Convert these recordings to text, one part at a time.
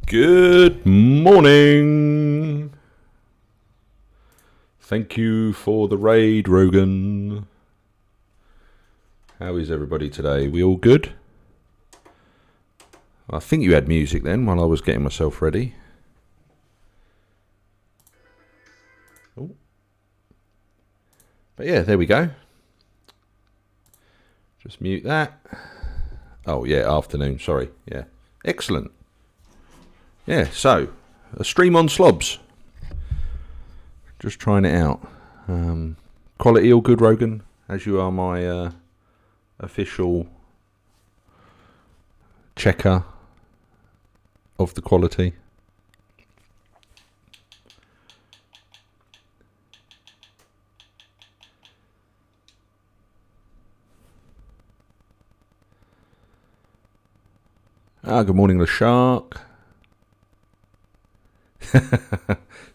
Good morning. Thank you for the raid, Rogan. How is everybody today? We all good? I think you had music then while I was getting myself ready. Oh. But yeah, there we go. Just mute that. Oh yeah, afternoon, sorry. Yeah, excellent. Yeah, so, a stream on slobs. Just trying it out. Quality all good, Rogan, as you are my official checker of the quality. Good morning, the shark.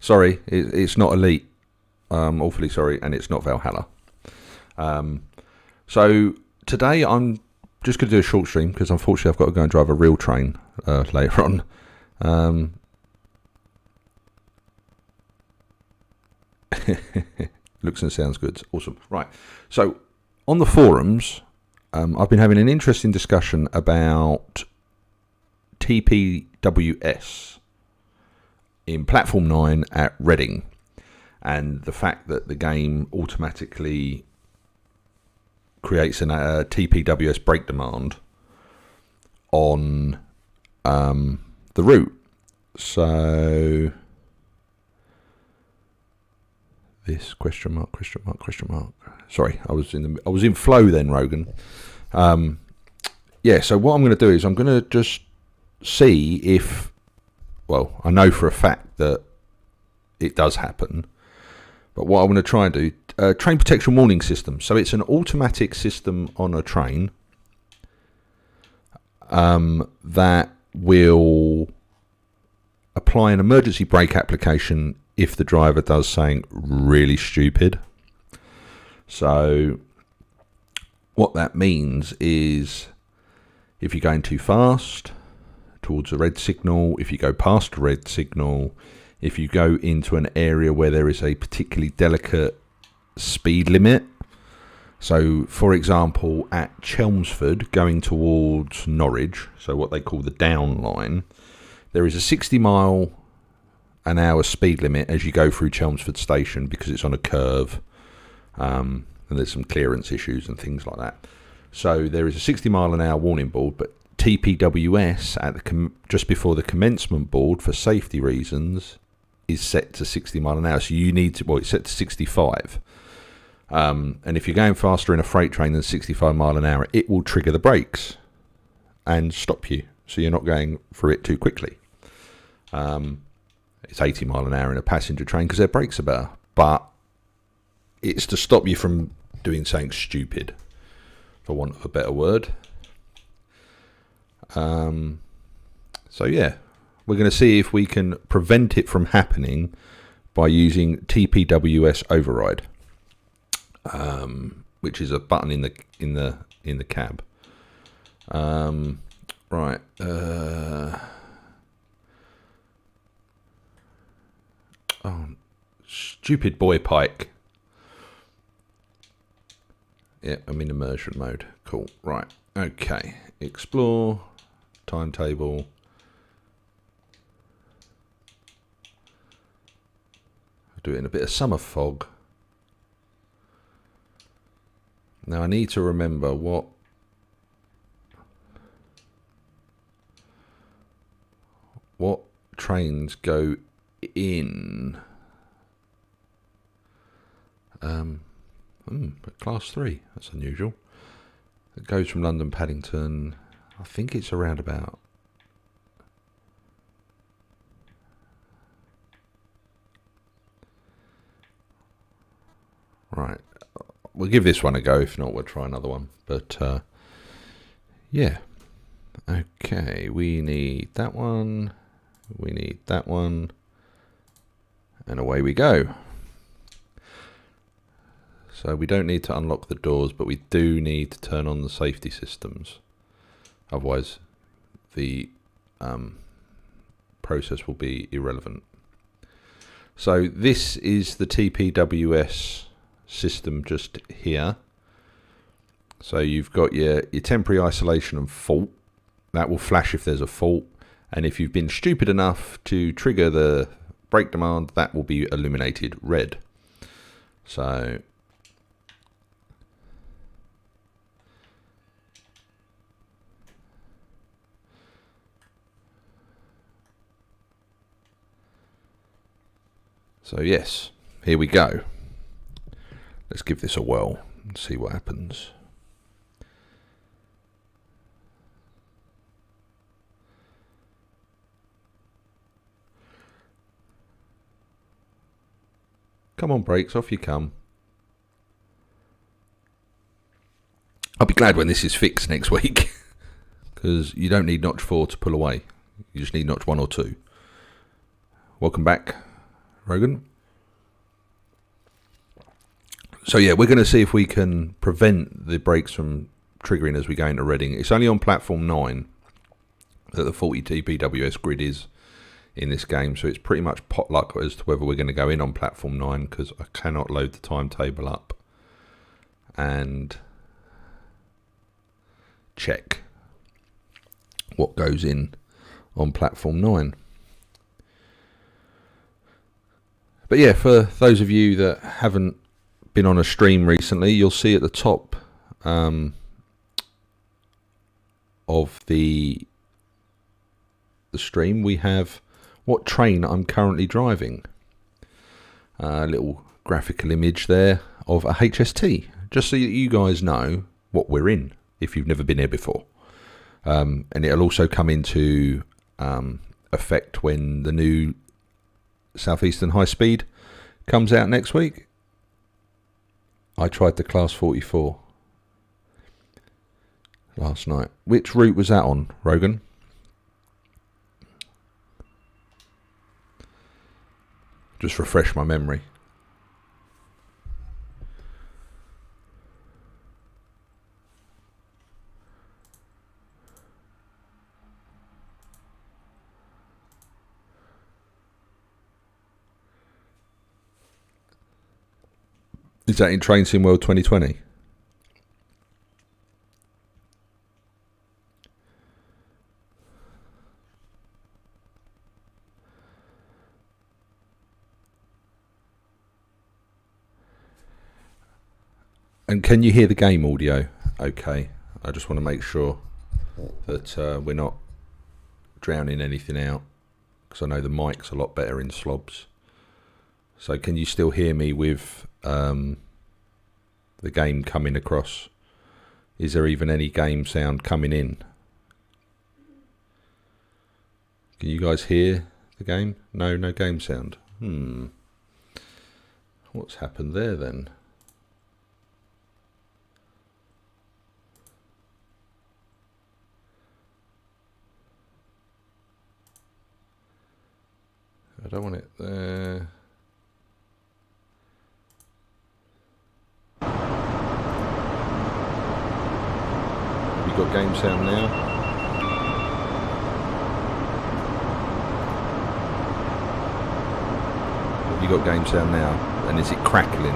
Sorry, it's not Elite. Awfully sorry, and it's not Valhalla. So today I'm just going to do a short stream because unfortunately I've got to go and drive a real train later on. Looks and sounds good. Awesome. Right. So on the forums, I've been having an interesting discussion about TPWS in Platform 9 at Reading, and the fact that the game automatically creates a TPWS break demand on the route. So this question mark. Sorry, I was in flow then, Rogan. Yeah. So what I'm going to do is I'm going to just see if. Well, I know for a fact that it does happen, but what I'm going to try and do, train protection warning system. So it's an automatic system on a train that will apply an emergency brake application if the driver does something really stupid. So what that means is if you're going too fast towards a red signal, if you go past a red signal, if you go into an area where there is a particularly delicate speed limit. So, for example, at Chelmsford, going towards Norwich, so what they call the down line, there is a 60 mile an hour speed limit as you go through Chelmsford station because it's on a curve, and there's some clearance issues and things like that. So there is a 60 mile an hour warning board, but TPWS at the just before the commencement board for safety reasons is set to 60 mile an hour. So you need to, it's set to 65. And if you're going faster in a freight train than 65 mile an hour, it will trigger the brakes and stop you. So you're not going through it too quickly. It's 80 mile an hour in a passenger train because their brakes are better. But it's to stop you from doing something stupid, for want of a better word. So yeah, we're going to see if we can prevent it from happening by using TPWS override, which is a button in the cab. Right. Oh, stupid boy Pike. Yeah, I'm in immersion mode. Cool. Right. Okay. Explore. Timetable. I'll do it in a bit of summer fog. Now I need to remember what trains go in class 3. That's unusual. It goes from London Paddington. I think it's around about right. We'll give this one a go. If not, we'll try another one. But yeah. Okay, we need that one. We need that one. And away we go. So we don't need to unlock the doors, but we do need to turn on the safety systems. Otherwise, the process will be irrelevant. So this is the TPWS system just here. So you've got your temporary isolation and fault. That will flash if there's a fault. And if you've been stupid enough to trigger the brake demand, that will be illuminated red. So yes, here we go. Let's give this a whirl and see what happens. Come on, brakes, off you come. I'll be glad when this is fixed next week, because you don't need notch 4 to pull away. You just need notch 1 or 2. Welcome back, Rogan. So yeah, we're going to see if we can prevent the brakes from triggering as we go into Reading. It's only on platform 9 that the 40 TPWS grid is in this game, so it's pretty much potluck as to whether we're going to go in on platform 9, because I cannot load the timetable up and check what goes in on platform 9. But yeah, for those of you that haven't been on a stream recently, you'll see at the top of the stream we have what train I'm currently driving. A little graphical image there of a HST, just so that you guys know what we're in if you've never been here before. And it'll also come into effect when the new Southeastern High Speed comes out next week. I tried the Class 44 last night. Which route was that on, Rogan? Just refresh my memory. Is that in Train Sim World 2020? And can you hear the game audio? Okay, I just want to make sure that we're not drowning anything out, because I know the mic's a lot better in slobs. So can you still hear me with the game coming across? Is there even any game sound coming in? Can you guys hear the game? No game sound. What's happened there then? I don't want it there. Have you got game sound now? Have you got game sound now? And is it crackling?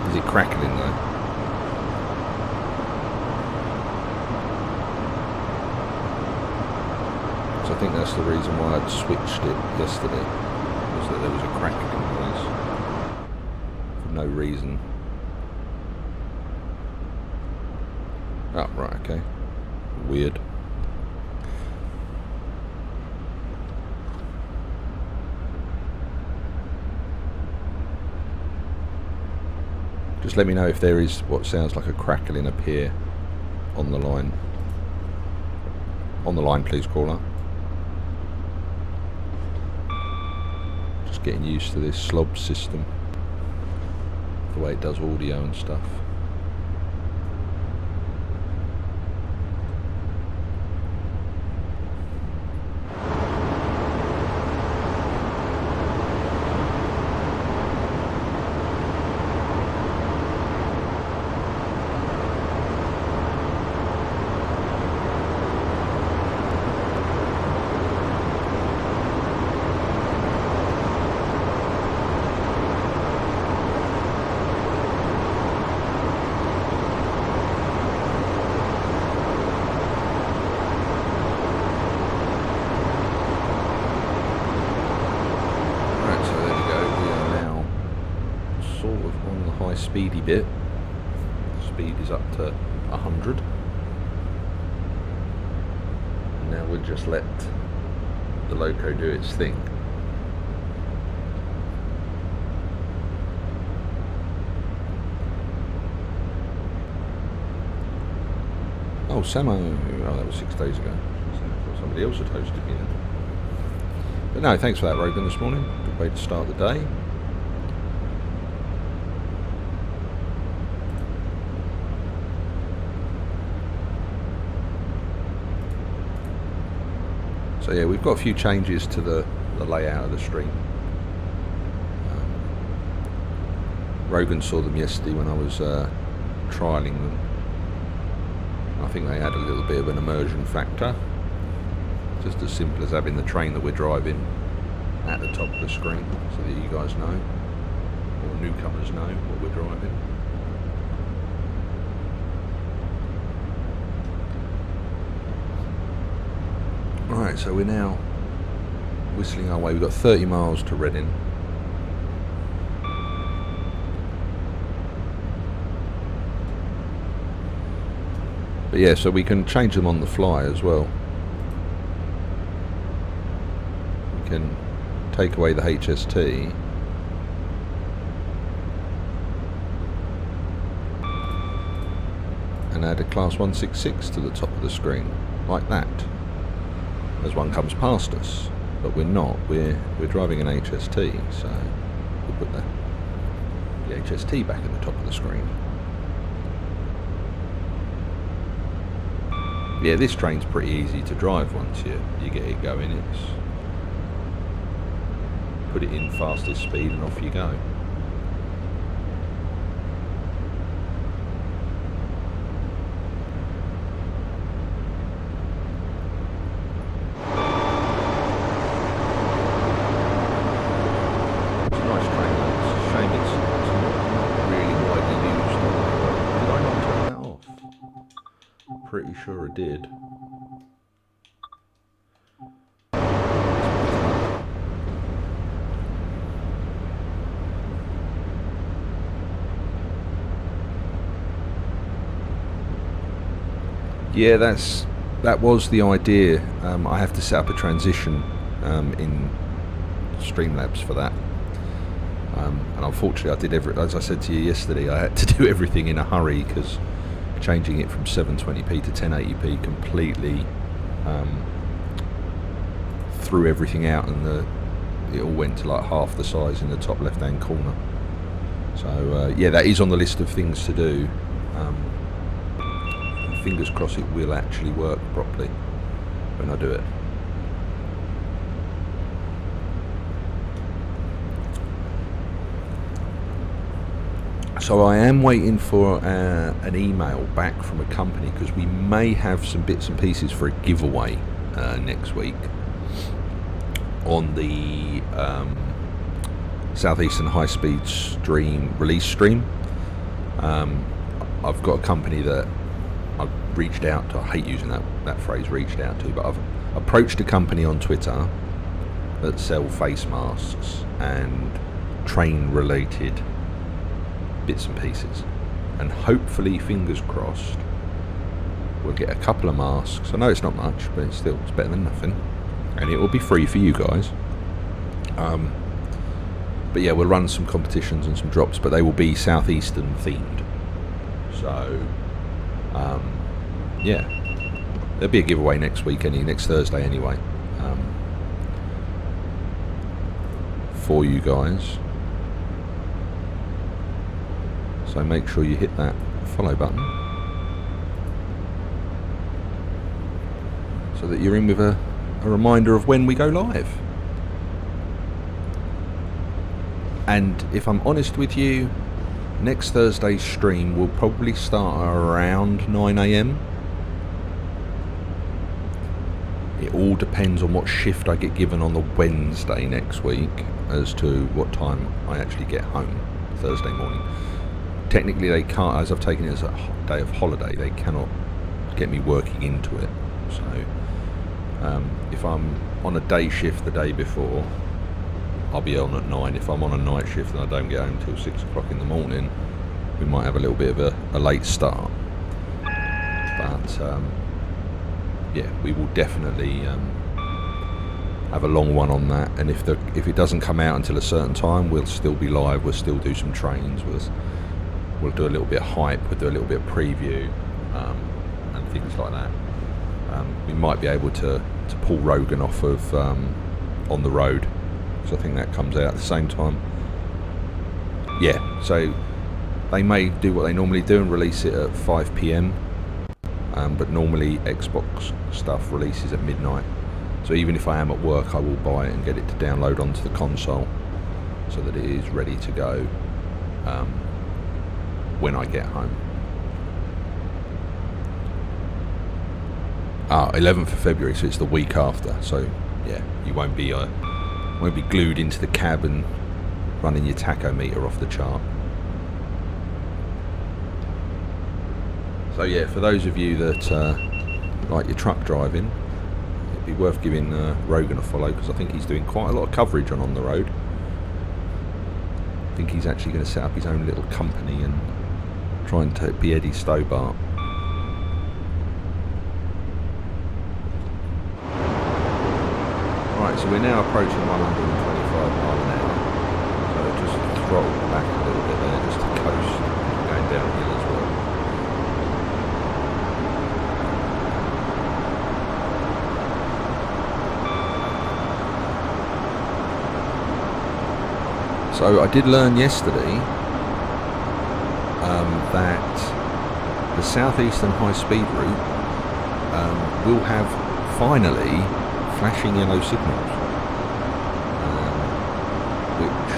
Is it crackling though? I think that's the reason why I'd switched it yesterday, was that there was a crackling noise for no reason. Oh, right, okay. Weird. Just let me know if there is what sounds like a crackling up here on the line. On the line, please, caller. Getting used to this slob system, the way it does audio and stuff. speedy bit. Speed is up to 100. And now we'll just let the loco do its thing. Oh, Samo. Oh, that was 6 days ago. Somebody else had hosted me then. But no, thanks for that, Rogan, this morning. Good way to start the day. So yeah, we've got a few changes to the layout of the stream. Rogan saw them yesterday when I was trialling them. I think they add a little bit of an immersion factor. Just as simple as having the train that we're driving at the top of the screen, so that you guys know, or newcomers know what we're driving. Alright, so we're now whistling our way. We've got 30 miles to Reading. But yeah, so we can change them on the fly as well. We can take away the HST. And add a class 166 to the top of the screen, like that. As one comes past us. But we're not, we're driving an HST, so we'll put the HST back at the top of the screen. Yeah, this train's pretty easy to drive once you get it going. It's put it in fastest speed and off you go. It's a nice train though. It's a shame it's not really widely used. Did I not turn that off? Pretty sure I did. Yeah, that was the idea. I have to set up a transition in Streamlabs for that. And unfortunately I did as I said to you yesterday, I had to do everything in a hurry because changing it from 720p to 1080p completely threw everything out, and it all went to like half the size in the top left hand corner. So yeah, that is on the list of things to do. Fingers crossed it will actually work properly when I do it. So I am waiting for an email back from a company because we may have some bits and pieces for a giveaway next week on the Southeastern High Speed Stream release stream. I've got a company that I've reached out to. I hate using that phrase, reached out to, but I've approached a company on Twitter that sell face masks and train related bits and pieces, and hopefully, fingers crossed, we'll get a couple of masks. I know it's not much, but it's better than nothing, and it will be free for you guys. But yeah, we'll run some competitions and some drops, but they will be Southeastern themed. So yeah, there'll be a giveaway next Thursday anyway, for you guys. So make sure you hit that follow button so that you're in with a reminder of when we go live. And if I'm honest with you, next Thursday's stream will probably start around 9 AM. It all depends on what shift I get given on the Wednesday next week as to what time I actually get home Thursday morning. Technically they can't, as I've taken it as a day of holiday, they cannot get me working into it. So if I'm on a day shift the day before, I'll be on at 9. If I'm on a night shift and I don't get home till 6 o'clock in the morning, we might have a little bit of a late start. But yeah, we will definitely have a long one on that. And if it doesn't come out until a certain time, we'll still be live. We'll still do some trains. We'll do a little bit of hype. We'll do a little bit of preview and things like that. We might be able to pull Rogan off of On the Road, because I think that comes out at the same time. Yeah, so they may do what they normally do and release it at 5 PM, but normally Xbox stuff releases at midnight. So even if I am at work, I will buy it and get it to download onto the console so that it is ready to go when I get home. 11th of February, so it's the week after. So yeah, you won't be glued into the cab and running your tachometer off the chart. So yeah, for those of you that like your truck driving, it'd be worth giving Rogan a follow, because I think he's doing quite a lot of coverage on the road. I think he's actually going to set up his own little company and try and be Eddie Stobart. Right, so we're now approaching 125 mile an hour. So just throttle back a little bit there, just to coast, going downhill as well. So I did learn yesterday that the southeastern high-speed route will have finally flashing yellow signals, which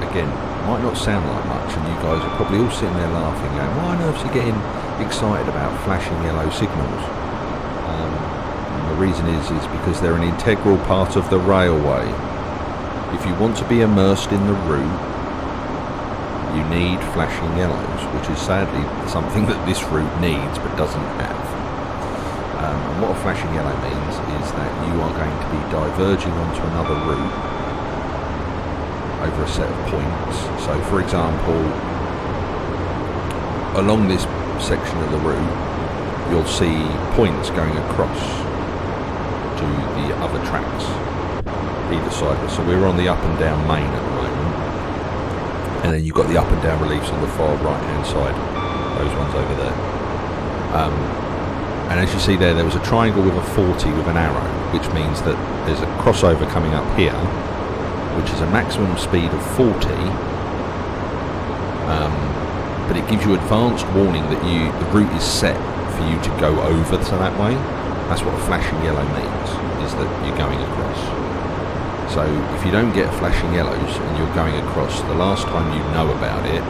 again might not sound like much, and you guys are probably all sitting there laughing, going, why on earth are you getting excited about flashing yellow signals? And the reason is because they're an integral part of the railway. If you want to be immersed in the route, you need flashing yellows, which is sadly something that this route needs but doesn't have. And what a flashing yellow means is that you are going to be diverging onto another route over a set of points. So for example, along this section of the route, you'll see points going across to the other tracks either side of us. So we're on the up and down main at the moment, and then you've got the up and down reliefs on the far right hand side, those ones over there. And as you see there was a triangle with a 40 with an arrow, which means that there's a crossover coming up here, which is a maximum speed of 40, but it gives you advanced warning that the route is set for you to go over to that way. That's what a flashing yellow means, is that you're going across. So if you don't get flashing yellows and you're going across, the last time you know about it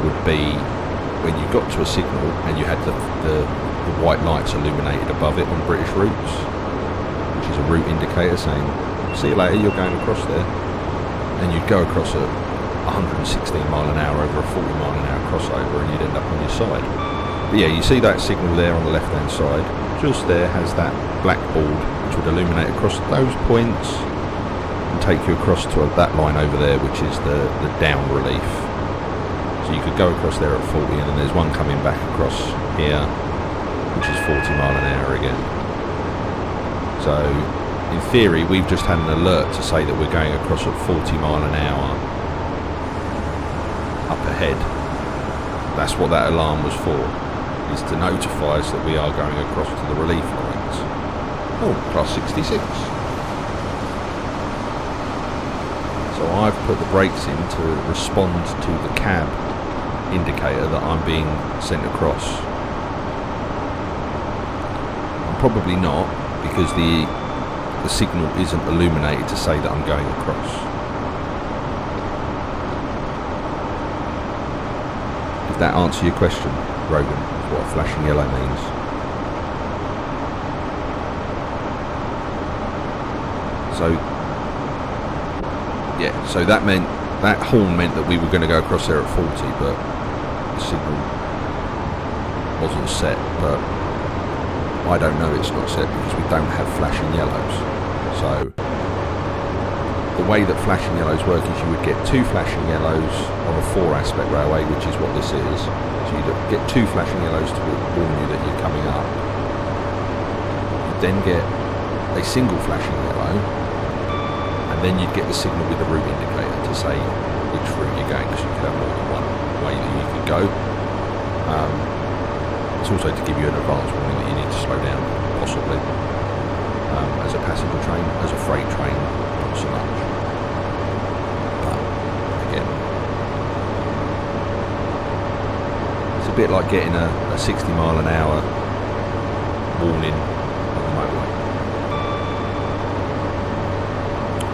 would be when you got to a signal and you had the white lights illuminated above it on British routes, which is a route indicator saying, see you later, you're going across there. And you'd go across at 116 mile an hour over a 40 mile an hour crossover, and you'd end up on your side. But yeah, you see that signal there on the left hand side, just there has that black board which would illuminate across those points and take you across to that line over there, which is the down relief. So you could go across there at 40, and then there's one coming back across here, which is 40 mile an hour again. So in theory, we've just had an alert to say that we're going across at 40 mile an hour up ahead. That's what that alarm was for, is to notify us that we are going across to the relief lines. Oh, class 66. So I've put the brakes in to respond to the cab indicator that I'm being sent across. I'm probably not, because the signal isn't illuminated to say that I'm going across. Did that answer your question, Rogan, what a flashing yellow means? So yeah, so that horn meant that we were going to go across there at 40, but the signal wasn't set. But I don't know it's not set because we don't have flashing yellows. So the way that flashing yellows work is you would get 2 flashing yellows on a 4 aspect railway, which is what this is. So you'd get 2 flashing yellows to warn you that you're coming up. You'd then get a single flashing yellow, and then you'd get the signal with the route indicator to say which route you're going, because you could have more than one way that you could go. It's also to give you an advance warning that you need to slow down, possibly. As a passenger train, as a freight train, not so much. But again, it's a bit like getting a 60 mile an hour warning on the motorway.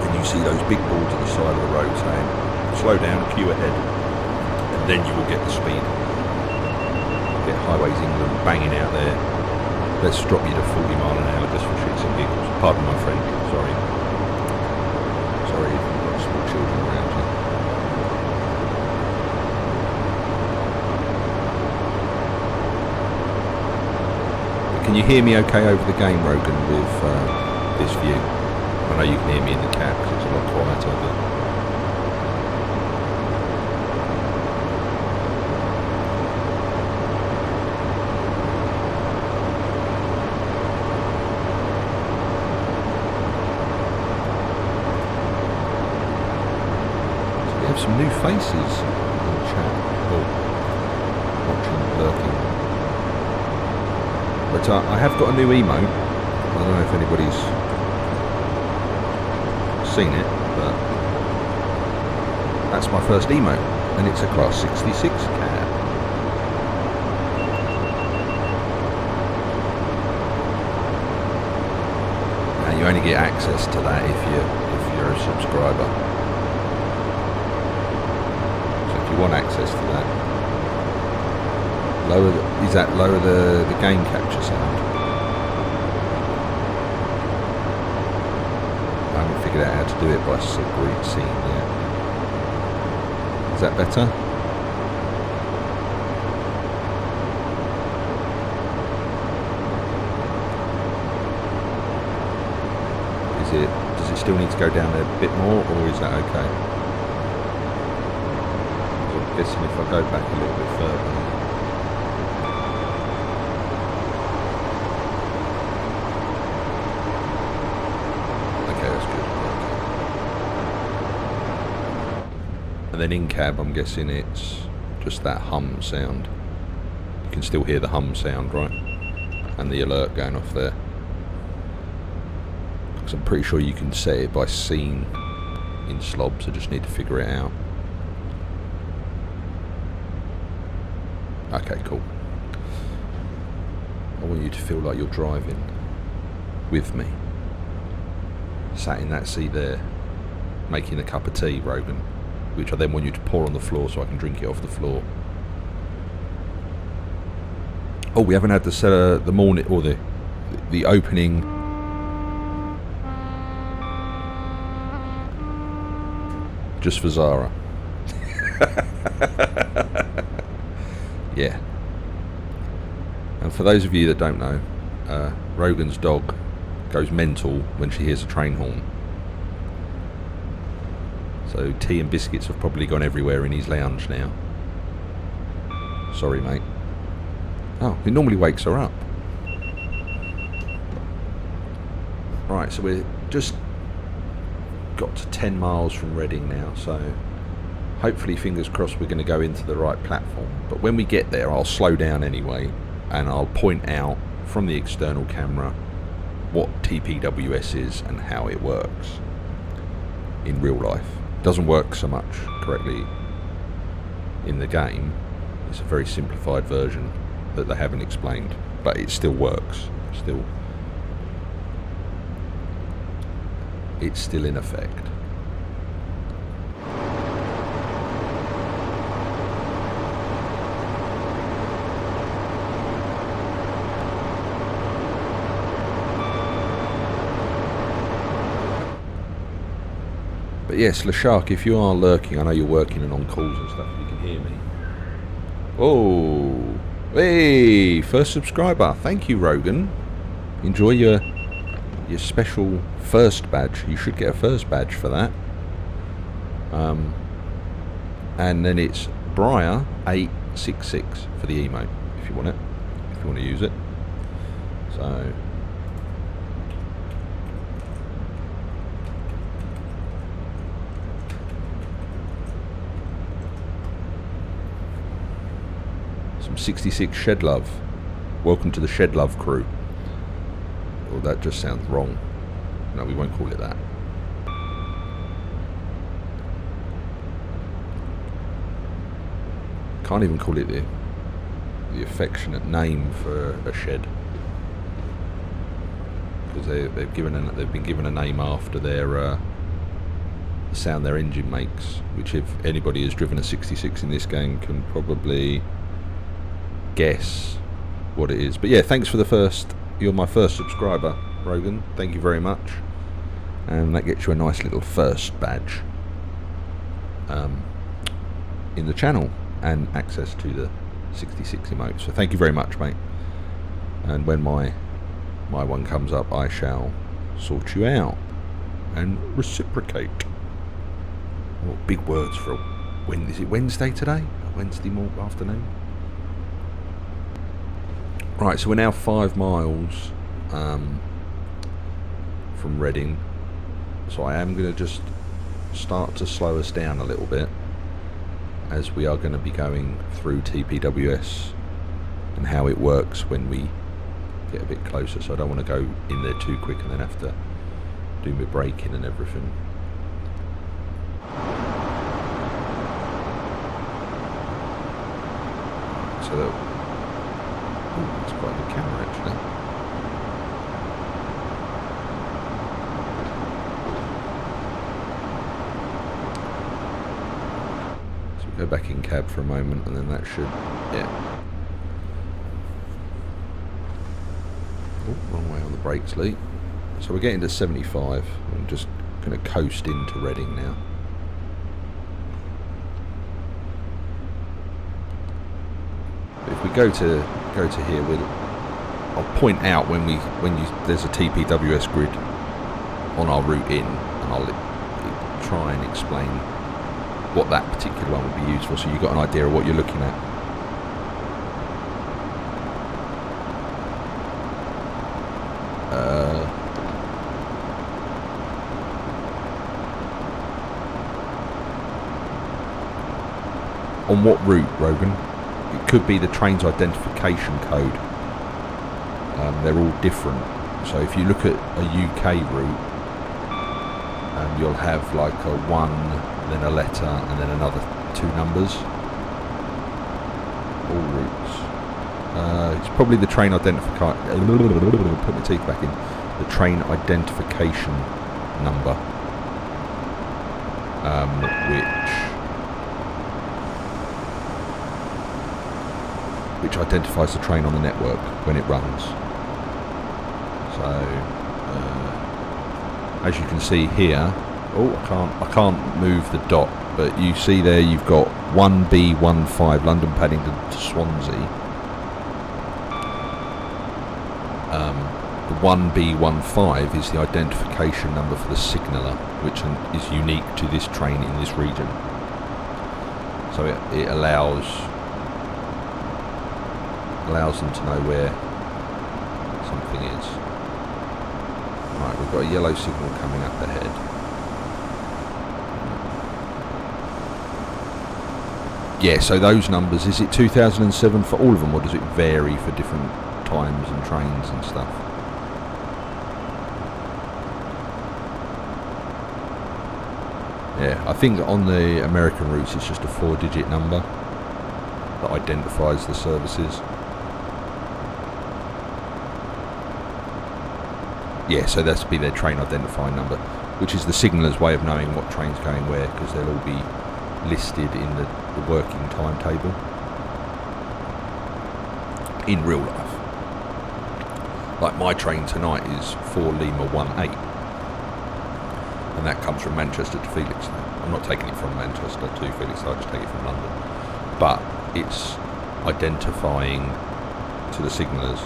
And you see those big boards at the side of the road saying, slow down, queue ahead, and then you will get the speed. Get Highways England banging out there. Let's drop you to 40 mile an hour just for shits and giggles. Pardon my French, sorry. Sorry if you've got small children around you. But can you hear me okay over the game, Rogan, with this view? I know you can hear me in the cab because it's a lot quieter, but some new faces in the chat, or watching, lurking. But I have got a new emote. I don't know if anybody's seen it, but that's my first emote, and it's a Class 66 cab. And you only get access to that if you're a subscriber. Want access to that. Lower the game capture sound. I haven't figured out how to do it by seeing yet. Is that better? Does it still need to go down there a bit more, or is that okay? I'm guessing if I go back a little bit further. Okay, that's good. Okay. And then in cab, I'm guessing it's just that hum sound. You can still hear the hum sound, right? And the alert going off there. Because I'm pretty sure you can set it by scene in slobs. I just need to figure it out. Okay, cool. I want you to feel like you're driving with me. Sat in that seat there, making a cup of tea, Rogan, which I then want you to pour on the floor so I can drink it off the floor. Oh, we haven't had the morning, or the opening. Just for Zara. Yeah. And for those of you that don't know, Rogan's dog goes mental when she hears a train horn. So tea and biscuits have probably gone everywhere in his lounge now. Sorry, mate. Oh, it normally wakes her up. Right, so we're just got to 10 miles from Reading now, so hopefully, fingers crossed, we're going to go into the right platform. But when we get there, I'll slow down anyway, and I'll point out from the external camera what TPWS is and how it works in real life. It doesn't work so much correctly in the game. It's a very simplified version that they haven't explained, but it still works. It's still in effect. But yes, LeShark, if you are lurking, I know you're working and on calls and stuff, you can hear me. Oh, hey, first subscriber. Thank you, Rogan. Enjoy your special first badge. You should get a first badge for that. And then it's Briar 866 for the emote if you want it, if you want to use it. So some 66 Shed Love. Welcome to the Shed Love crew. Well, that just sounds wrong. No, we won't call it that. Can't even call it the affectionate name for a shed, because they've been given a name after their the sound their engine makes, which if anybody has driven a 66 in this game can probably guess what it is. But yeah, thanks for the first. You're my first subscriber, Rogan. Thank you very much, and that gets you a nice little first badge in the channel and access to the 66 emotes. So thank you very much, mate. And when my one comes up, I shall sort you out and reciprocate. What big words for when is it Wednesday today? Wednesday afternoon. Right, so we're now 5 miles from Reading, so I am going to just start to slow us down a little bit, as we are going to be going through TPWS and how it works when we get a bit closer. So I don't want to go in there too quick and then have to do my braking and everything. So that, that's quite a good camera actually. Go back in cab for a moment, and then that should, yeah. Oh, wrong way on the brakes, Lee. So we're getting to 75. I'm just going to coast into Reading now. But if we go to here, I'll point out when there's a TPWS grid on our route in, and I'll try and explain what that particular one would be used for, so you've got an idea of what you're looking at. On what route, Rogan? It could be the train's identification code. They're all different. So if you look at a UK route, you'll have like a 1, then a letter, and then another 2 numbers. All routes. It's probably the train identification. Put my teeth back in. The train identification number, which identifies the train on the network when it runs. So, as you can see here. Oh, I can't move the dot, but you see there you've got 1B15 London Paddington to Swansea. The 1B15 is the identification number for the signaller, which is unique to this train in this region. So it allows them to know where something is. Right, we've got a yellow signal coming up ahead. Yeah, so those numbers, is it 2007 for all of them, or does it vary for different times and trains and stuff? Yeah, I think on the American routes it's just a 4-digit number that identifies the services. Yeah, so that's be their train identifying number, which is the signaller's way of knowing what train's going where, because they'll all be listed in the working timetable in real life. Like my train tonight is 4 Lima 18, and that comes from Manchester to Felixstowe. I'm not taking it from Manchester to Felixstowe, I just take it from London, but it's identifying to the signallers.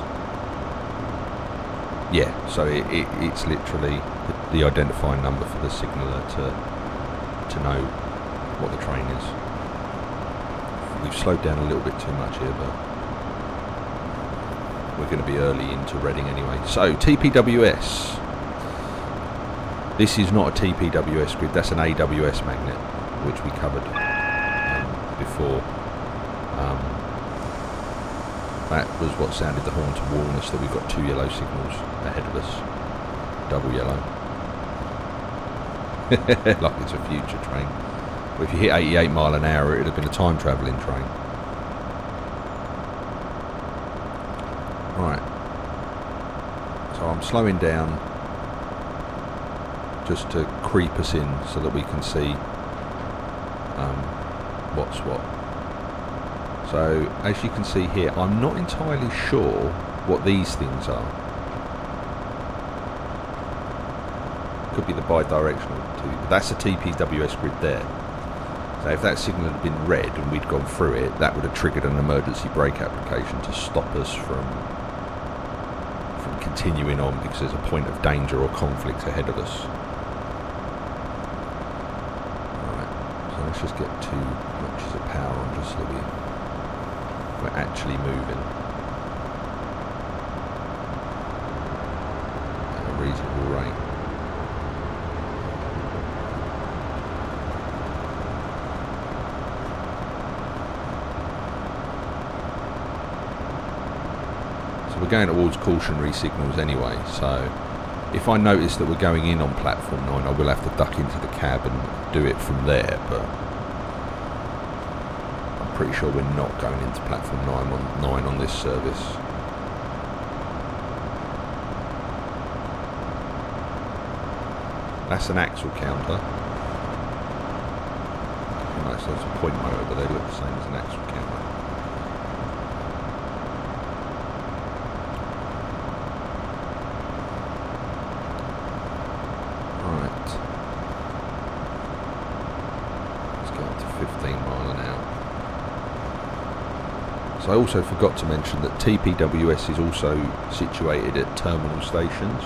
Yeah, so it's literally the identifying number for the signaller to know what the train is. We've slowed down a little bit too much here, but we're going to be early into Reading anyway. So TPWS. This is not a TPWS grid, that's an AWS magnet, which we covered before. That was what sounded the horn to warn us that we've got 2 yellow signals ahead of us. Double yellow. Like it's a future train. Well, if you hit 88 mile an hour, it would have been a time travelling train. Right. So I'm slowing down just to creep us in so that we can see what's what. So as you can see here, I'm not entirely sure what these things are. Could be the bi-directional too, but that's a TPWS grid there. So if that signal had been red and we'd gone through it, that would have triggered an emergency brake application to stop us from continuing on because there's a point of danger or conflict ahead of us. Alright, so let's just get 2 notches of power on just so that we're actually moving at a reasonable rate. So we're going towards cautionary signals anyway, so if I notice that we're going in on platform 9, I will have to duck into the cab and do it from there, but pretty sure we're not going into platform 9 on this service. That's an axle counter. That's a point motor, but they look the same as an axle counter. Right. Let's get up to 15 mile an hour. So I also forgot to mention that TPWS is also situated at terminal stations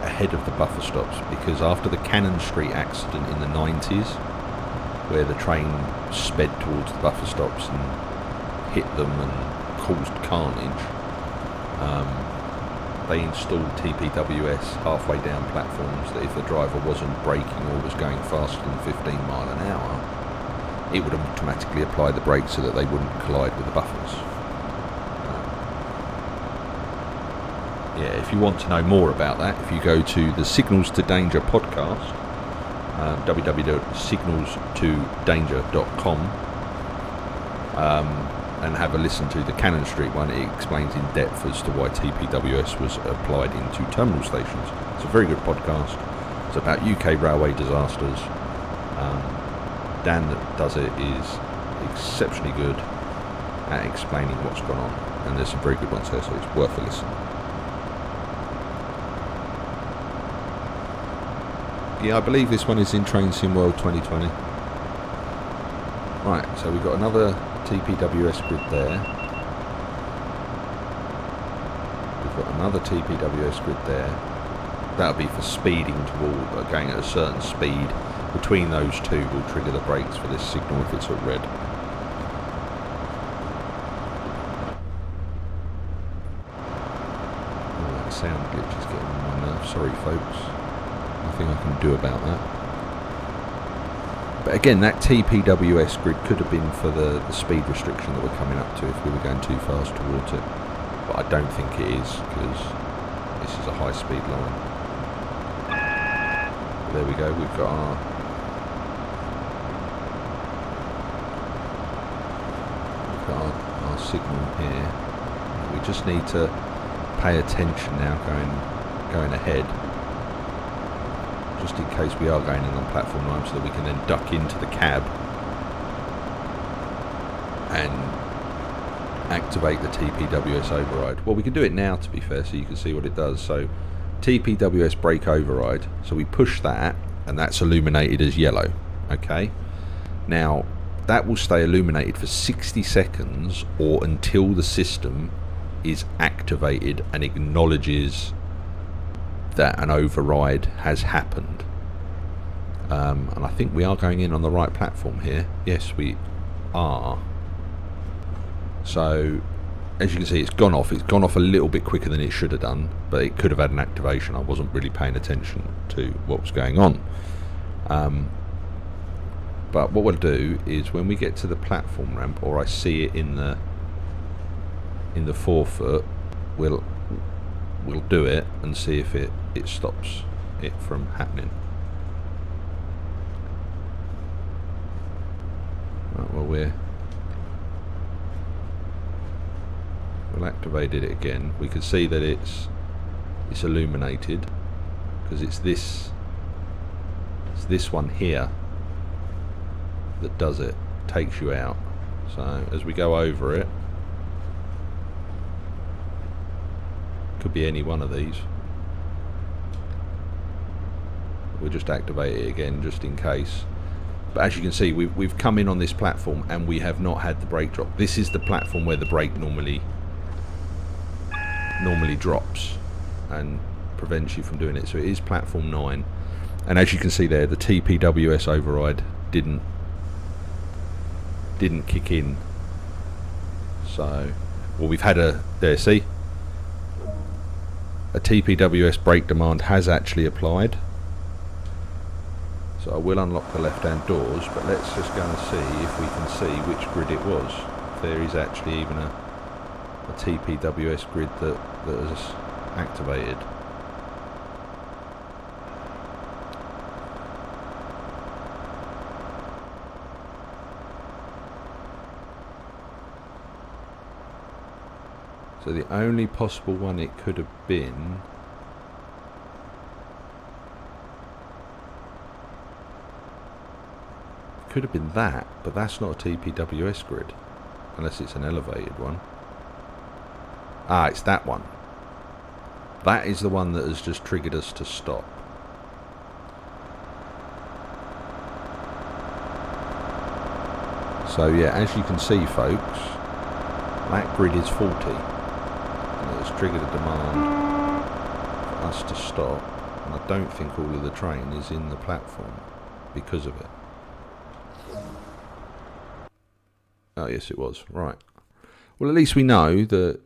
ahead of the buffer stops, because after the Cannon Street accident in the 90s, where the train sped towards the buffer stops and hit them and caused carnage, they installed TPWS halfway down platforms that if the driver wasn't braking or was going faster than 15 mile an hour, it would automatically apply the brakes so that they wouldn't collide with the buffers. Yeah, if you want to know more about that, if you go to the Signals to Danger podcast, www.signalstodanger.com, and have a listen to the Cannon Street one, it explains in depth as to why TPWS was applied into terminal stations. It's a very good podcast. It's about UK railway disasters. Dan that does it is exceptionally good at explaining what's gone on, and there's some very good ones there, so it's worth a listen. Yeah, I believe this one is in Train Sim World 2020. Right, so we've got another TPWS grid there. We've got another TPWS grid there. That'll be for speeding toward, going at a certain speed. Between those two will trigger the brakes for this signal if it's at red. Oh, that sound glitch is getting on my nerves. Sorry folks. Nothing I can do about that. But again, that TPWS grid could have been for the speed restriction that we're coming up to if we were going too fast towards it. But I don't think it is, because this is a high speed line. There we go, we've got our signal here. We just need to pay attention now going ahead, just in case we are going in on platform 9, so that we can then duck into the cab and activate the TPWS override. Well, we can do it now, to be fair, so you can see what it does. So TPWS brake override, so we push that and that's illuminated as yellow. Okay, now that will stay illuminated for 60 seconds or until the system is activated and acknowledges that an override has happened. And I think we are going in on the right platform here. Yes, we are. So as you can see, it's gone off. It's gone off a little bit quicker than it should have done, but it could have had an activation. I wasn't really paying attention to what was going on. But what we'll do is when we get to the platform ramp, or I see it in the forefoot, we'll do it and see if it stops it from happening. Right, well, we'll activate it again. We can see that it's illuminated because it's this one here that does it, takes you out. So as we go over it, could be any one of these. We'll just activate it again just in case. But as you can see, we've come in on this platform and we have not had the brake drop. This is the platform where the brake normally drops and prevents you from doing it. So it is platform 9, and as you can see there, the TPWS override didn't kick in. So, well, we've had a TPWS brake demand has actually applied. So I will unlock the left-hand doors, but let's just go and see if we can see which grid it was. If there is actually even a TPWS grid that is activated. So the only possible one it could have been that, but that's not a TPWS grid unless it's an elevated one. Ah, it's that one. That is the one that has just triggered us to stop. So yeah, as you can see, folks, that grid is 40. And it has triggered a demand for us to stop. And I don't think all of the train is in the platform because of it. Oh yes, it was. Right. Well, at least we know that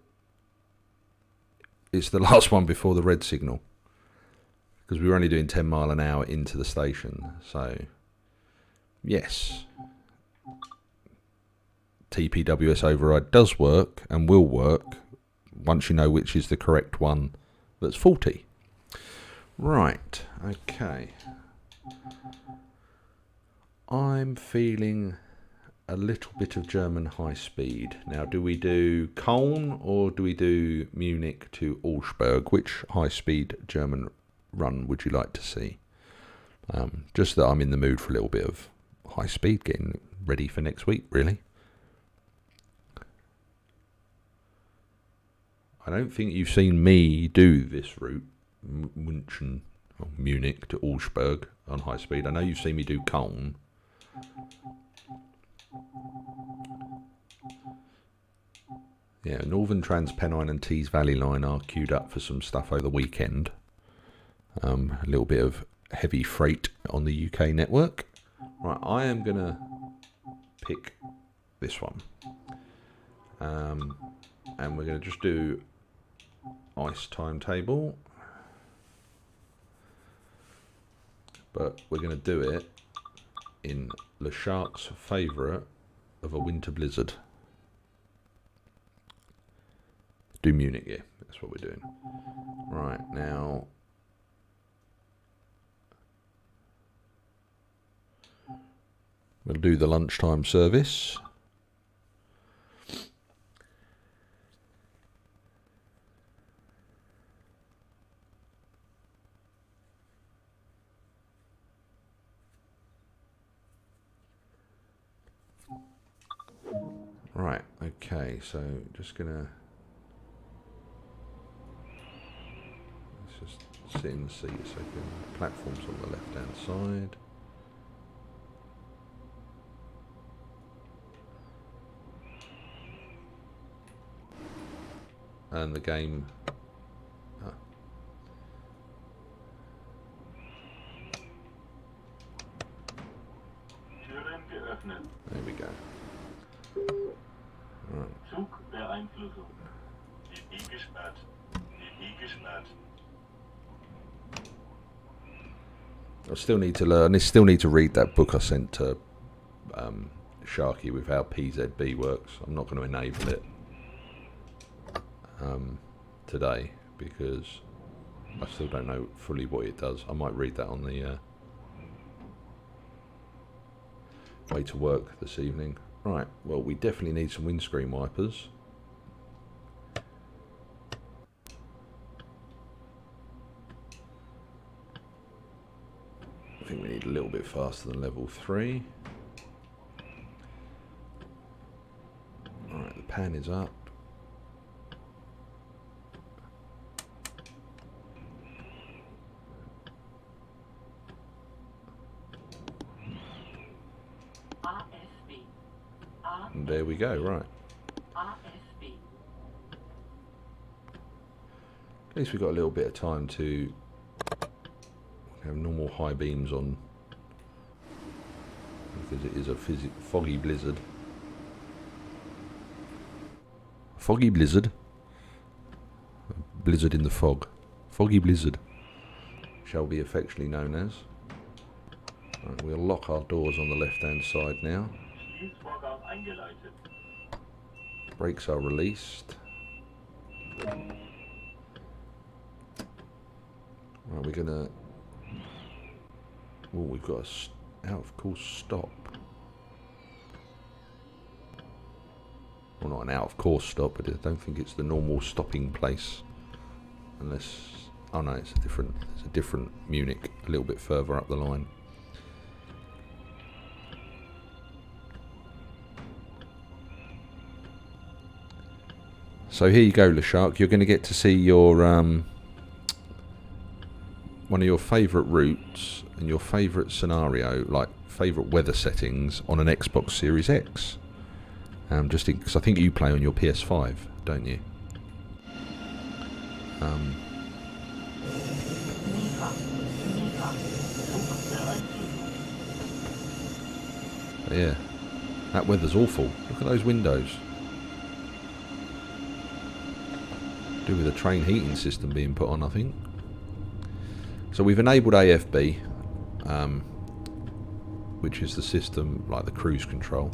it's the last one before the red signal, because we were only doing 10 mile an hour into the station. So yes, TPWS override does work and will work once you know which is the correct one that's 40. Right, okay. I'm feeling a little bit of German high speed. Now, do we do Köln or do we do Munich to Augsburg? Which high speed German run would you like to see? Just that I'm in the mood for a little bit of high speed, getting ready for next week, really. I don't think you've seen me do this route, Munich to Augsburg on high speed. I know you've seen me do Köln. Yeah, Northern Transpennine and Tees Valley Line are queued up for some stuff over the weekend. A little bit of heavy freight on the UK network. Right, I am going to pick this one. And we're going to just do ice timetable. But we're going to do it in Le Shark's favourite of a winter blizzard. Do Munich, yeah, that's what we're doing. Right, now we'll do the lunchtime service. Right, okay, so just gonna just sit in the seat a second. Platform's on the left hand side. And the game I still need to learn. I still need to read that book I sent to Sharky with how PZB works. I'm not going to enable it today because I still don't know fully what it does. I might read that on the way to work this evening. Right, well, we definitely need some windscreen wipers. I think we need a little bit faster than level 3. Alright, the pan is up. And there we go, right. At least we've got a little bit of time to have normal high beams on, because it is a foggy blizzard. Foggy blizzard. Blizzard in the fog. Foggy blizzard shall be affectionately known as. Right, we'll lock our doors on the left hand side now. Brakes are released. Right, we're gonna. Oh, we've got a out of course stop. Well, not an out of course stop, but I don't think it's the normal stopping place. Unless, oh no, it's a different Munich, a little bit further up the line. So here you go, LeShark. You're going to get to see your one of your favourite routes and your favourite scenario, like favourite weather settings on an Xbox Series X. Just because I think you play on your PS5, don't you? Yeah, that weather's awful. Look at those windows. Do with a train heating system being put on, I think. So we've enabled AFB, which is the system like the cruise control.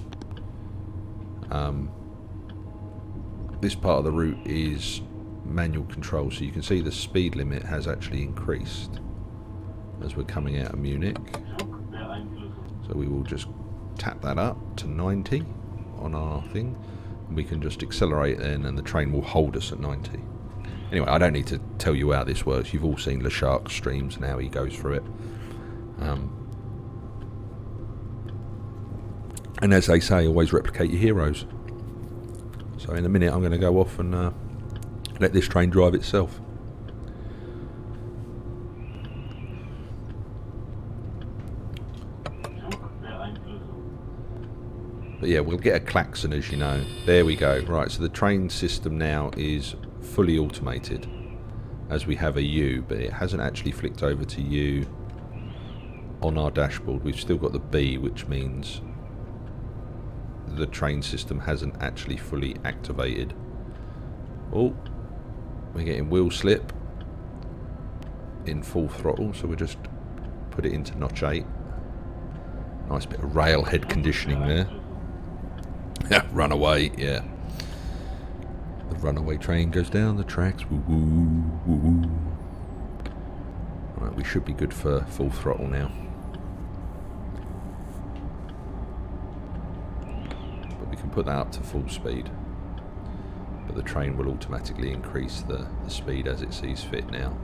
This part of the route is manual control, so you can see the speed limit has actually increased as we're coming out of Munich. So we will just tap that up to 90 on our thing, and we can just accelerate then, and the train will hold us at 90. Anyway, I don't need to tell you how this works. You've all seen LeShark's streams and how he goes through it. And as they say, always replicate your heroes. So in a minute I'm going to go off and let this train drive itself. But yeah, we'll get a klaxon, as you know. There we go. Right, so the train system now is fully automated, as we have a U, but it hasn't actually flicked over to U on our dashboard. We've still got the B, which means the train system hasn't actually fully activated. Oh, we're getting wheel slip in full throttle, so we'll just put it into notch 8. Nice bit of rail head conditioning there. Yeah, runaway, yeah. The runaway train goes down the tracks. Woo woo woo woo. Right, we should be good for full throttle now. But we can put that up to full speed. But the train will automatically increase the speed as it sees fit now,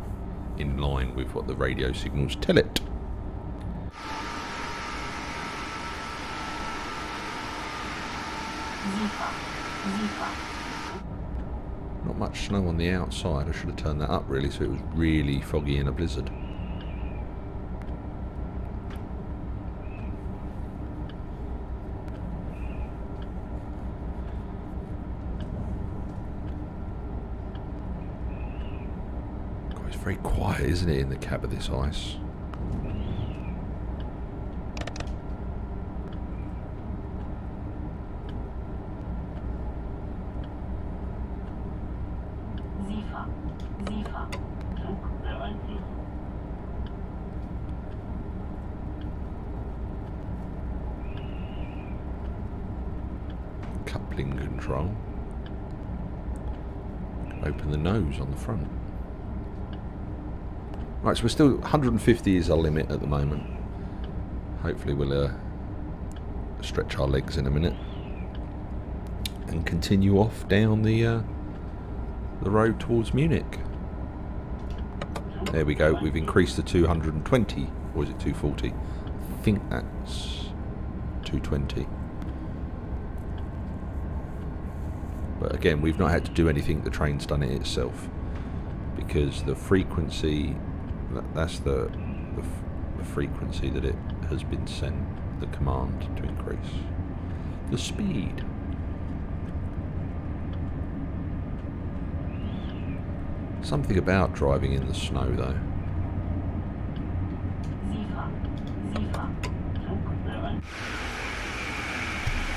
in line with what the radio signals tell it. Not much snow on the outside. I should have turned that up really, so it was really foggy in a blizzard. God, it's very quiet, isn't it, in the cab of this ice? control. Open the nose on the front. Right, so we're still 150 is our limit at the moment. Hopefully we'll stretch our legs in a minute and continue off down the road towards Munich. There we go. We've increased to 220, or is it 240? I think that's 220. But again, we've not had to do anything. The train's done it itself because the frequency, that's the frequency that it has been sent the command to increase the speed. Something about driving in the snow though.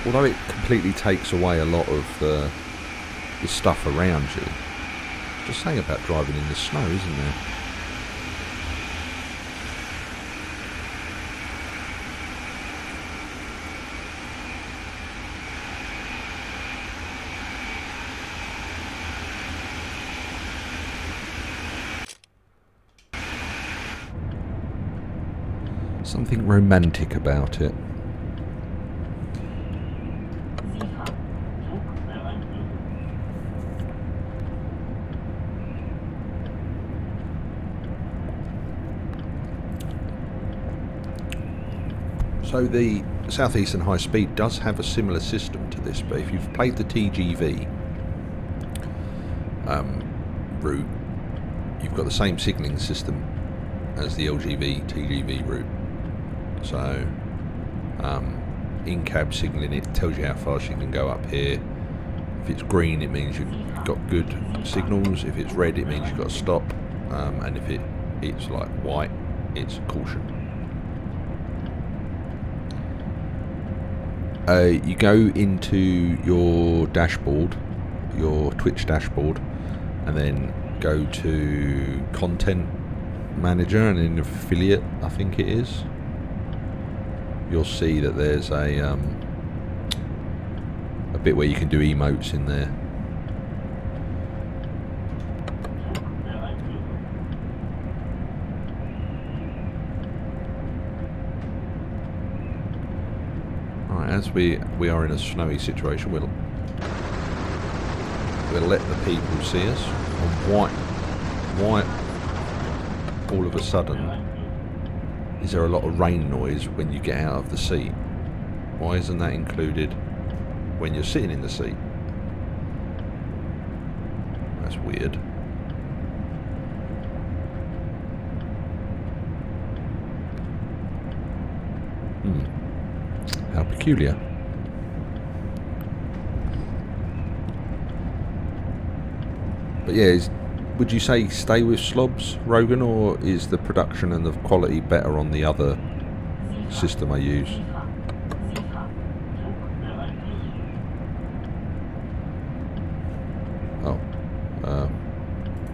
Although it completely takes away a lot of the stuff around you. Just saying about driving in the snow, isn't there? Something romantic about it. So the Southeastern High Speed does have a similar system to this, but if you've played the TGV route, you've got the same signalling system as the LGV TGV route. So in-cab signalling, it tells you how fast you can go up here. If it's green, it means you've got good signals. If it's red, it means you've got to stop. And if it's like white, it's caution. You go into your dashboard, your Twitch dashboard, and then go to Content Manager, and in Affiliate, I think it is. You'll see that there's a bit where you can do emotes in there. As we are in a snowy situation, we'll let the people see us. And why all of a sudden is there a lot of rain noise when you get out of the seat? Why isn't that included when you're sitting in the seat? That's weird. How peculiar. But yeah, would you say stay with slobs, Rogan, or is the production and the quality better on the other system I use? Oh,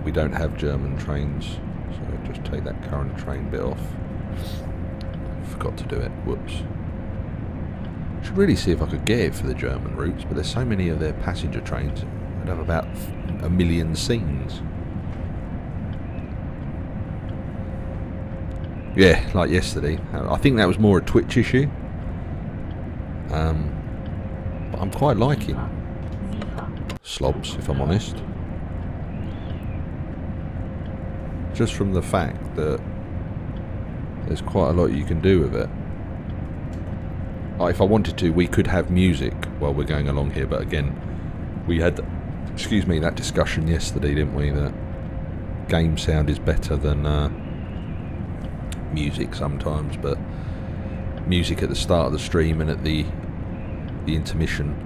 we don't have German trains, so just take that current train bit off. Forgot to do it, whoops. Should really see if I could get it for the German routes, but there's so many of their passenger trains. I'd have about 1 million scenes. Yeah, like yesterday. I think that was more a Twitch issue. But I'm quite liking slobs, if I'm honest. Just from the fact that there's quite a lot you can do with it. If I wanted to, we could have music while we're going along here, but again, we had, excuse me, that discussion yesterday, didn't we, that game sound is better than music sometimes, but music at the start of the stream and at the intermission.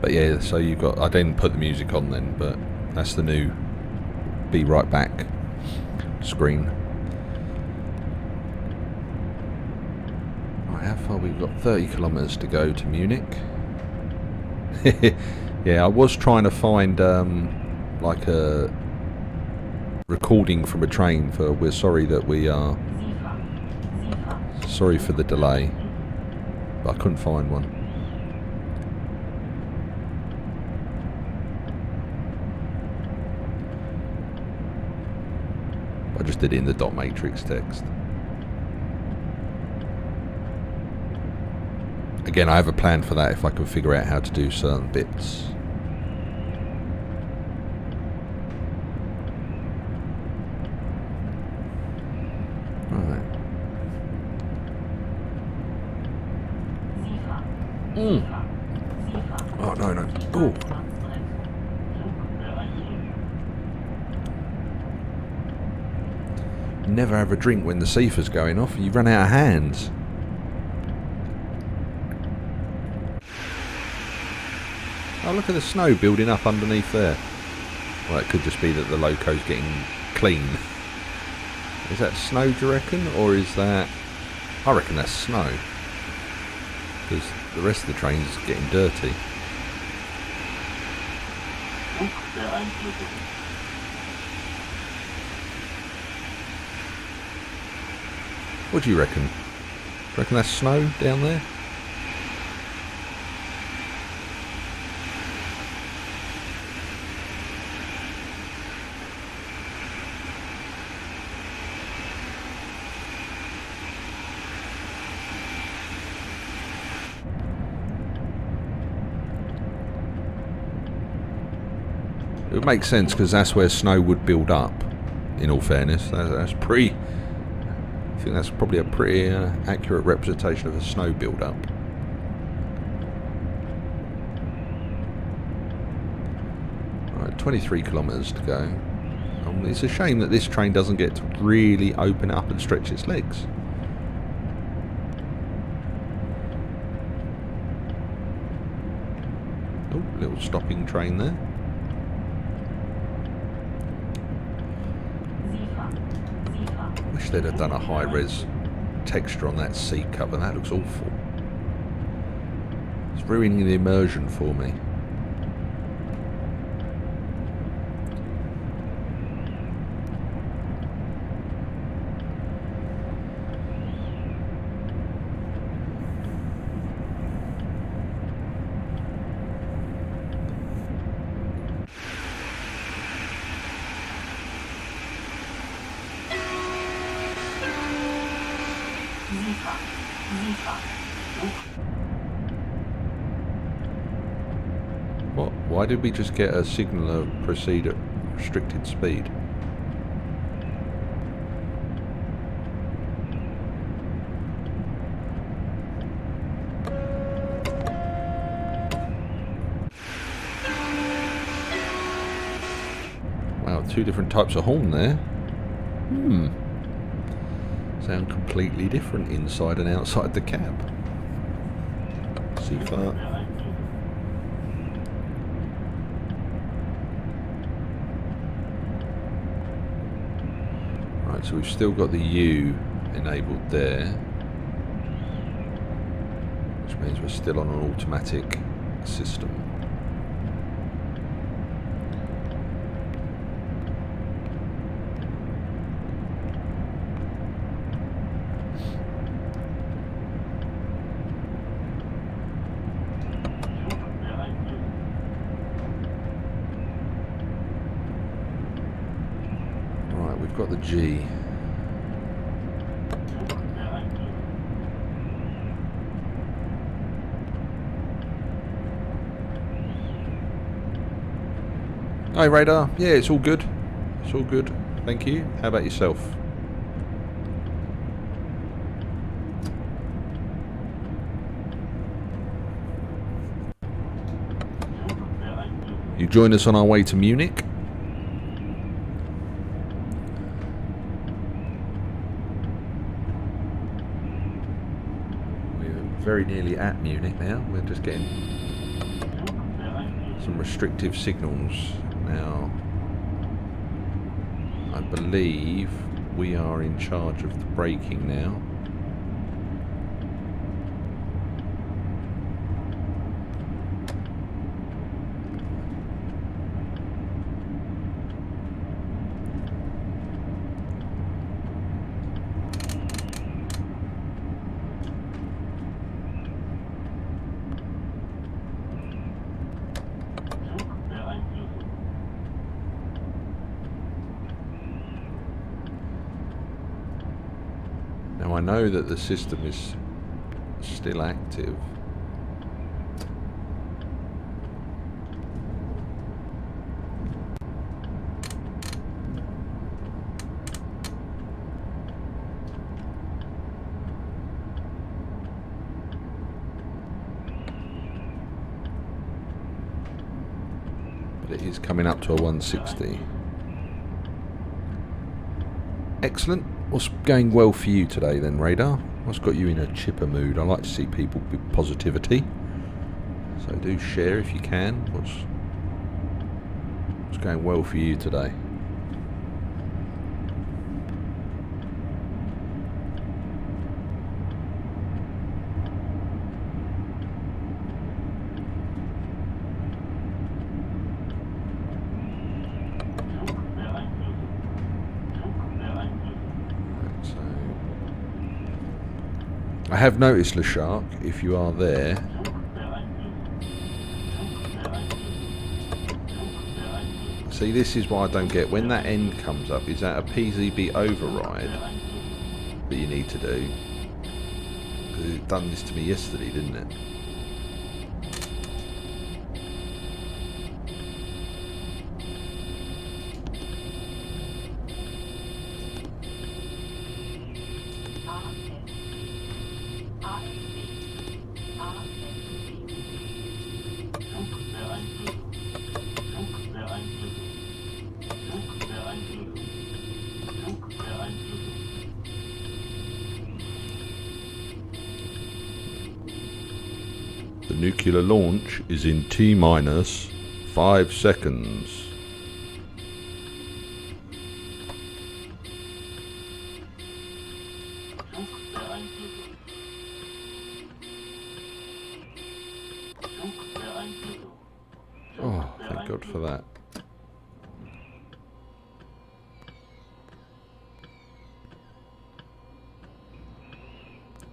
But yeah, so you've got, I didn't put the music on then, but that's the new Be Right Back screen. Right, how far we've got? 30 kilometres to go to Munich. Yeah, I was trying to find like a recording from a train for "We're sorry that we are sorry for the delay," but I couldn't find one. I just did it in the dot matrix text. Again, I have a plan for that if I can figure out how to do certain bits. Oh, no. Oh. Never have a drink when the CIFA's going off. You run out of hands. Oh, look at the snow building up underneath there. Well, it could just be that the loco's getting clean. Is that snow, do you reckon? Or is that... I reckon that's snow. Because the rest of the train's getting dirty. What do you reckon? Do you reckon that's snow down there? It would make sense because that's where snow would build up, in all fairness. That's pretty... I think that's probably a pretty accurate representation of a snow build-up. Right, 23 kilometres to go. It's a shame that this train doesn't get to really open up and stretch its legs. Oh, little stopping train there. Wish they'd have done a high-res texture on that seat cover. That looks awful. It's ruining the immersion for me. What? Why did we just get a signal of proceed at restricted speed? Wow, two different types of horn there. Sound completely different inside and outside the cab. See far. Right, so we've still got the U enabled there, which means we're still on an automatic system. We've got the G. Hi radar, yeah, it's all good. It's all good, thank you. How about yourself? You join us on our way to Munich. Very nearly at Munich now. We're just getting some restrictive signals now. I believe we are in charge of the braking now. Now I know that the system is still active. But it is coming up to a 160. Excellent. What's going well for you today then, Radar? What's got you in a chipper mood? I like to see people with positivity. So do share if you can. What's going well for you today? I have noticed, LeShark, if you are there, see, this is what I don't get. When that end comes up, is that a PZB override that you need to do? Because it done this to me yesterday, didn't it? The nuclear launch is in T-minus 5 seconds. Oh, thank God for that.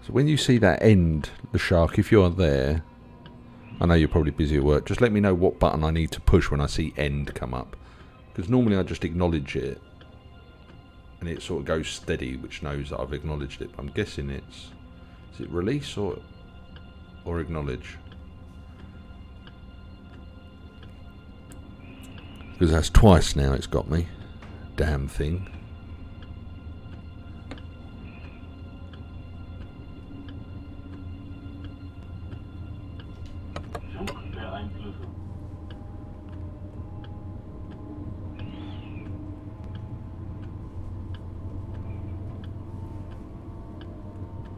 So when you see that end, the shark, if you're there, I know you're probably busy at work, just let me know what button I need to push when I see end come up. Because normally I just acknowledge it and it sort of goes steady, which knows that I've acknowledged it. But I'm guessing is it release or acknowledge? Because that's twice now it's got me. Damn thing.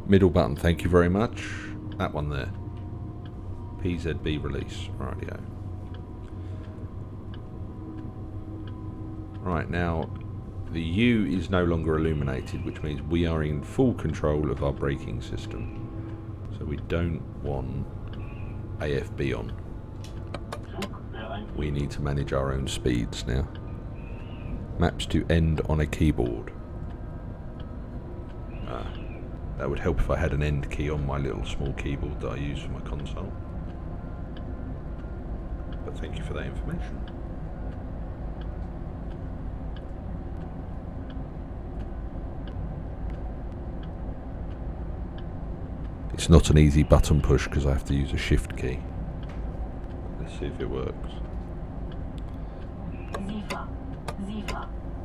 Middle button, thank you very much. That one there. PZB release. Rightio. Right, now the U is no longer illuminated, which means we are in full control of our braking system. So we don't want AFB on. We need to manage our own speeds now. Maps to end on a keyboard. That would help if I had an end key on my little small keyboard that I use for my console. But thank you for that information. It's not an easy button push because I have to use a shift key. Let's see if it works.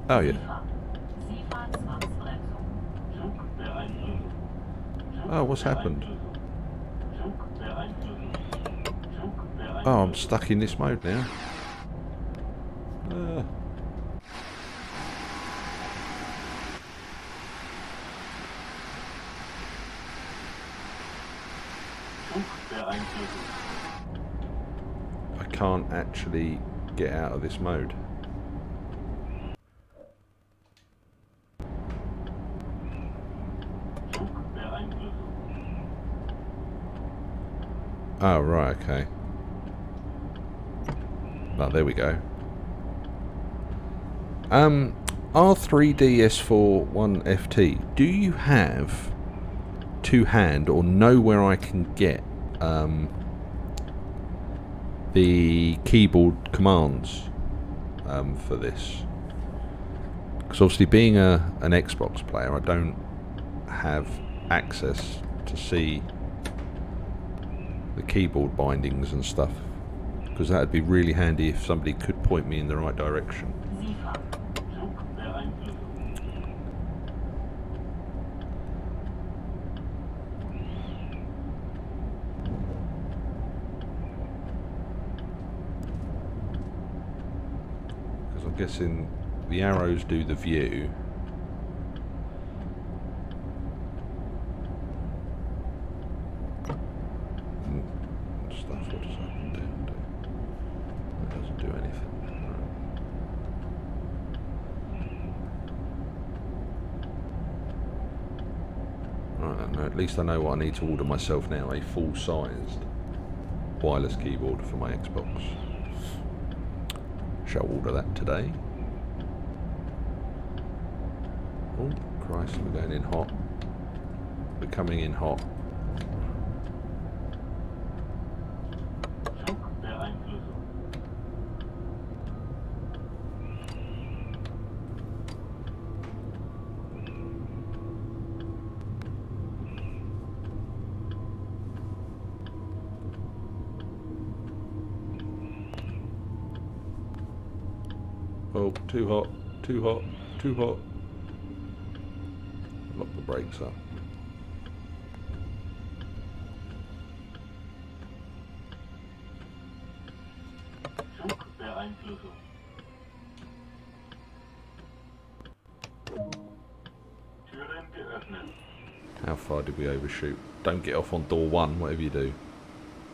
Oh yeah. Oh, what's happened? Oh, I'm stuck in this mode now. I can't actually get out of this mode. Oh, right, okay. Oh, there we go. R3DS41FT, do you have to hand or know where I can get the keyboard commands for this? Because obviously being an Xbox player, I don't have access to see the keyboard bindings and stuff, because that would be really handy if somebody could point me in the right direction. Because I'm guessing the arrows do the view. What does that do? It doesn't do anything. Right, no, at least I know what I need to order myself now, a full-sized wireless keyboard for my Xbox. Shall order that today. Oh Christ, we're going in hot. We're coming in hot. Oh, too hot, too hot, too hot. Lock the brakes up. How far did we overshoot? Don't get off on door 1, whatever you do.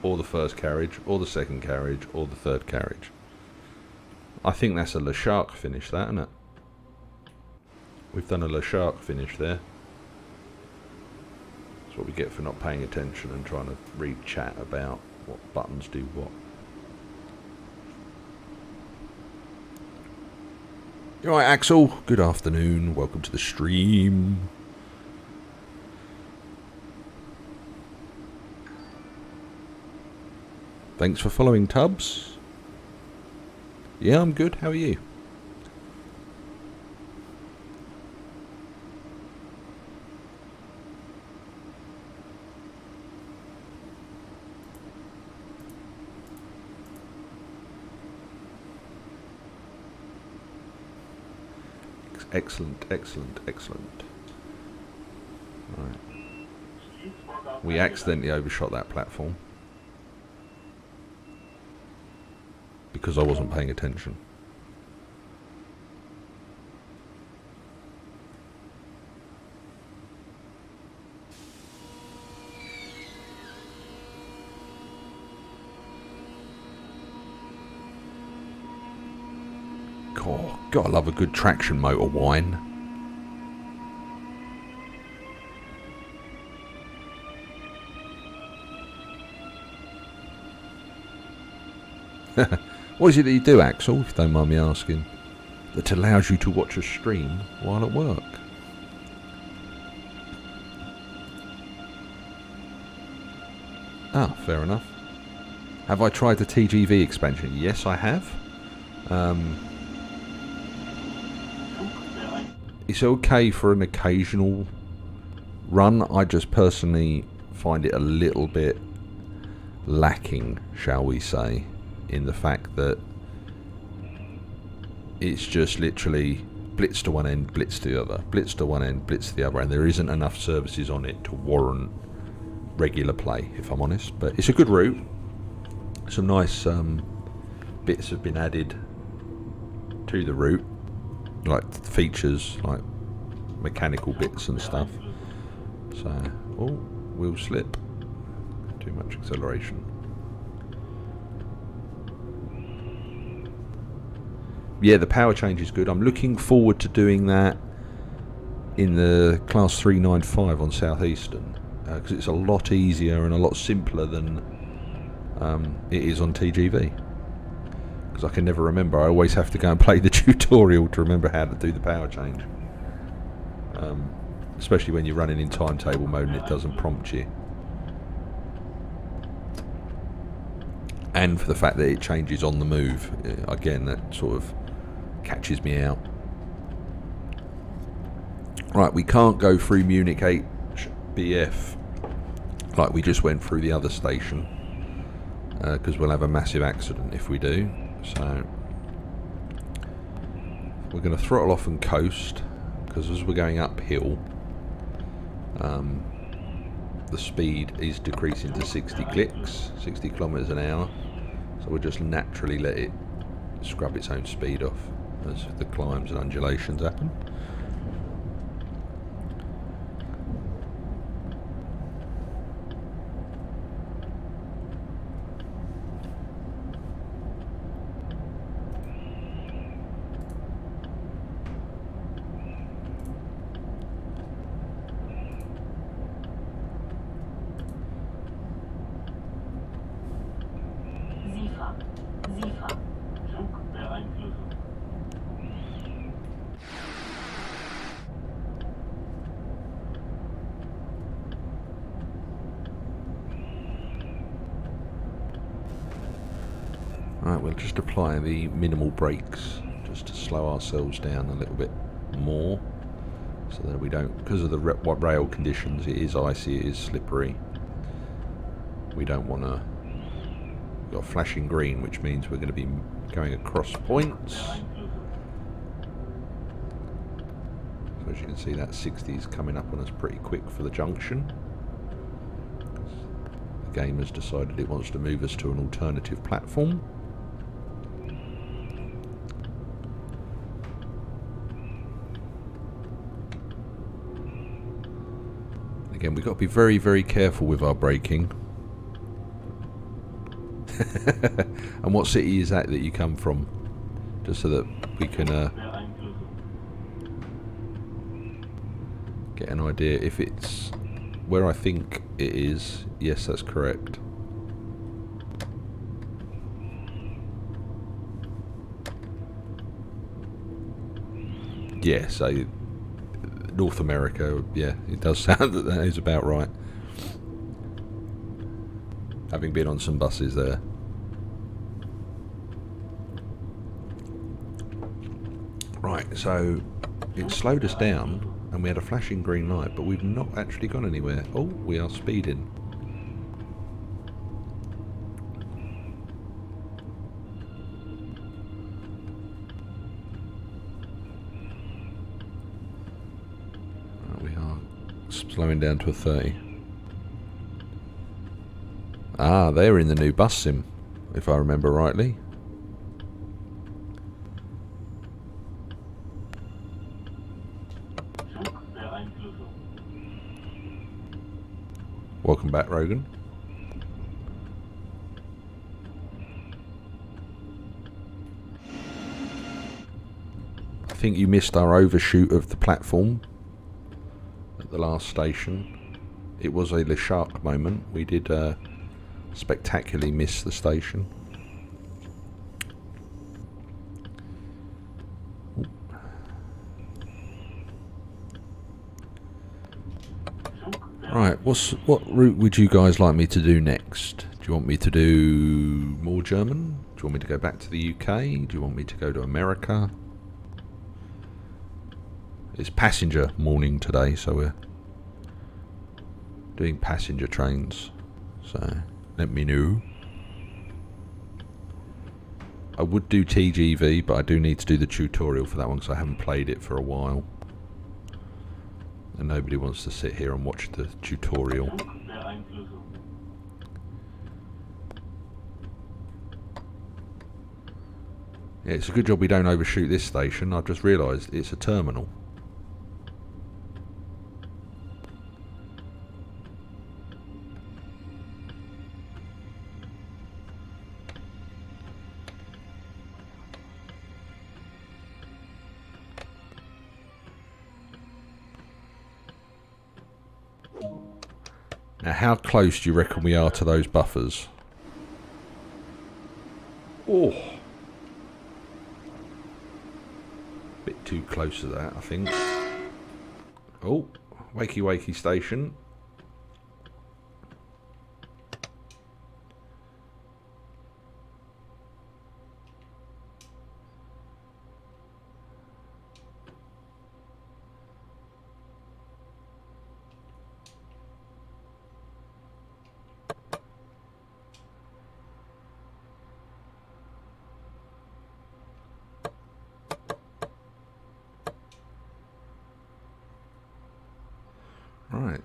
Or the first carriage, or the second carriage, or the third carriage. I think that's a Le Shark finish, that, isn't it? We've done a Le Shark finish there. That's what we get for not paying attention and trying to read chat about what buttons do what. You alright, Axel? Good afternoon. Welcome to the stream. Thanks for following, Tubbs. Yeah, I'm good. How are you? Excellent, excellent, excellent. Right. We accidentally overshot that platform because I wasn't paying attention. Oh, gotta love a good traction motor whine. What is it that you do, Axel, if you don't mind me asking, that allows you to watch a stream while at work? Ah, fair enough. Have I tried the TGV expansion? Yes, I have. It's okay for an occasional run. I just personally find it a little bit lacking, shall we say, in the fact that it's just literally blitz to one end, blitz to the other, blitz to one end, blitz to the other, and there isn't enough services on it to warrant regular play, if I'm honest. But it's a good route. Some nice bits have been added to the route, like features, like mechanical bits and stuff. So, oh, wheel slip, too much acceleration. Yeah, the power change is good. I'm looking forward to doing that in the Class 395 on Southeastern, because it's a lot easier and a lot simpler than it is on TGV. Because I can never remember. I always have to go and play the tutorial to remember how to do the power change. Especially when you're running in timetable mode and it doesn't prompt you. And for the fact that it changes on the move. Again, that sort of catches me out. Right, we can't go through Munich H BF like we just went through the other station, because we'll have a massive accident if we do. So we're going to throttle off and coast, because as we're going uphill, the speed is decreasing to 60 clicks, 60 kilometers an hour. So we'll just naturally let it scrub its own speed off as the climbs and undulations happen. Right, we'll just apply the minimal brakes just to slow ourselves down a little bit more, so that we don't, because of the rail conditions, it is icy, it is slippery. We don't want to. We've got flashing green, which means we're going to be going across points. So as you can see, that 60 is coming up on us pretty quick for the junction. The game has decided it wants to move us to an alternative platform. Again, we've got to be very, very careful with our braking. And what city is that you come from? Just so that we can get an idea if it's where I think it is. Yes, that's correct. Yeah, so North America, yeah, it does sound that is about right. Having been on some buses there. Right, so it slowed us down and we had a flashing green light, but we've not actually gone anywhere. Oh, we are speeding. Slowing down to a 30. Ah, they're in the new bus sim, if I remember rightly. Welcome back, Rogan. I think you missed our overshoot of the platform at the last station. It was a Le Shark moment. We did spectacularly miss the station. Right, what route would you guys like me to do next? Do you want me to do more German? Do you want me to go back to the UK? Do you want me to go to America? It's passenger morning today, so we're doing passenger trains. So let me know. I would do TGV, but I do need to do the tutorial for that one because I haven't played it for a while. And nobody wants to sit here and watch the tutorial. Yeah, it's a good job we don't overshoot this station. I've just realised it's a terminal. Now, how close do you reckon we are to those buffers? Oh. Bit too close to that, I think. Oh, wakey wakey station.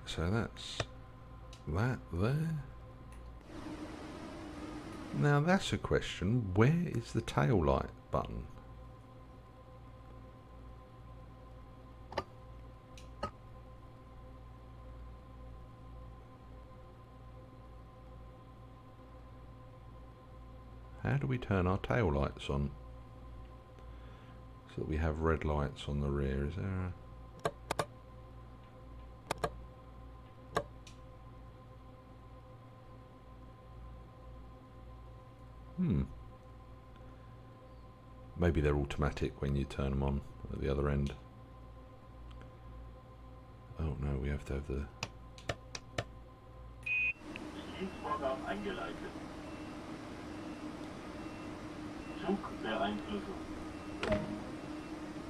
so that's that there. Now that's a question. Where is the tail light button? How do we turn our tail lights on so that we have red lights on the rear? Is there a... Maybe they're automatic when you turn them on at the other end. Oh no, we have to have the...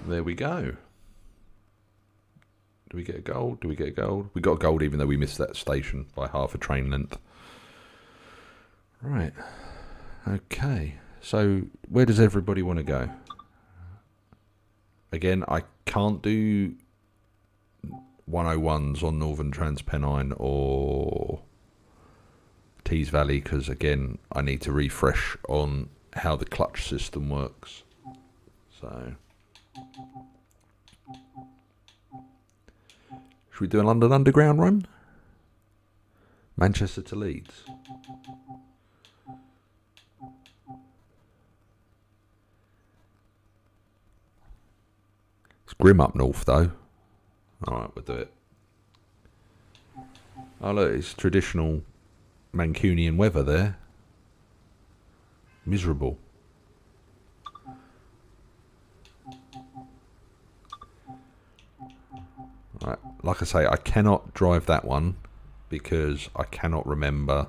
There we go. Do we get a gold? Do we get a gold? We got a gold even though we missed that station by half a train length. Right. Okay. So where does everybody want to go? Again, I can't do 101s on Northern Transpennine or Tees Valley because, again, I need to refresh on how the clutch system works. So, should we do a London Underground run? Manchester to Leeds. It's grim up north though. Alright, we'll do it. Oh look, it's traditional Mancunian weather there. Miserable. Right, like I say, I cannot drive that one because I cannot remember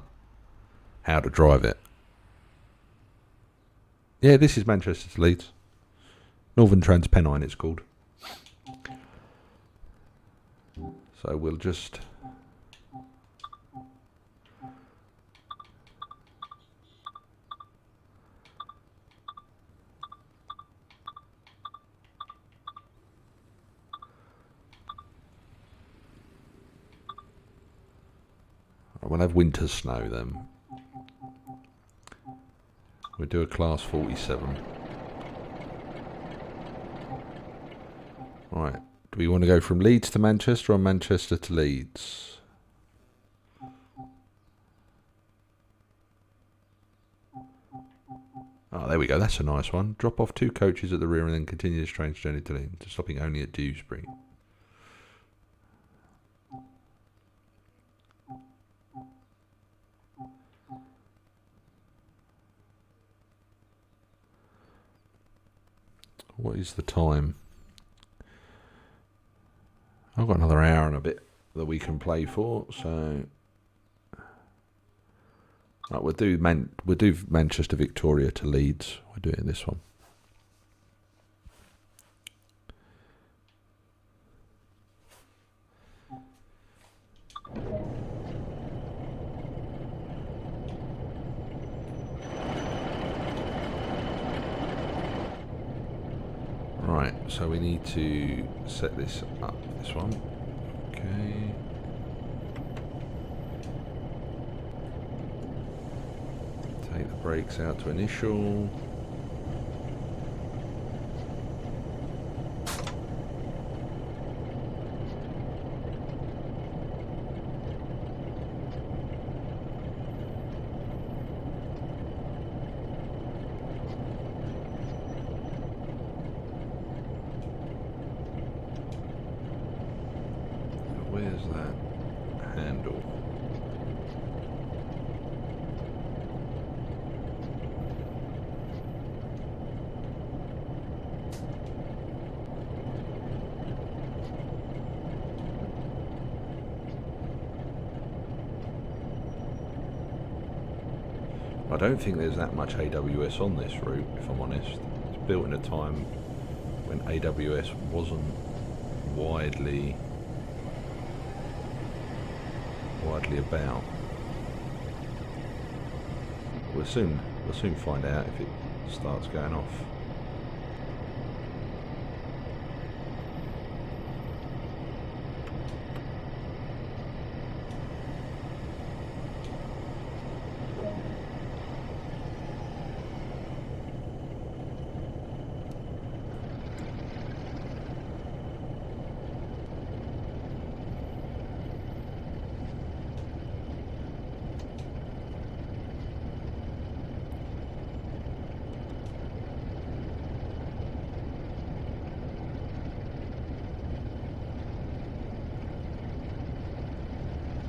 how to drive it. Yeah, this is Manchester to Leeds. Northern Transpennine it's called. So we'll just... We'll have winter snow then. We'll do a class 47. Right. Do we want to go from Leeds to Manchester or Manchester to Leeds? Oh, there we go. That's a nice one. Drop off 2 coaches at the rear and then continue this train's journey to Leeds, stopping only at Dewsbury. What is the time? I've got another hour and a bit that we can play for, so right, we'll do Manchester Victoria to Leeds. We're doing this one. Right, so we need to set this up, this one. Okay. Take the brakes out to initial. Where's that handle? I don't think there's that much AWS on this route, if I'm honest. It's built in a time when AWS wasn't widely about. We'll soon find out if it starts going off.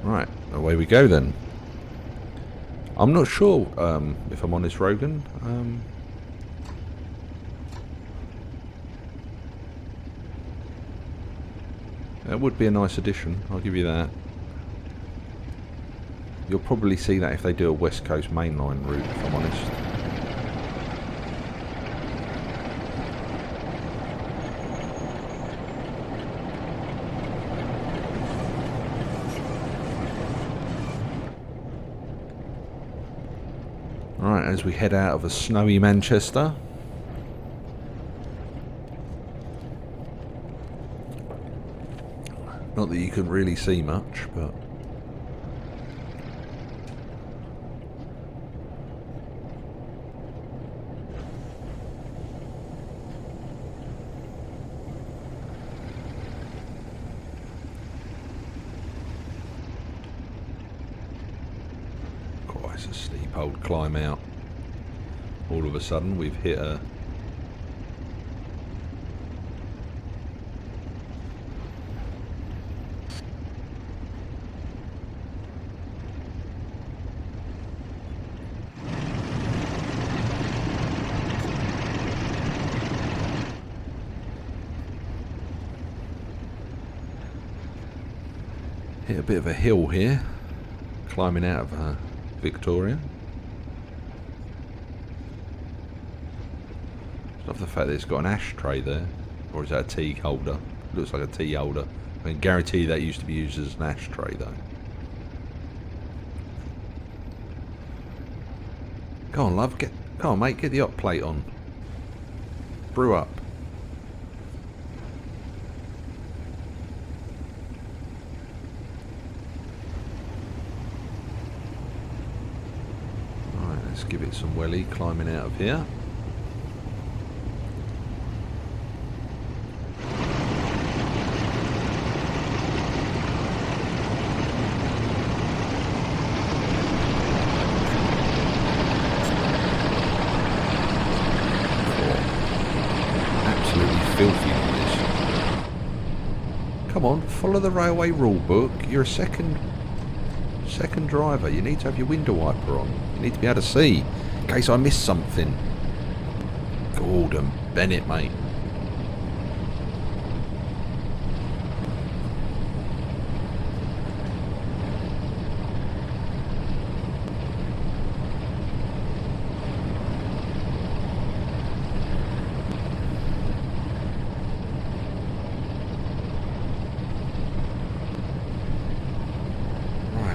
Right, away we go then. I'm not sure, if I'm honest, Rogan. That would be a nice addition, I'll give you that. You'll probably see that if they do a West Coast mainline route, if I'm honest. Right, as we head out of a snowy Manchester. Not that you can really see much, but... quite a steep old climb out. All of a sudden we've hit a... hit a bit of a hill here, climbing out of Victoria. Love the fact that it's got an ashtray there, or is that a tea holder? Looks like a tea holder. I can guarantee that used to be used as an ashtray though. Come on, love, come on, mate, get the hot plate on. Brew up. Right, let's give it some welly climbing out of here. Come on, follow the railway rule book. You're a second driver. You need to have your window wiper on. You need to be able to see in case I miss something. Gordon Bennett, mate.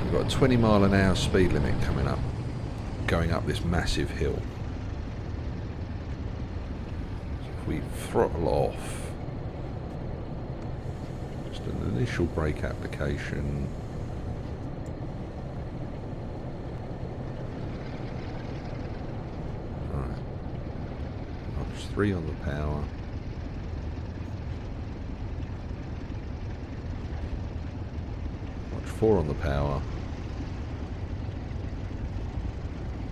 We've got a 20 mile an hour speed limit coming up, going up this massive hill. So if we throttle off, just an initial brake application. Right, notch 3 on the power. Notch 4 on the power.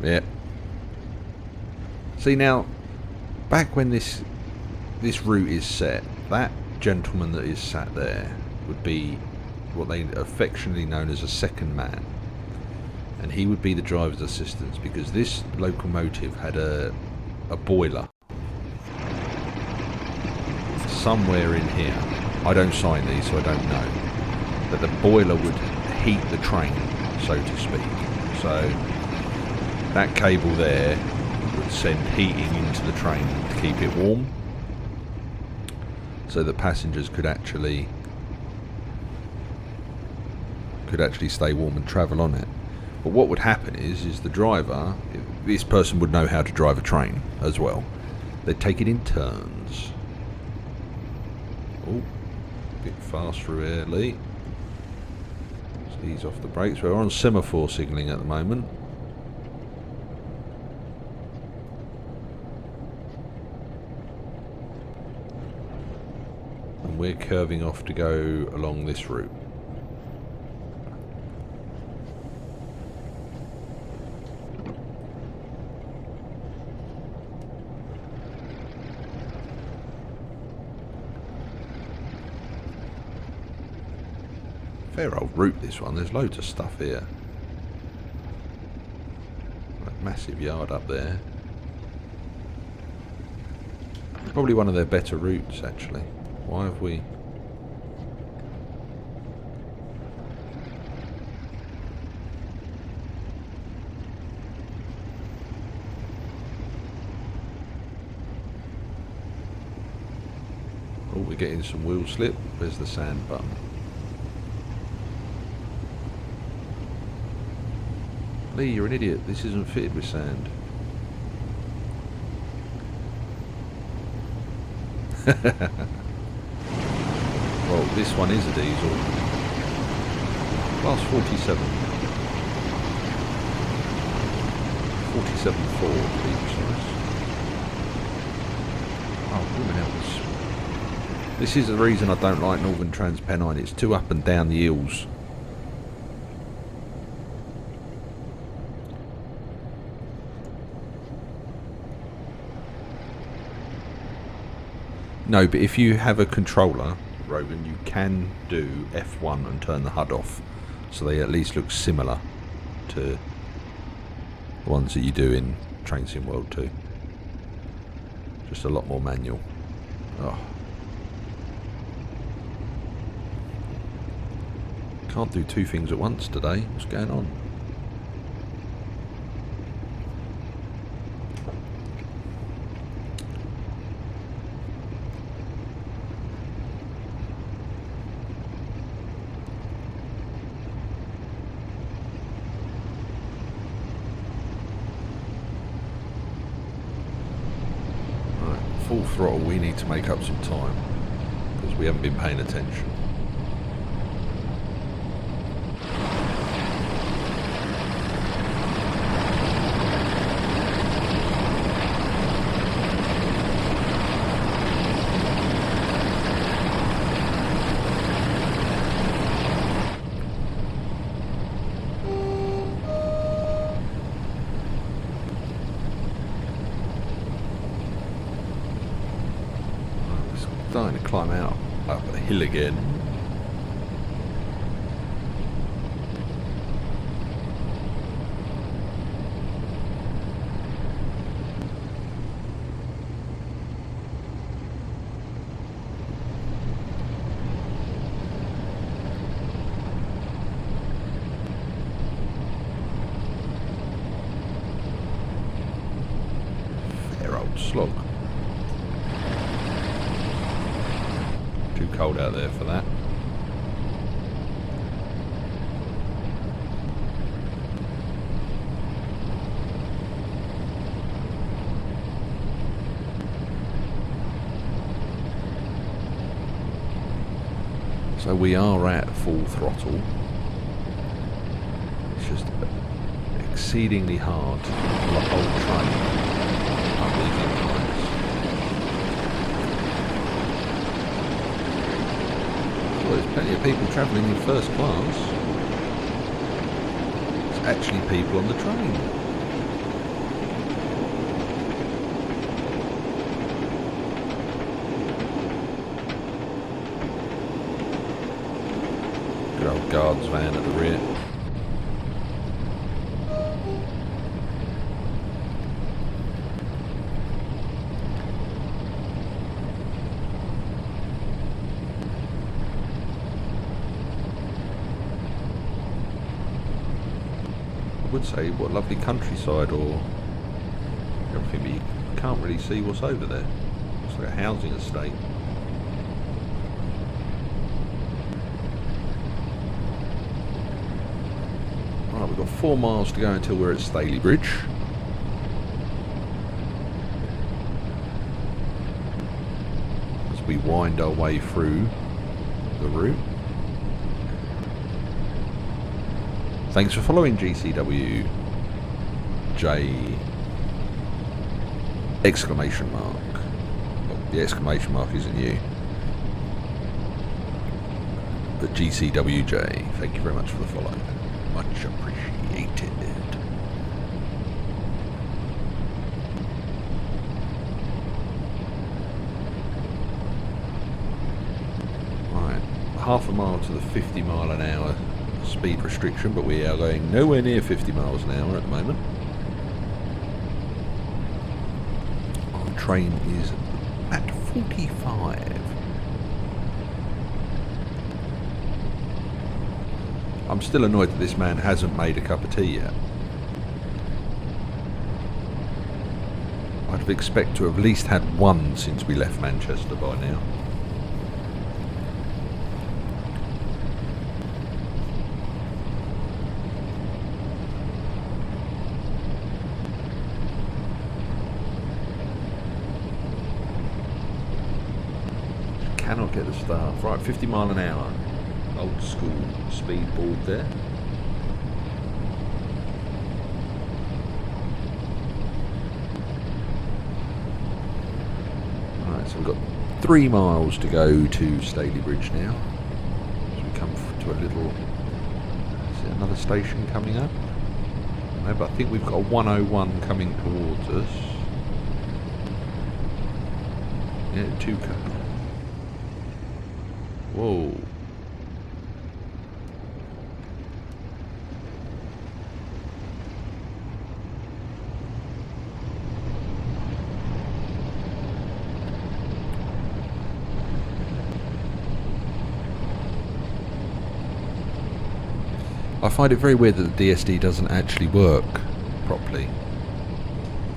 Yeah. See now, back when this route is set, that gentleman that is sat there would be what they affectionately known as a second man, and he would be the driver's assistant, because this locomotive had a boiler somewhere in here. I don't sign these, so I don't know, but the boiler would heat the train, so to speak. So that cable there would send heating into the train to keep it warm, so that passengers could actually stay warm and travel on it. But what would happen is the driver, this person would know how to drive a train as well. They'd take it in turns. Oh, a bit fast through here, Lee. Let's ease off the brakes. We're on semaphore signalling at the moment. We're curving off to go along this route. Fair old route, this one. There's loads of stuff here. That massive yard up there. Probably one of their better routes, actually. Why have we... Oh, we're getting some wheel slip. Where's the sand button? Lee, you're an idiot. This isn't fitted with sand. Well, this one is a diesel. Class 47. 47.4 to be precise. Oh, blooming hell. This is the reason I don't like Northern Transpennine. It's too up and down the hills. No, but if you have a controller, Rogan, you can do F1 and turn the HUD off, so they at least look similar to the ones that you do in Train Sim World 2. Just a lot more manual. Oh. Can't do two things at once today. What's going on? Full throttle, we need to make up some time because we haven't been paying attention. Starting to climb out up the hill again. Fair old slog. Too cold out there for that. So we are at full throttle. It's just exceedingly hard to pull a whole train up these inclines. Well, there's plenty of people travelling in first class. There's actually people on the train. Good old guards van at the rear. I would say what lovely countryside or everything, but you can't really see what's over there. It's like a housing estate. Right, we've got 4 miles to go until we're at Staley Bridge. As we wind our way through the route. Thanks for following GCW J exclamation mark. Well, the exclamation mark isn't you. But GCWJ, thank you very much for the follow. Much appreciated. Right, half a mile to the 50 mile an hour speed restriction, but we are going nowhere near 50 miles an hour at the moment. Our train is at 45. I'm still annoyed that this man hasn't made a cup of tea yet. I'd have expected to have at least had one since we left Manchester by now. Cannot get the staff. Right, 50 mile an hour. Old school speed board there. Right, so we've got 3 miles to go to Staley Bridge now. So we come to a little... Is there another station coming up? No, but I think we've got a 101 coming towards us. Yeah, 2 cars. Whoa. I find it very weird that the DSD doesn't actually work properly,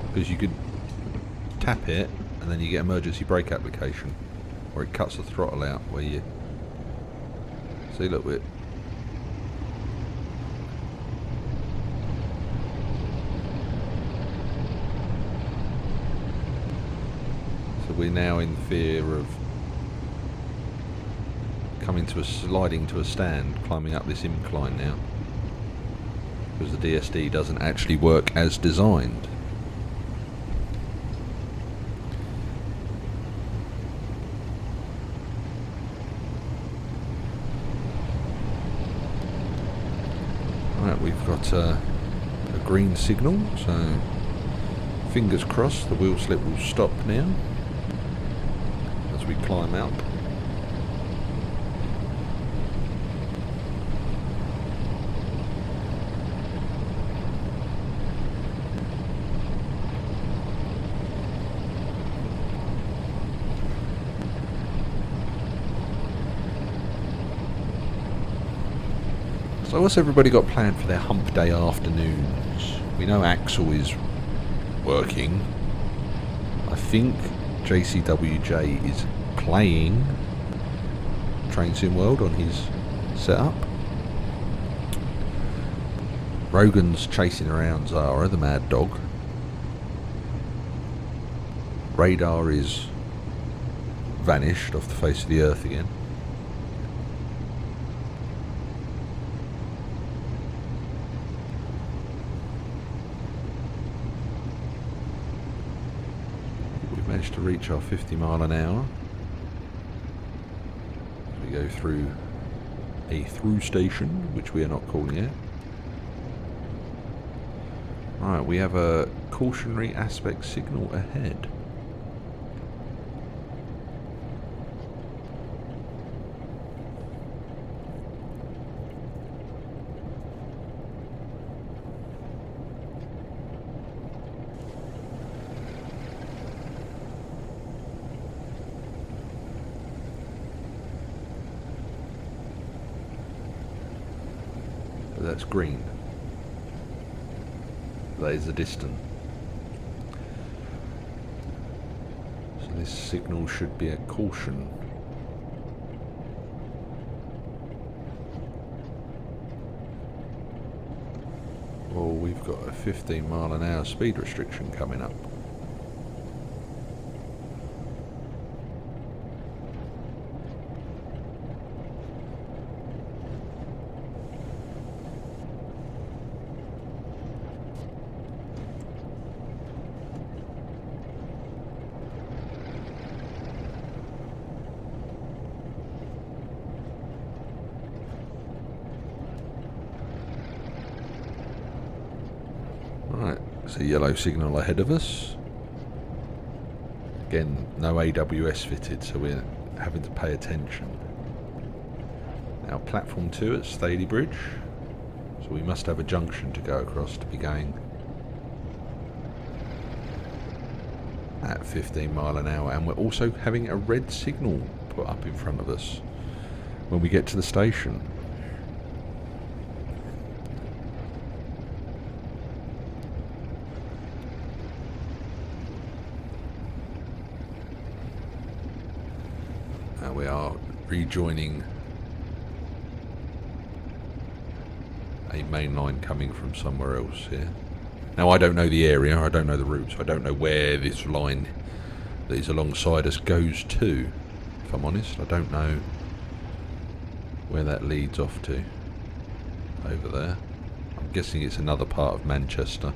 because you could tap it and then you get emergency brake application, where it cuts the throttle out, where you see, look, we're so we're now in fear of sliding to a stand, climbing up this incline now, because the DSD doesn't actually work as designed. Right, we've got a green signal, so fingers crossed the wheel slip will stop now as we climb up. So what's everybody got planned for their hump day afternoons? We know Axel is working. I think JCWJ is playing Train Sim World on his setup. Rogan's chasing around Zara, the mad dog. Radar is vanished off the face of the earth again. Managed to reach our 50 mile an hour. We go through a through station, which we are not calling it. Right, we have a cautionary aspect signal ahead. That's green. That is the distance. So this signal should be a caution. Well, we've got a 15 mile an hour speed restriction coming up. Right, there's a yellow signal ahead of us. Again, no AWS fitted, so we're having to pay attention. Now platform 2 at Staley Bridge. So we must have a junction to go across to be going at 15 mile an hour, and we're also having a red signal put up in front of us when we get to the station. Now we are rejoining a main line coming from somewhere else here. Now I don't know the area, I don't know the routes, I don't know where this line that is alongside us goes to, if I'm honest. I don't know where that leads off to over there. I'm guessing it's another part of Manchester.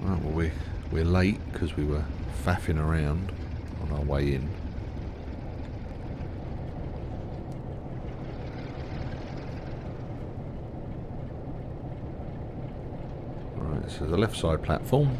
Right, well we're late because we were faffing around on our way in. Right, this is the left side platform.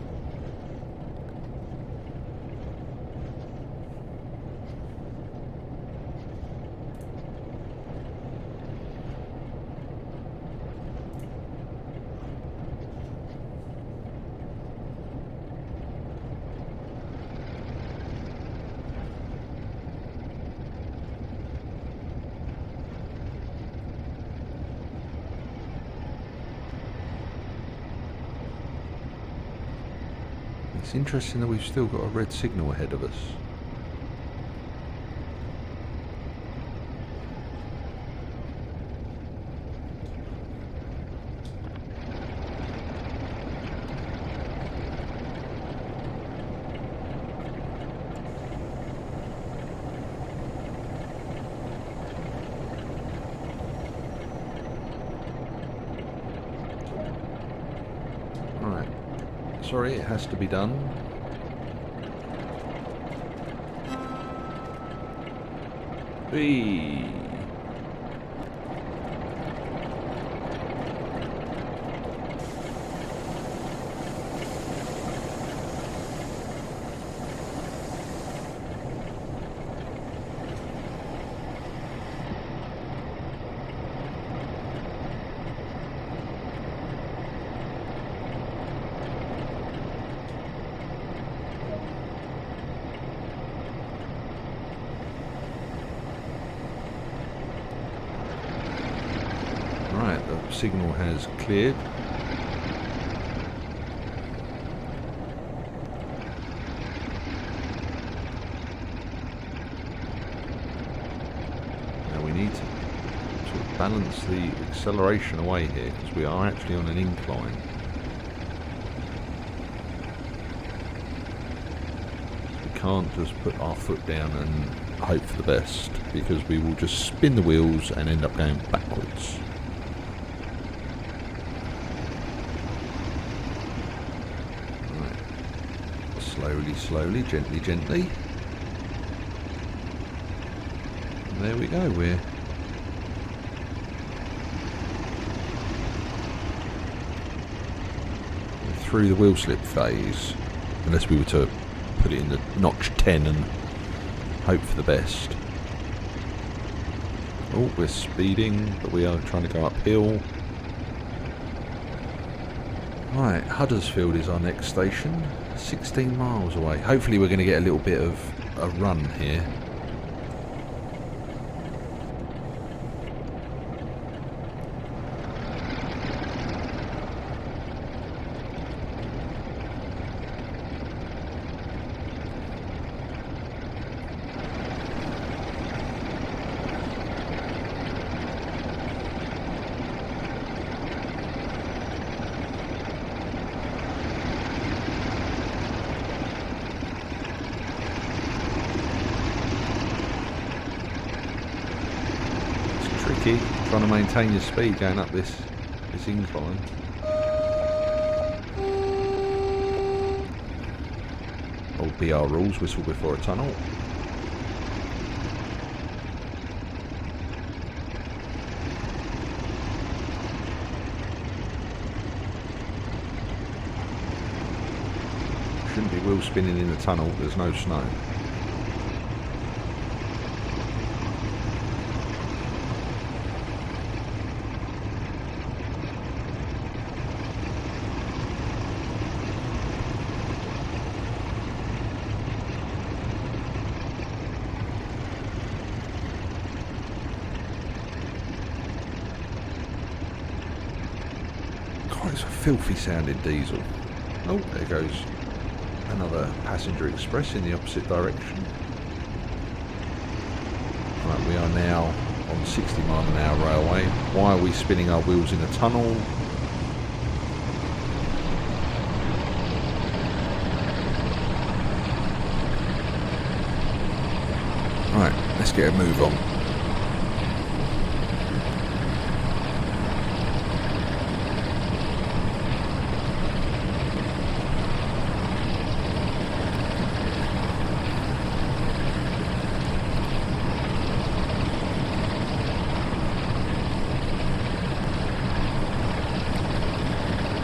It's interesting that we've still got a red signal ahead of us. Right. Sorry, it has to be done. Whee! Right, the signal has cleared. Now we need to sort of balance the acceleration away here because we are actually on an incline. We can't just put our foot down and hope for the best because we will just spin the wheels and end up going backwards. Slowly, slowly, gently, gently. And there we go, we're through the wheel slip phase. Unless we were to put it in the notch 10 and hope for the best. Oh, we're speeding, but we are trying to go uphill. Right, Huddersfield is our next station. 16 miles away. Hopefully we're going to get a little bit of a run here. Trying to maintain your speed going up this incline. Old BR rules, whistle before a tunnel. shouldn't be wheel spinning in the tunnel, there's no snow. God, it's a filthy sounding diesel. Oh, there goes another passenger express in the opposite direction. Right, we are now on 60 mile an hour railway. Why are we spinning our wheels in a tunnel? Right, let's get a move on.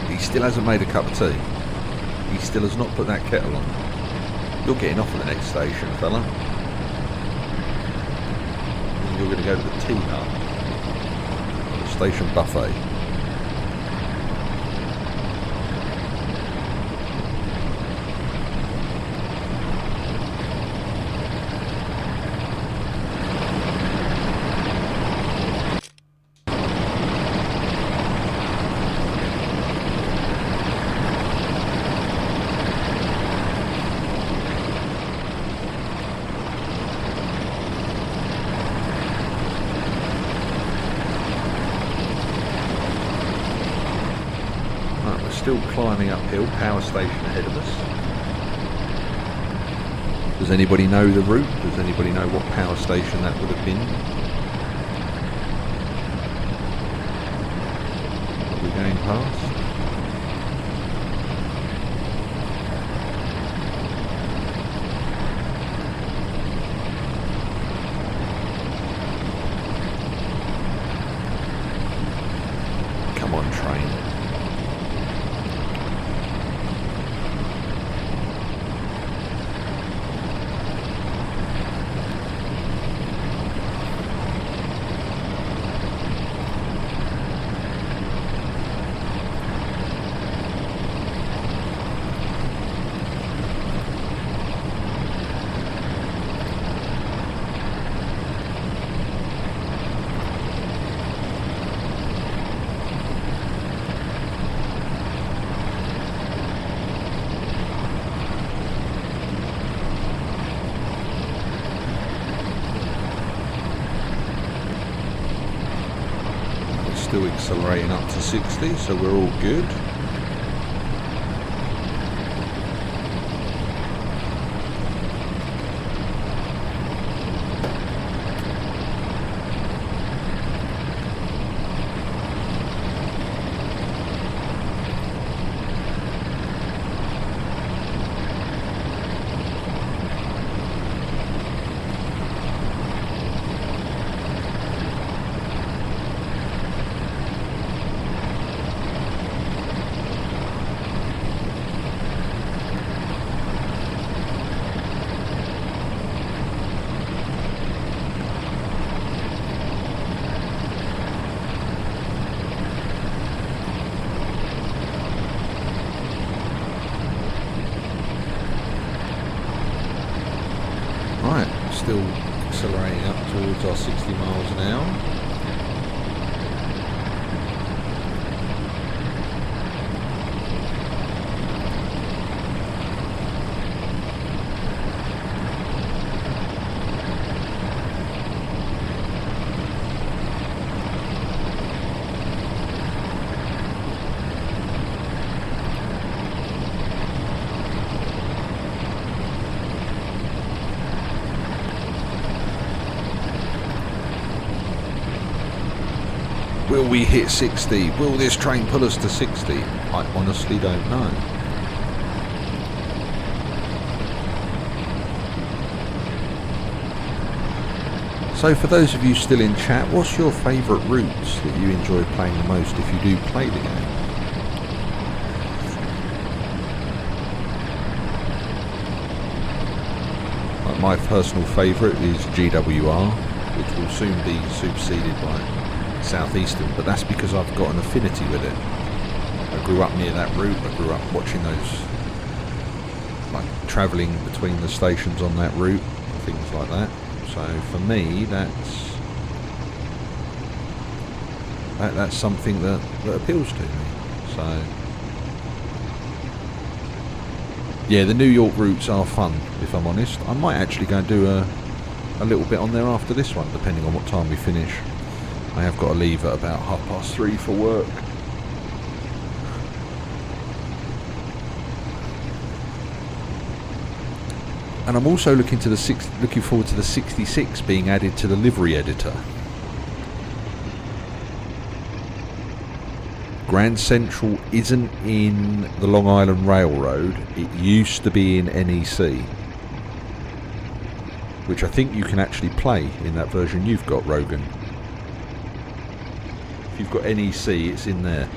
He still hasn't made a cup of tea. He still has not put that kettle on. You're getting off at the next station, fella. You're going to go to the tea hut. The station buffet. Still climbing uphill, power station ahead of us. Does anybody know the route? Does anybody know what power station that would have been? Are we going past? Come on, train. Still accelerating up to 60, so we're all good. Still accelerating up towards our 60 miles an hour. Will we hit 60? Will this train pull us to 60? I honestly don't know. So for those of you still in chat, what's your favourite routes that you enjoy playing the most if you do play the game? my personal favourite is GWR, which will soon be superseded by Southeastern, but that's because I've got an affinity with it. I grew up near that route. I grew up watching those, like travelling between the stations on that route, things like that. So for me, that's something that appeals to me. So yeah, the New York routes are fun, if I'm honest. I might actually go and do a little bit on there after this one, depending on what time we finish. I have got to leave at about 3:30 for work. And I'm also looking forward to the 66 being added to the livery editor. Grand Central isn't in the Long Island Railroad. It used to be in NEC, which I think you can actually play in that version you've got, Rogan. If you've got NEC, it's in there.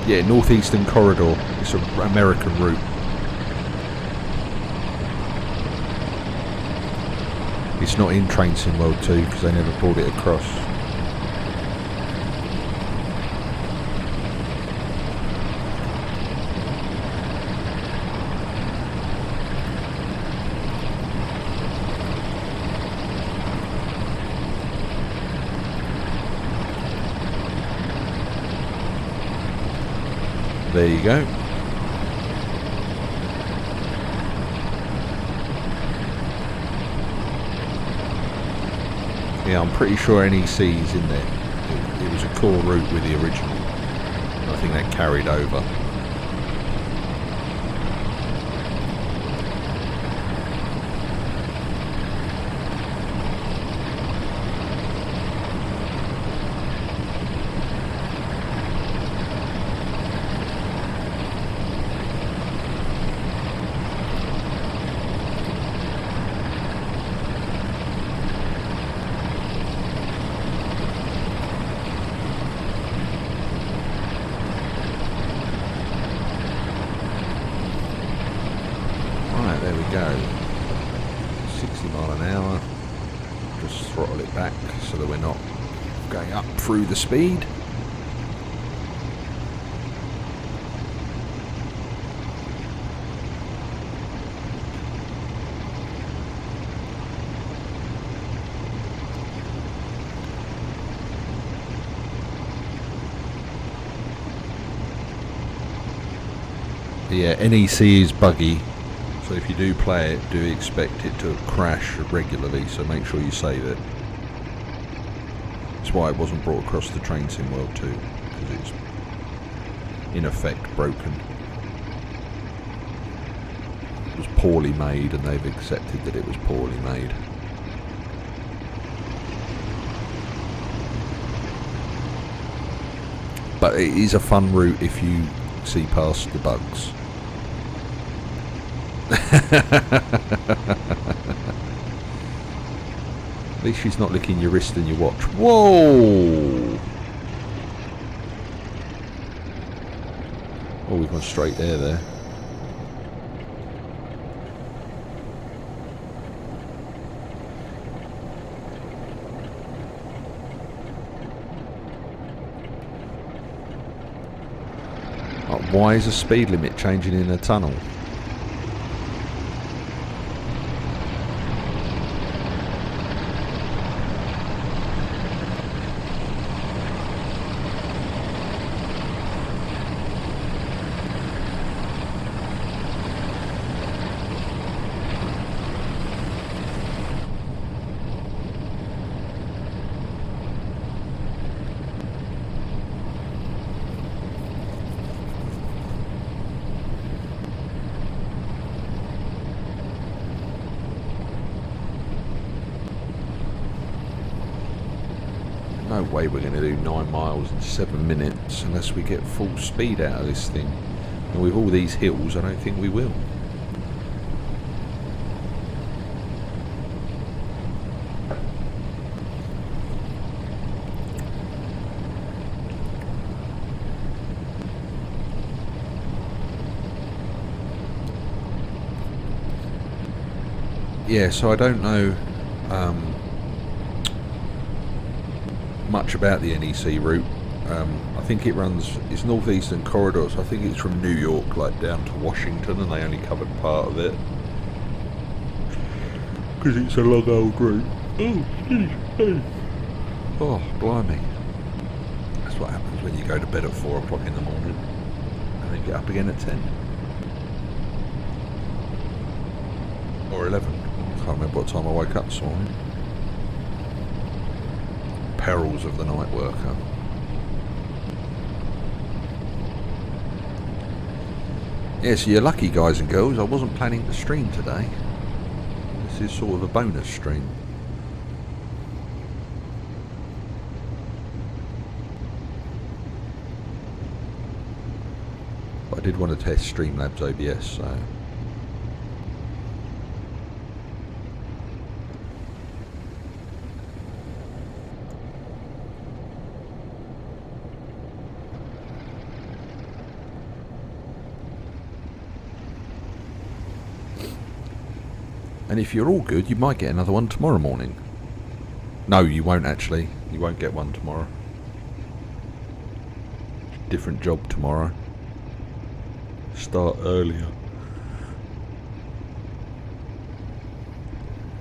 Yeah, Northeastern Corridor. It's an American route. It's not in Train Sim World 2 because they never brought it across. There you go. Yeah, I'm pretty sure NEC is in there. It was a core route with the original. I think that carried over. There we go. 60 mile an hour. Just throttle it back so that we're not going up through the speed. Yeah, NEC is buggy. So if you do play it, do expect it to crash regularly, so make sure you save it. That's why it wasn't brought across the Train Sim World 2, because it's in effect broken. It was poorly made and they've accepted that it was poorly made. But it is a fun route if you see past the bugs. At least she's not licking your wrist and your watch. Whoa! Oh, we've gone straight there. Why is the speed limit changing in a tunnel? way we're going to do 9 miles in 7 minutes unless we get full speed out of this thing. And with all these hills, I don't think we will. Yeah, so I don't know much about the NEC route. I think it's Northeastern Corridor, so I think it's from New York like down to Washington, and they only covered part of it because it's a long old route. Oh, blimey. That's what happens when you go to bed at 4 o'clock in the morning and then get up again at 10 or 11. I can't remember what time I woke up this morning. Perils of the night worker. Yeah, so you're lucky, guys and girls. I wasn't planning to stream today. This is sort of a bonus stream. But I did want to test Streamlabs OBS, so... And if you're all good, you might get another one tomorrow morning. No, you won't actually. You won't get one tomorrow. Different job tomorrow. Start earlier.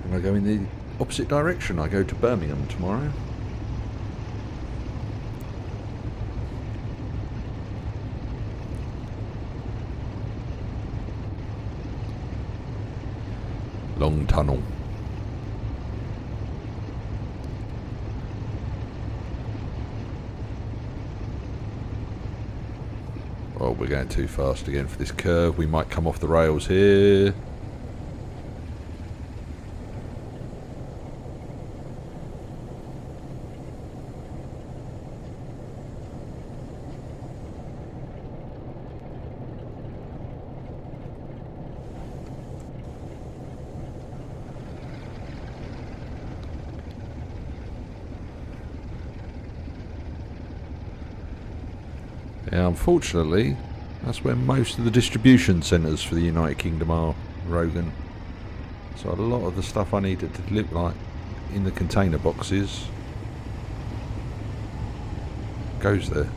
And I go in the opposite direction. I go to Birmingham tomorrow. Long tunnel. Oh, we're going too fast again for this curve. We might come off the rails here. Yeah, unfortunately, that's where most of the distribution centres for the United Kingdom are, Rogan. So a lot of the stuff I needed to deliver, like in the container boxes, goes there.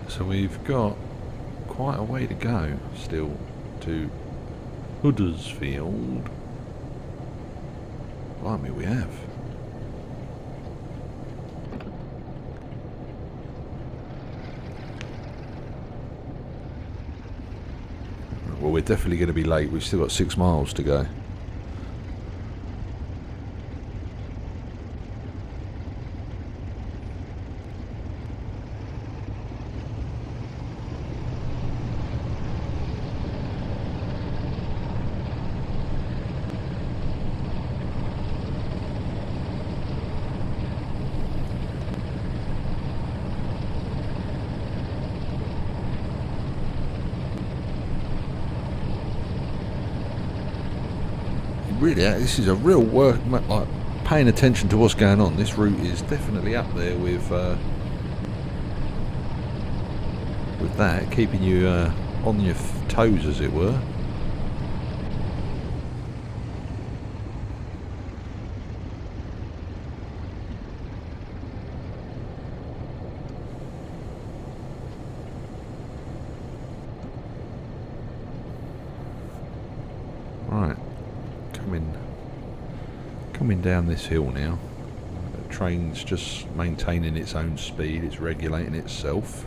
So we've got quite a way to go still to Huddersfield. Blimey, we have. Well, we're definitely going to be late. We've still got 6 miles to go. Really, this is a real work, like paying attention to what's going on. This route is definitely up there with that, keeping you on your toes, as it were. Right. Coming coming down this hill now. The train's just maintaining its own speed, it's regulating itself.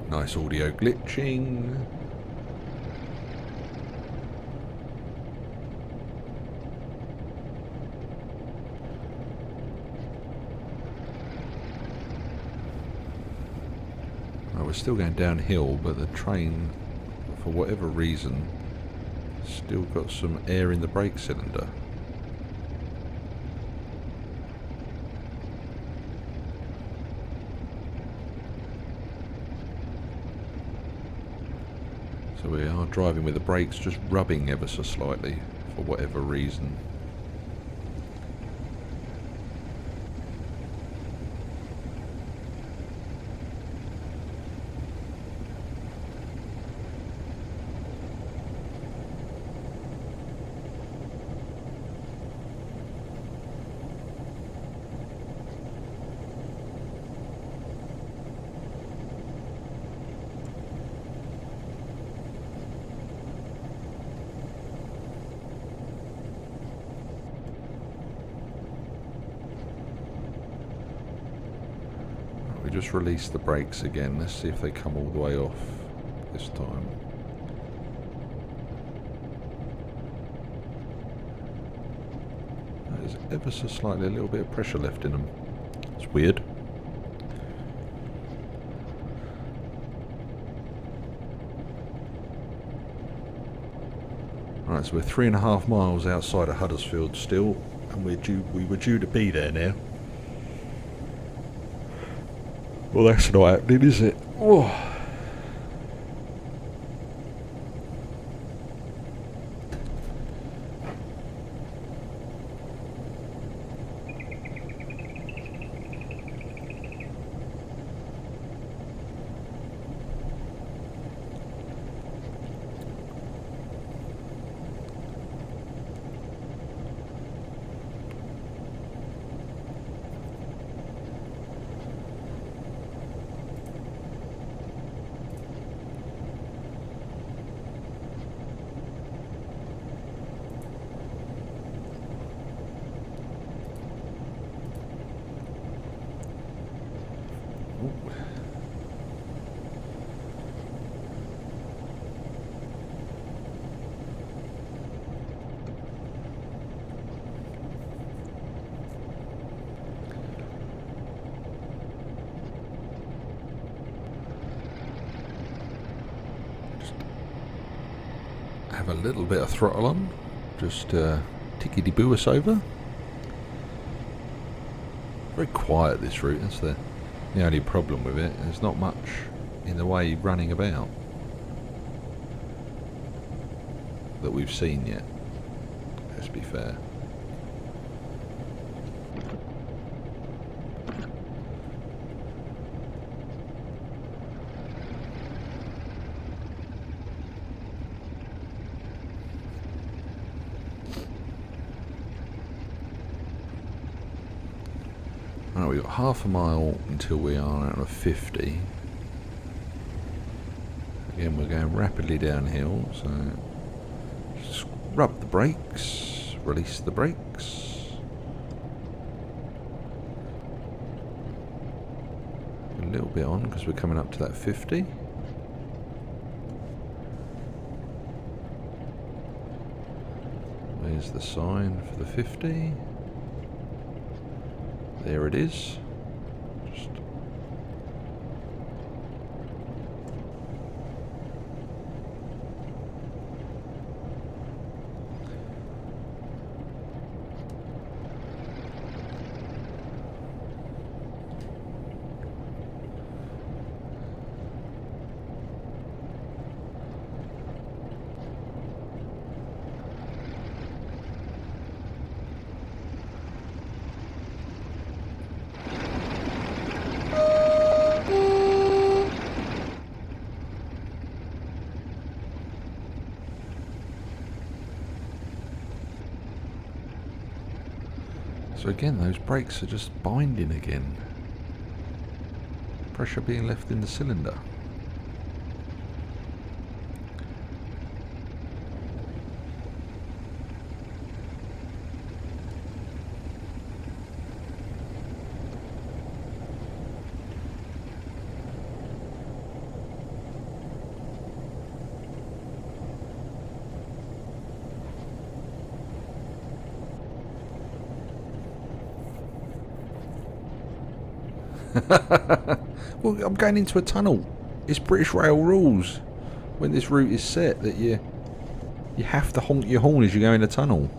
Nice audio glitching. We're still going downhill, but the train, for whatever reason, still got some air in the brake cylinder. So we are driving with the brakes just rubbing ever so slightly, for whatever reason. Just release the brakes again. Let's see if they come all the way off this time. There's ever so slightly a little bit of pressure left in them. It's weird. Alright, so we're 3.5 miles outside of Huddersfield still, and we were due to be there now. Well, that's not happening, is it? Oh. Have a little bit of throttle on, just tickety-boo us over. Very quiet this route, that's the only problem with it. There's not much in the way running about that we've seen yet, let's be fair. Right, we've got half a mile until we are out of 50. Again, we're going rapidly downhill, so just rub the brakes, release the brakes. A little bit on because we're coming up to that 50. There's the sign for the 50. There it is. Just So again, those brakes are just binding again. Pressure being left in the cylinder. Well, I'm going into a tunnel. It's British Rail rules when this route is set that you have to honk your horn as you go in a tunnel.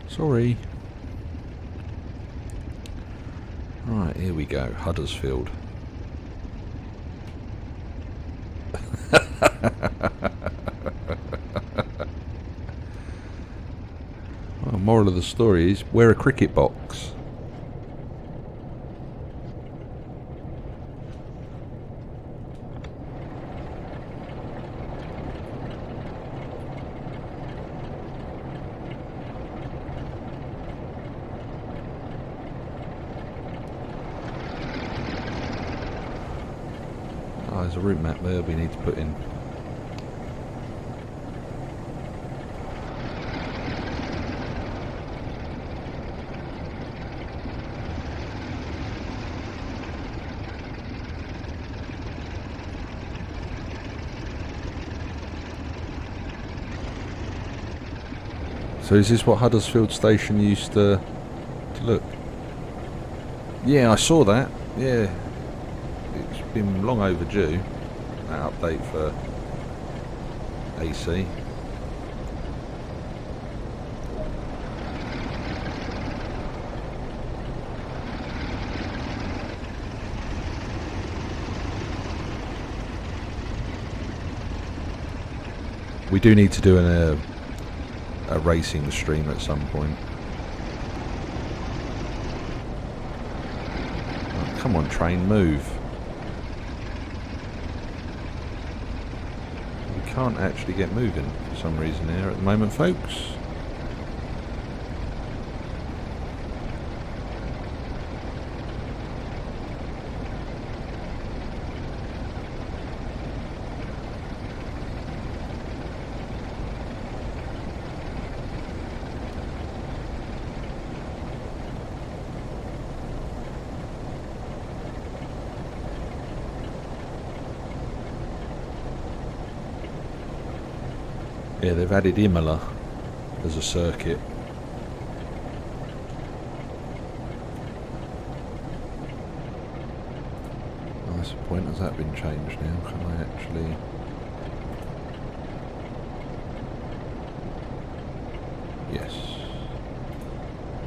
Sorry. Right, here we go. Huddersfield. Well, moral of the story is wear a cricket box. Oh, there's a route map there we need to put in. So is this what Huddersfield Station used to look? Yeah, I saw that. Yeah. It's been long overdue, that update for AC. We do need to do a racing stream at some point. Oh, come on, train, move. We can't actually get moving for some reason here at the moment, folks. Yeah, they've added Imola as a circuit. Oh, that's the point. Has that been changed now? Can I actually... Yes.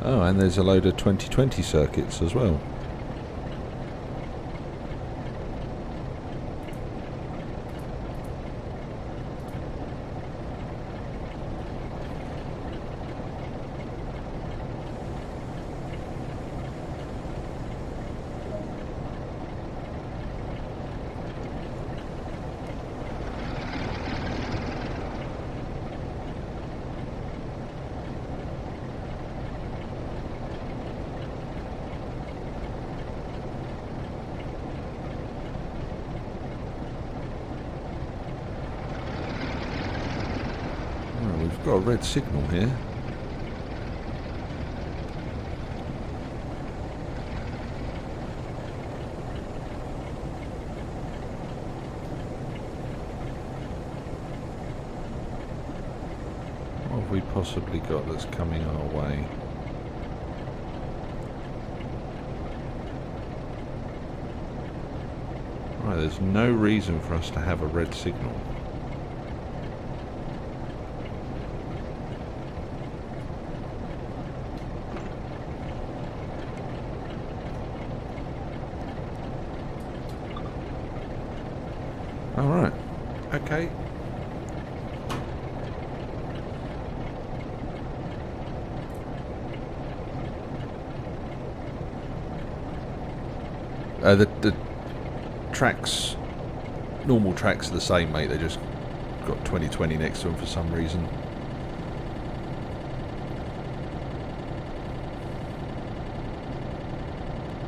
Oh, and there's a load of 2020 circuits as well. We've got a red signal here. What have we possibly got that's coming our way? Right, there's no reason for us to have a red signal. Alright, okay. The tracks, normal tracks are the same, mate. They just got 2020 next to them for some reason.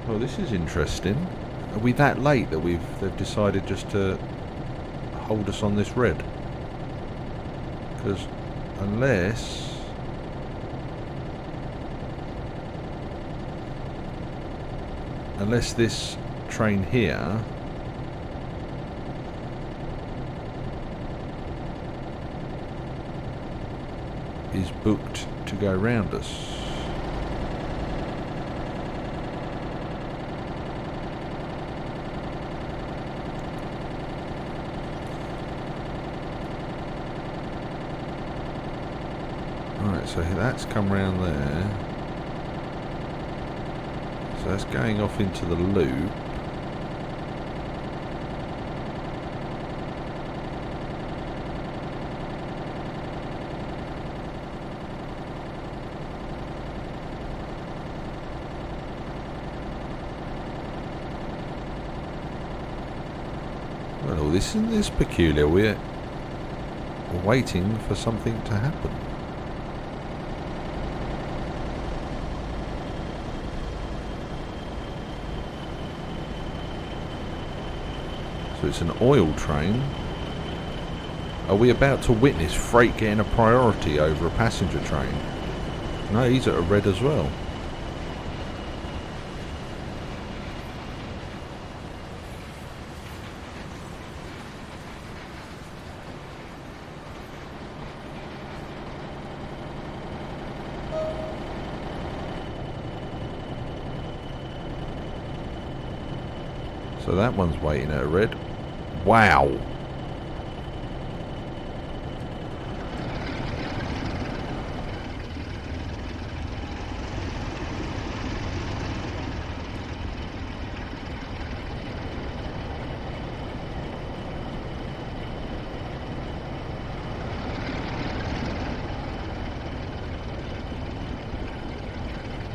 Well, this is interesting. Are we that late that they've decided just to hold us on this red? Because unless this train here is booked to go round us. Right, so that's come round there. So that's going off into the loop. Well, this is peculiar. We're waiting for something to happen. So it's an oil train. Are we about to witness freight getting a priority over a passenger train? No, he's at a red as well. So that one's waiting at a red. Wow.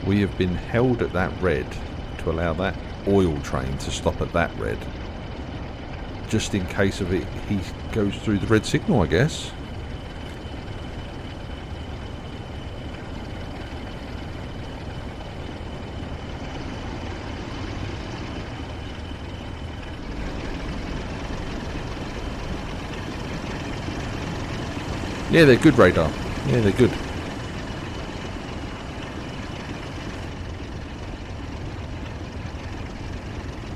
We have been held at that red to allow that oil train to stop at that red, just in case of it he goes through the red signal, I guess. Yeah, they're good radar. Yeah, they're good.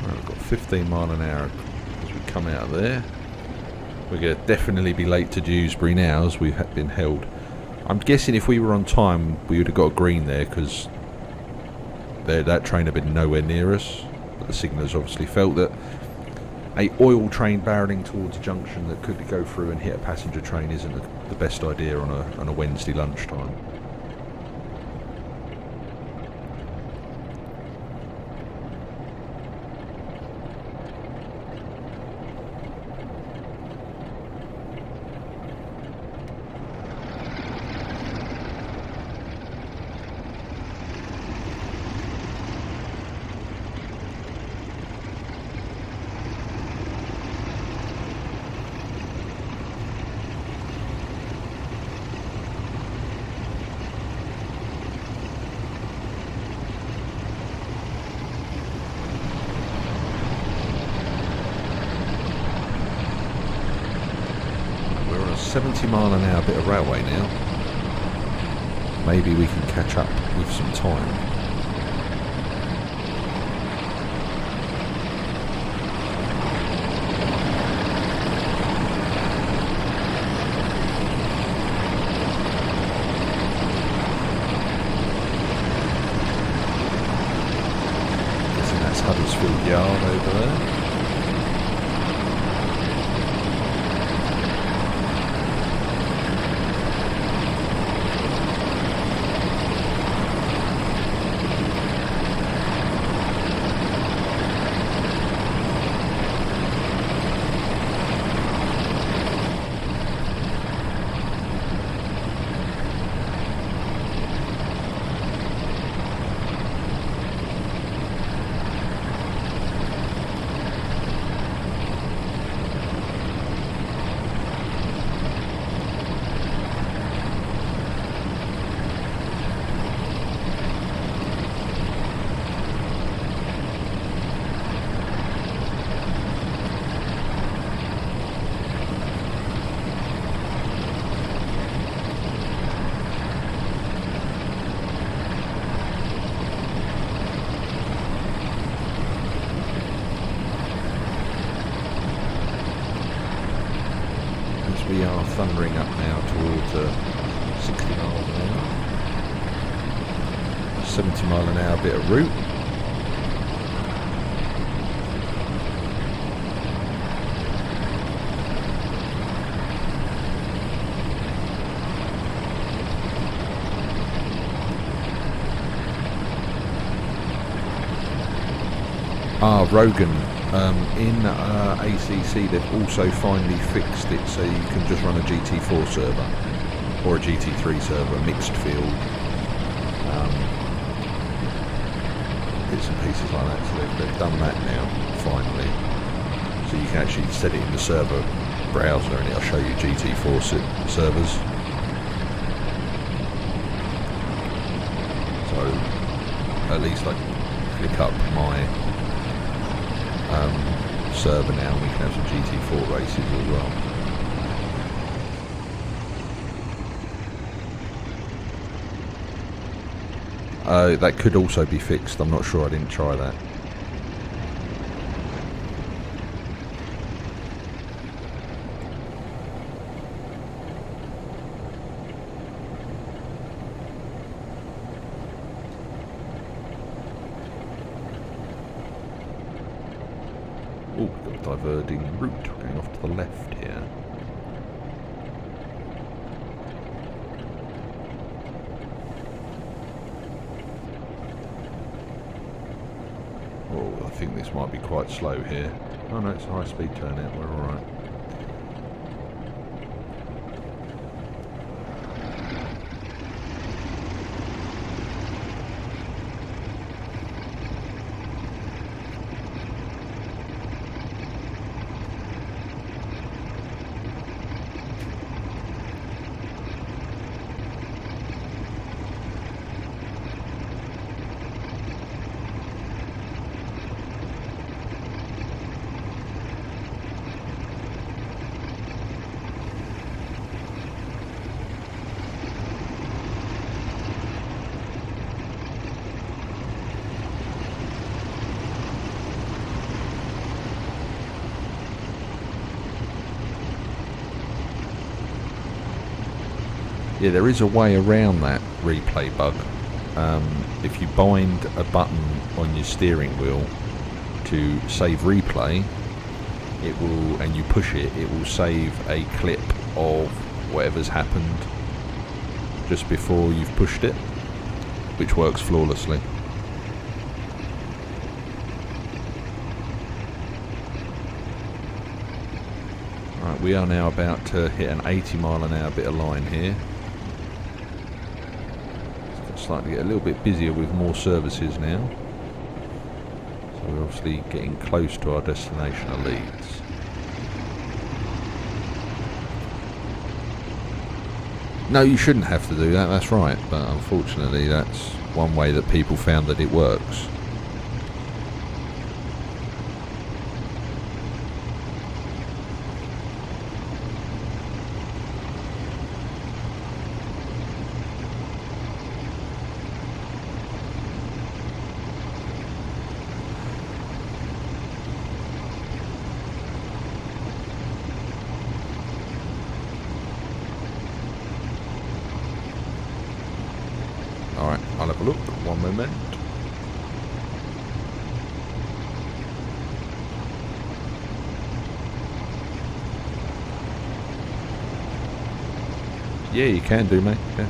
Right, we've got 15 mile an hour as we come out of there. We're going to definitely be late to Dewsbury now as we've been held. I'm guessing if we were on time we would have got a green there, because that train had been nowhere near us. But the signallers obviously felt that a oil train barrelling towards a junction that could go through and hit a passenger train isn't the best idea on a Wednesday lunchtime. We're on a 70 mile an hour bit of railway now. Maybe we can catch up with some time. Guessing that's Huddersfield Yard over there. to 60 miles an hour. 70 mile an hour bit of route. Rogan, in ACC they've also finally fixed it so you can just run a GT4 server or a GT3 server, mixed field, bits and pieces like that. So they've done that now finally, so you can actually set it in the server browser and it'll show you GT4 servers. So at least I can click up my server now and we can have some GT4 races as well. That could also be fixed, I'm not sure, I didn't try that. Oh, we've got a diverting route going off to the left here. Oh, I think this might be quite slow here. Oh no, it's a high speed turnout, we're alright. Yeah, there is a way around that replay bug. If you bind a button on your steering wheel to save replay, it will, and you push it, it will save a clip of whatever's happened just before you've pushed it, which works flawlessly. Right, we are now about to hit an 80 mile an hour bit of line here. Starting to get a little bit busier with more services now, so we're obviously getting close to our destination of Leeds. No, you shouldn't have to do that, that's right, but unfortunately that's one way that people found that it works. Alright, I'll have a look, one moment. Yeah, you can do, mate, yeah.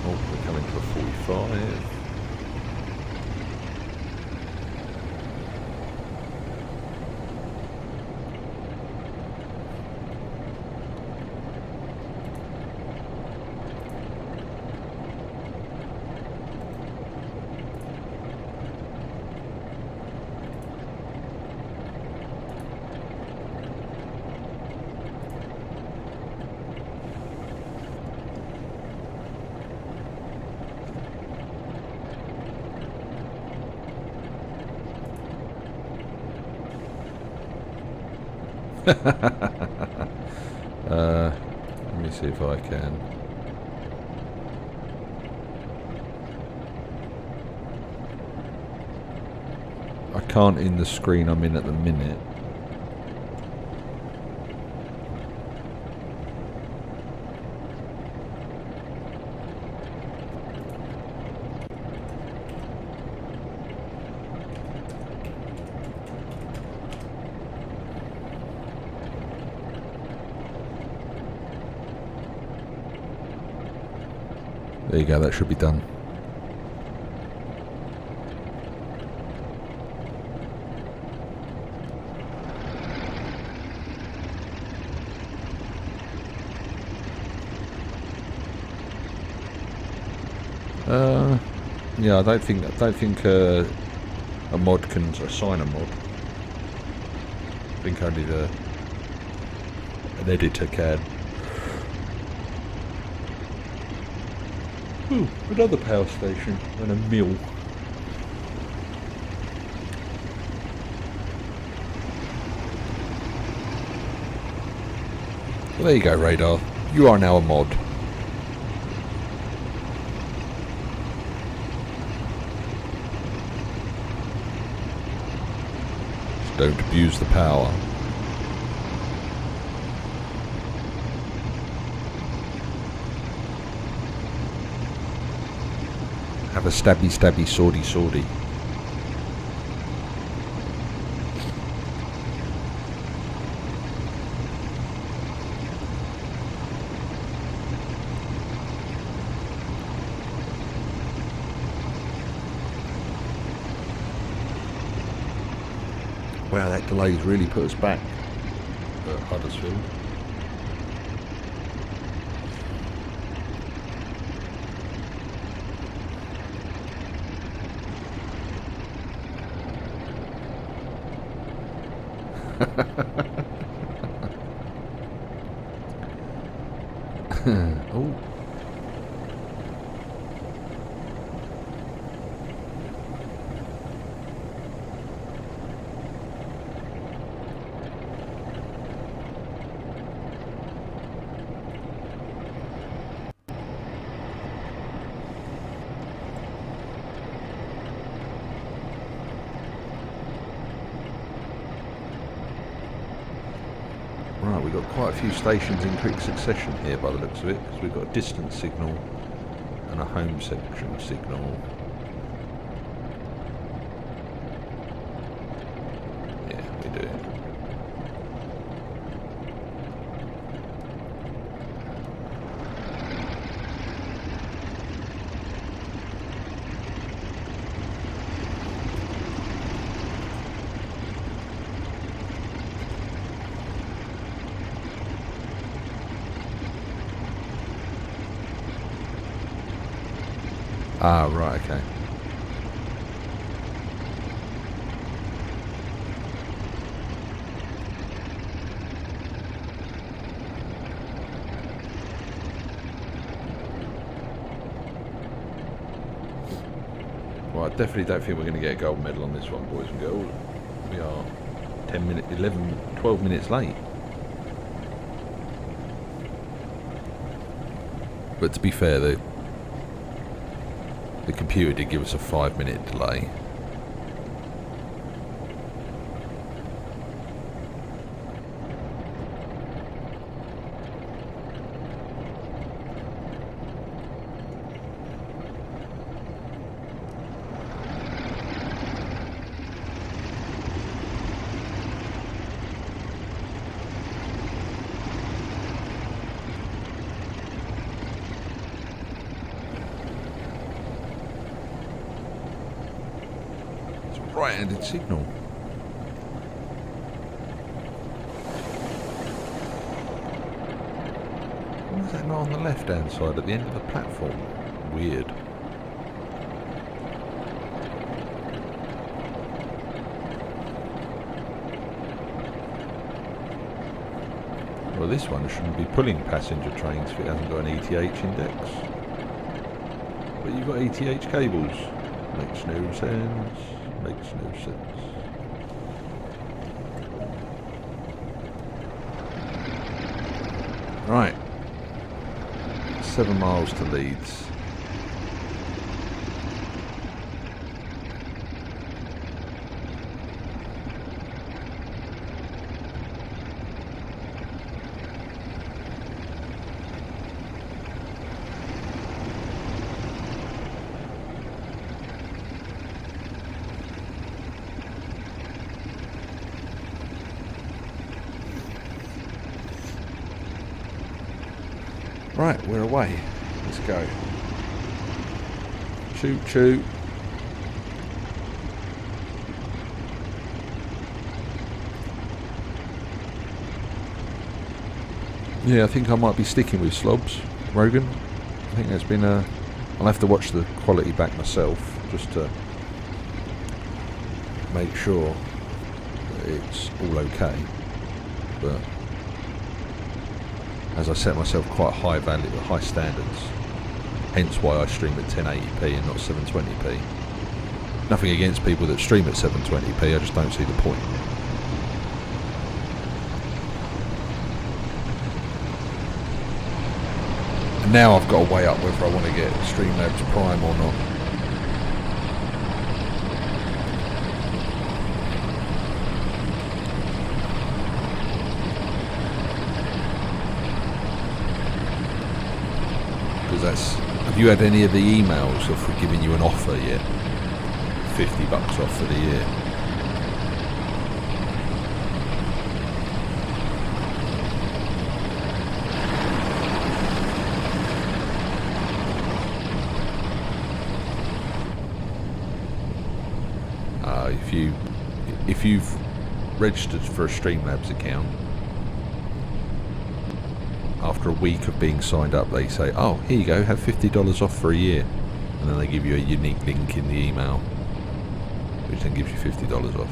Oh, we're coming to a 45. Let me see if I can. I can't in the screen I'm in at the minute. There you go, that should be done. Yeah, I don't think a mod can assign a mod. I think only an editor can. Ooh, another power station and a mill. Well, there you go, Radar. You are now a mod. Just don't abuse the power. Have a stabby stabby swordy swordy. Wow, that delay's really put us back at Huddersfield. Oh. Right, we've got quite a few stations in quick succession here by the looks of it, because we've got a distance signal and a home section signal. Yeah, we do. Ah, right, okay. Well, I definitely don't think we're going to get a gold medal on this one, boys and girls. We are 10 minutes, 11, 12 minutes late. But to be fair, the computer did give us a 5-minute delay. Right-handed signal. Why is that not on the left-hand side at the end of the platform? Weird. Well, this one shouldn't be pulling passenger trains if it hasn't got an ETH index. But you've got ETH cables. Makes no sense. Makes no sense. Right. 7 miles to Leeds. Right, we're away. Let's go. Choo choo. Yeah, I think I might be sticking with slobs, Rogan. I think there's been a... I'll have to watch the quality back myself, just to make sure that it's all okay. But as I set myself quite high standards, hence why I stream at 1080p and not 720p. Nothing against people that stream at 720p, I just don't see the point. And now I've got to weigh up whether I want to get Streamlabs Prime or not. Have you had any of the emails of giving you an offer yet? $50 off for the year. If you've registered for a Streamlabs account, after a week of being signed up, they say, oh, here you go, have $50 off for a year. And then they give you a unique link in the email, which then gives you $50 off.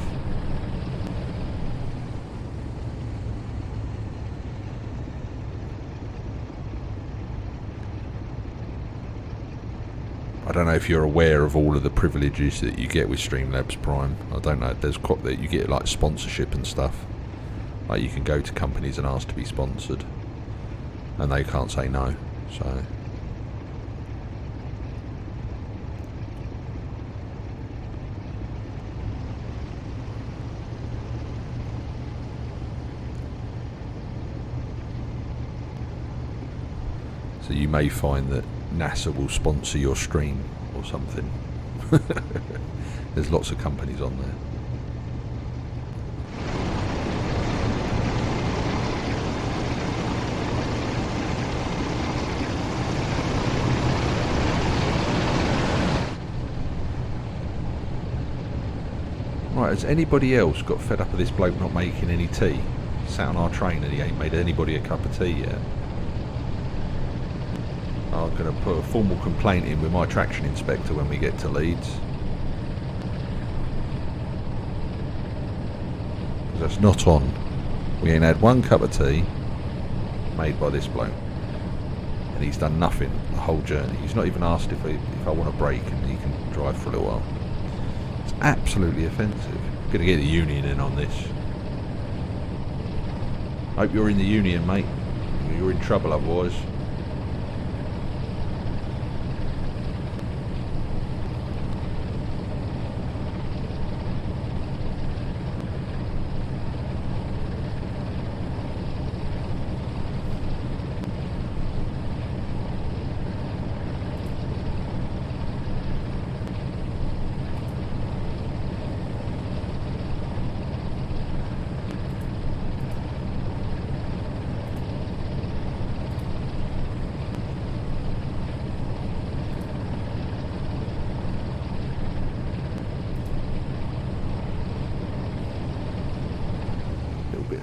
I don't know if you're aware of all of the privileges that you get with Streamlabs Prime. I don't know, there's quite that you get like sponsorship and stuff. Like you can go to companies and ask to be sponsored, and they can't say no. So you may find that NASA will sponsor your stream or something. There's lots of companies on there. Right, has anybody else got fed up of this bloke not making any tea? Sat on our train and he ain't made anybody a cup of tea yet. I'm going to put a formal complaint in with my traction inspector when we get to Leeds. Because that's not on. We ain't had one cup of tea made by this bloke. And he's done nothing the whole journey. He's not even asked if I want a break and he can drive for a little while. It's absolutely offensive. I'm going to get the union in on this. Hope you're in the union, mate. You're in trouble otherwise.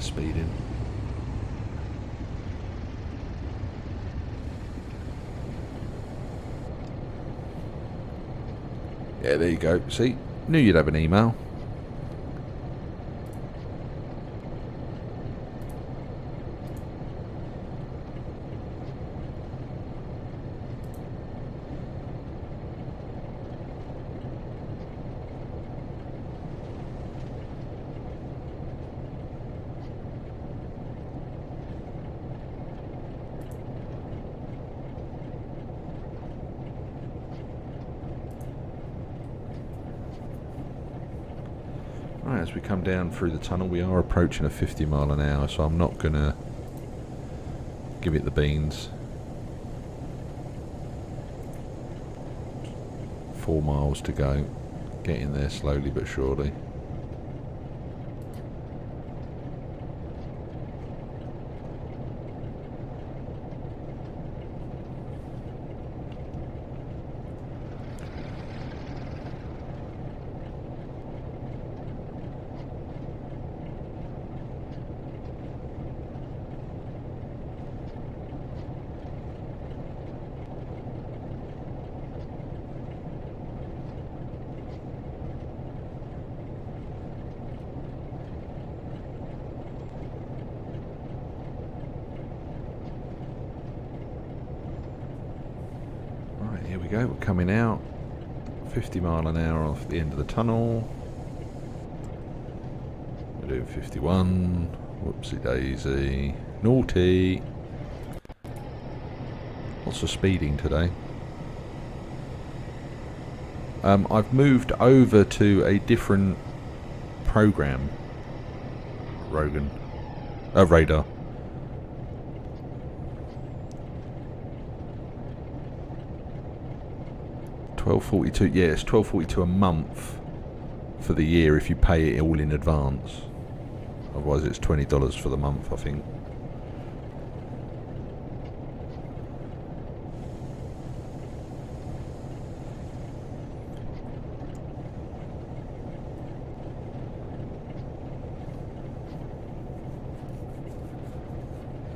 Speeding. Yeah, there you go. See, knew you'd have an email. Right, as we come down through the tunnel, we are approaching a 50 mile an hour, so I'm not going to give it the beans. 4 miles to go. Getting there slowly but surely. Right, here we go, we're coming out. 50 mile an hour off the end of the tunnel. We're doing 51. Whoopsie daisy. Naughty. Lots of speeding today. I've moved over to a different program. Radar. $12.42. Yeah, it's $12.42 a month for the year if you pay it all in advance. Otherwise, it's $20 for the month, I think.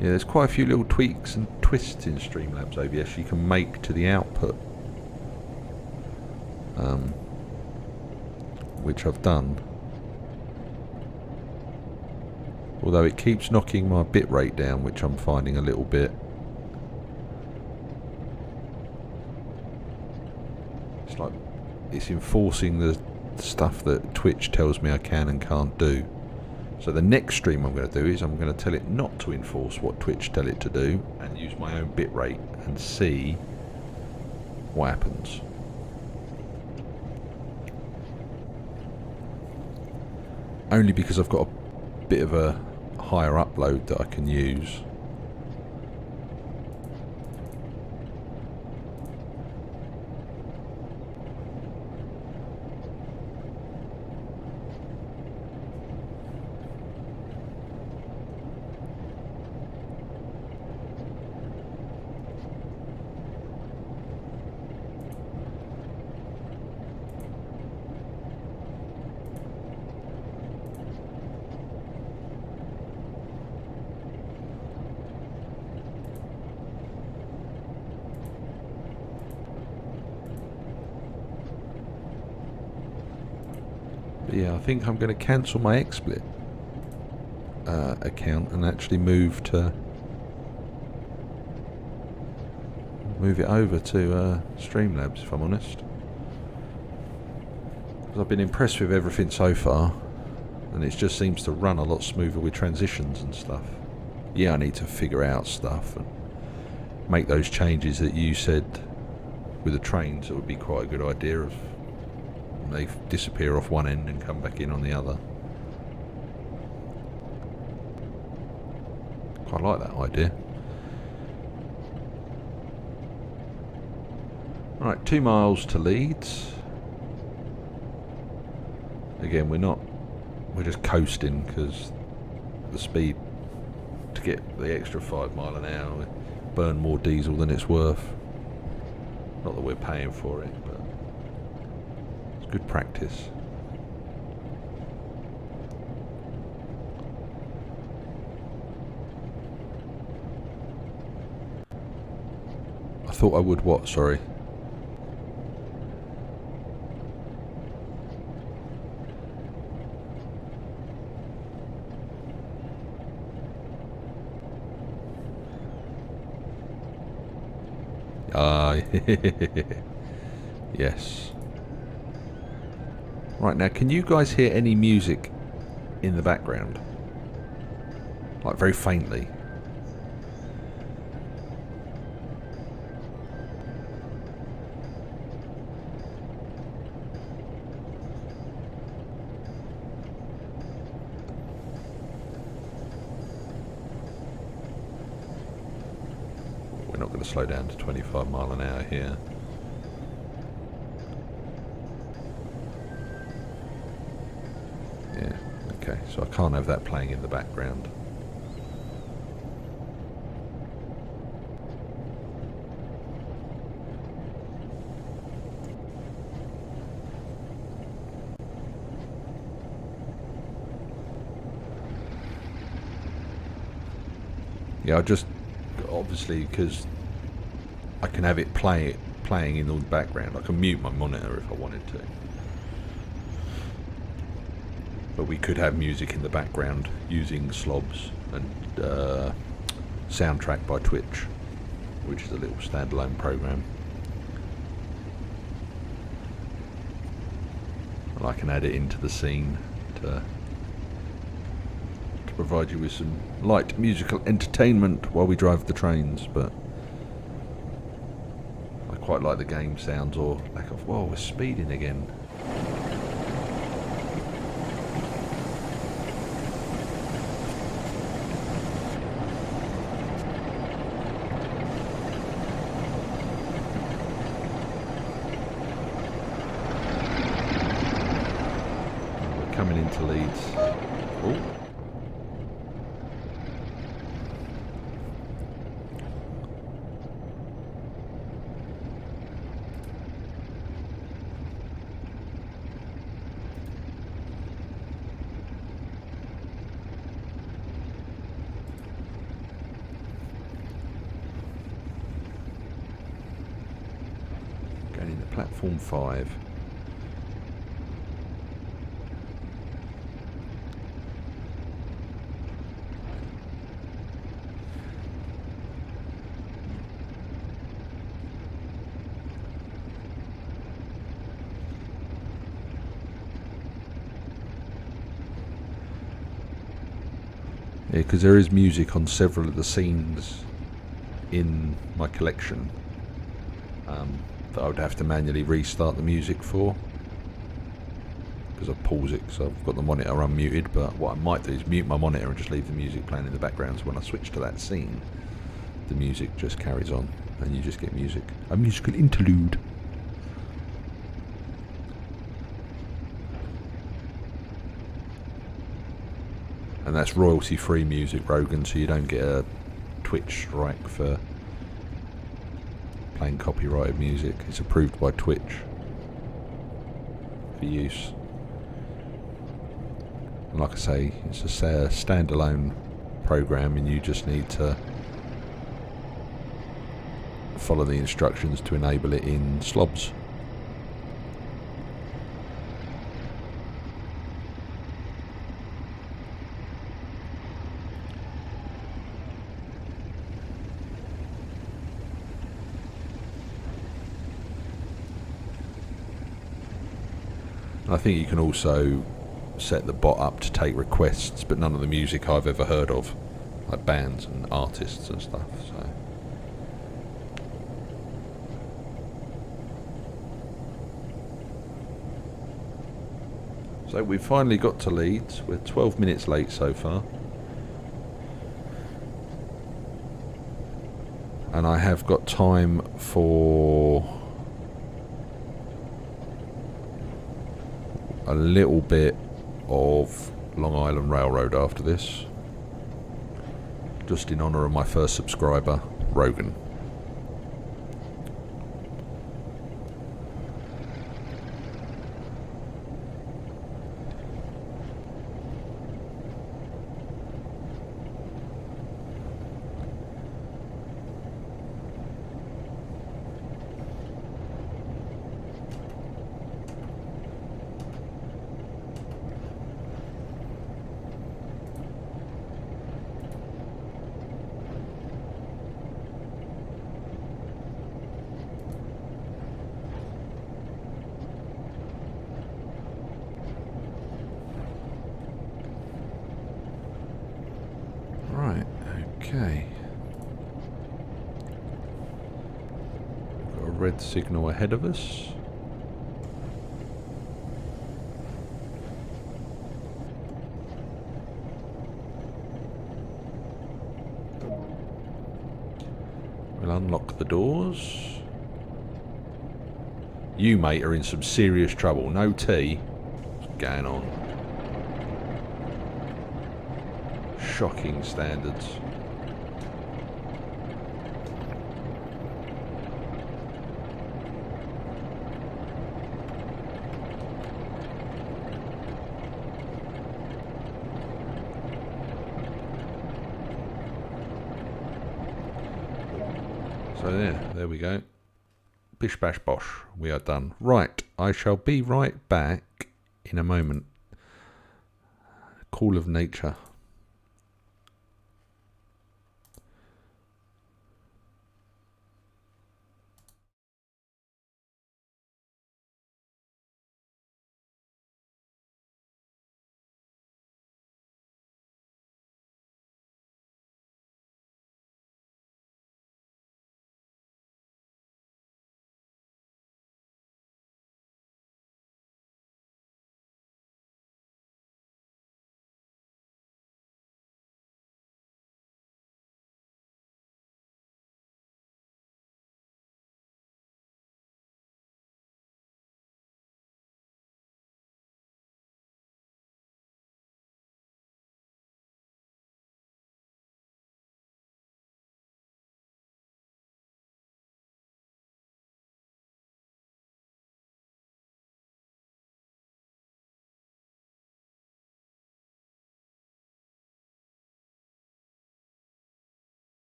Yeah, there's quite a few little tweaks and twists in Streamlabs AWS you can make to the output, which I've done. Although it keeps knocking my bitrate down, which I'm finding a little bit. It's like it's enforcing the stuff that Twitch tells me I can and can't do. So the next stream I'm going to do is I'm going to tell it not to enforce what Twitch tell it to do and use my own bitrate and see what happens. Only because I've got a bit of a higher upload that I can use. But yeah, I think I'm going to cancel my XSplit account and actually move it over to Streamlabs, if I'm honest. Because I've been impressed with everything so far, and it just seems to run a lot smoother with transitions and stuff. Yeah, I need to figure out stuff and make those changes that you said with the trains. It would be quite a good idea of they disappear off one end and come back in on the other. Quite like that idea. Right, 2 miles to Leeds. Again, we're just coasting because the speed to get the extra 5 mile an hour, we burn more diesel than it's worth. Not that we're paying for it, but it's good practice. I thought I would what, sorry? Yes. Right, now can you guys hear any music in the background? Like very faintly. going to slow down to 25 mile an hour here. Yeah, okay, so I can't have that playing in the background. Yeah, I just, obviously, because I can have it playing in the background. I can mute my monitor if I wanted to. But we could have music in the background using slobs and Soundtrack by Twitch, which is a little standalone program. And I can add it into the scene to provide you with some light musical entertainment while we drive the trains. But I quite like the game sounds or lack of. Whoa, we're speeding again. We're coming into Leeds. Oh. Going into platform 5. Yeah, because there is music on several of the scenes in my collection that I would have to manually restart the music for, because I pause it, so I've got the monitor unmuted. But what I might do is mute my monitor and just leave the music playing in the background, so when I switch to that scene, the music just carries on and you just get music, a musical interlude. And that's royalty free music, Rogan, so you don't get a Twitch strike for playing copyrighted music. It's approved by Twitch for use. And like I say, it's a standalone program, and you just need to follow the instructions to enable it in slobs. I think you can also set the bot up to take requests, but none of the music I've ever heard of, like bands and artists and stuff. So we've finally got to Leeds. We're 12 minutes late so far. And I have got time for a little bit of Long Island Railroad after this, just in honour of my first subscriber, Rogan. Right, okay. Got a red signal ahead of us. We'll unlock the doors. You, mate, are in some serious trouble. No tea. What's going on? Shocking standards. So there we go. Bish bash bosh, we are done. Right, I shall be right back in a moment. Call of nature.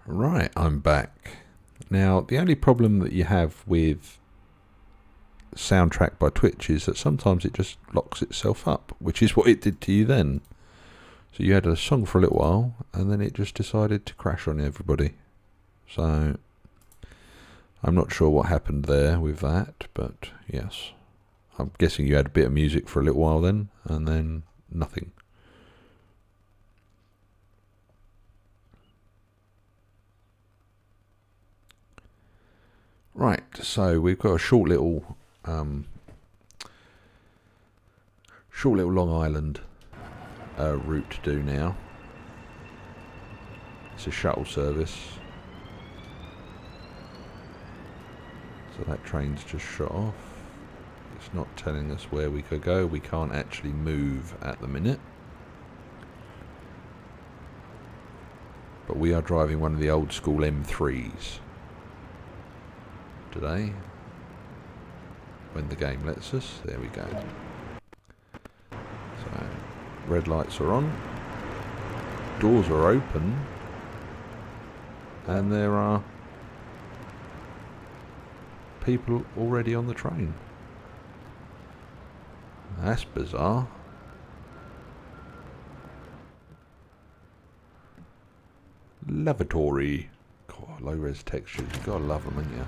Right, I'm back. Now, the only problem that you have with Soundtrack by Twitch is that sometimes it just locks itself up, which is what it did to you then. So you had a song for a little while, and then it just decided to crash on everybody. So I'm not sure what happened there with that, but yes. I'm guessing you had a bit of music for a little while then, and then nothing. Right, so we've got a short little Long Island route to do now. It's a shuttle service. So that train's just shut off. It's not telling us where we could go. We can't actually move at the minute. But we are driving one of the old school M3s today. When the game lets us. There we go. So, red lights are on. Doors are open. And there are people already on the train. That's bizarre. Lavatory. God, low res textures. You gotta love them, ain't you?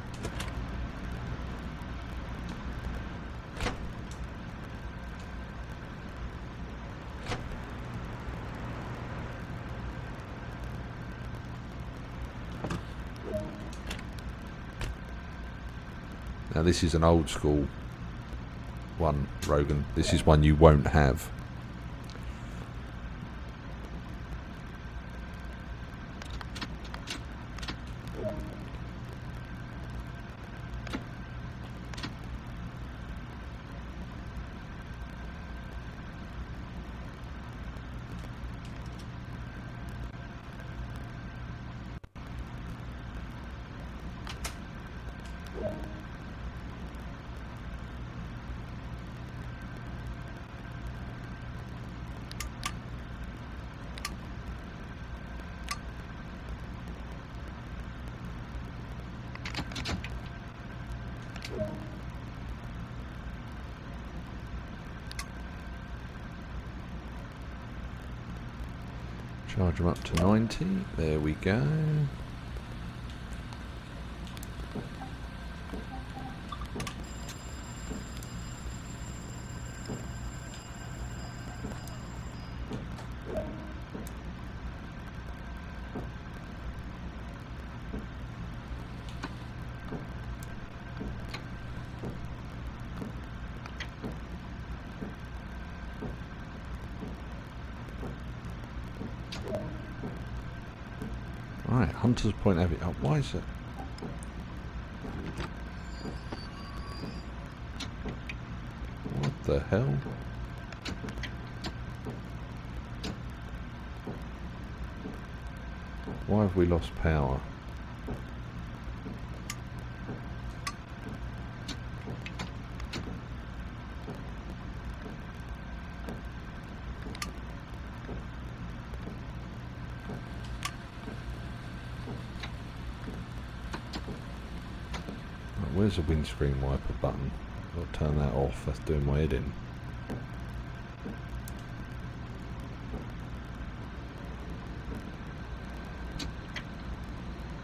Now this is an old school one, Rogan. This is one you won't have. Charge them up to 90. There we go. Right, Hunter's Point Avenue. Oh, why is it? What the hell? Why have we lost power? Where's the windscreen wiper button? I'll turn that off, that's doing my head in.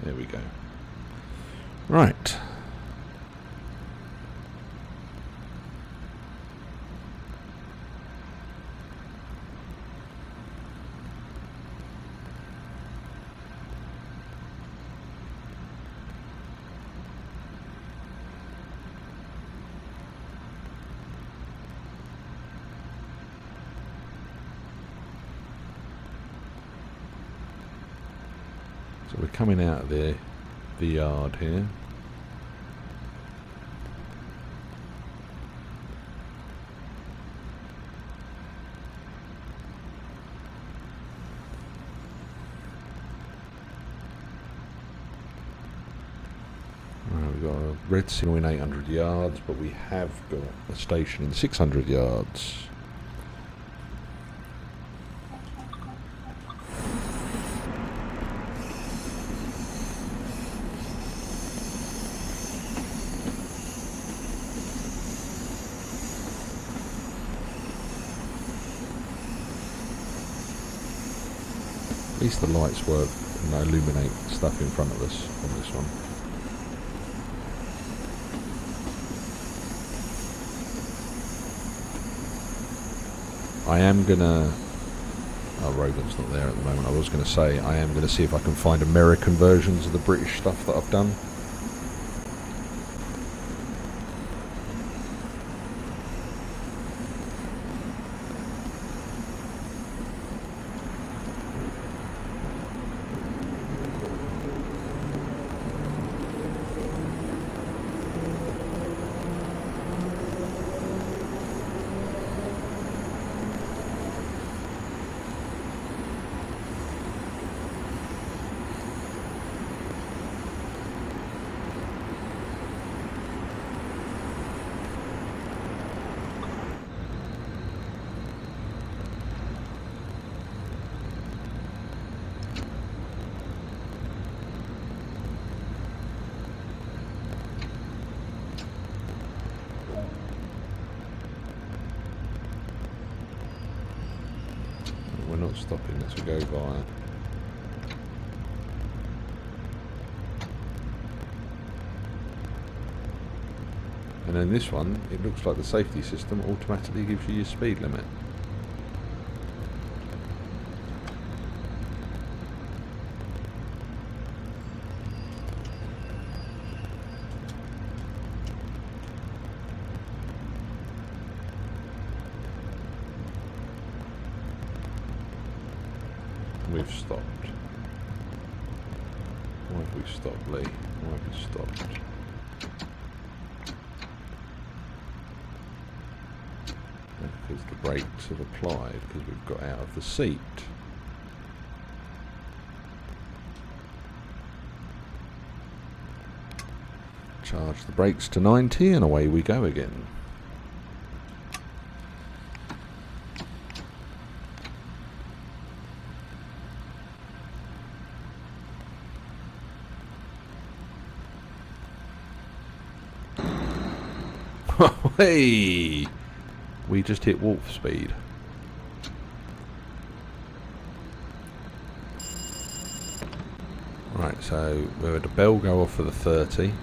There we go. Right. So we're coming out of the yard here. Right, we've got a red signal in 800 yards, but we have got a station in 600 yards. At least the lights work and they illuminate stuff in front of us on this one. I am gonna... Oh, Rogan's not there at the moment. I was gonna say I am gonna see if I can find American versions of the British stuff that I've done. We're not stopping as we go by. And then this one, it looks like the safety system automatically gives you your speed limit. we've stopped. Why have we stopped, Lee? Why have we stopped? Because the brakes have applied, because we've got out of the seat. Charge the brakes to 90 and away we go again. Hey! We just hit warp speed. Right, so we had a bell go off for the 30.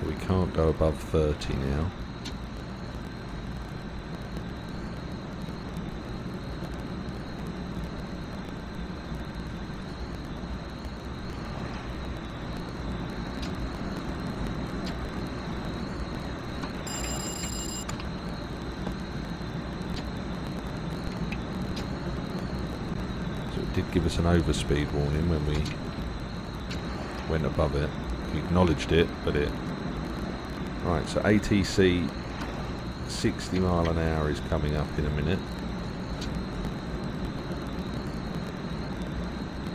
So we can't go above 30 now. Did give us an overspeed warning when we went above it. We acknowledged it, but it... Right, so ATC 60 mile an hour is coming up in a minute.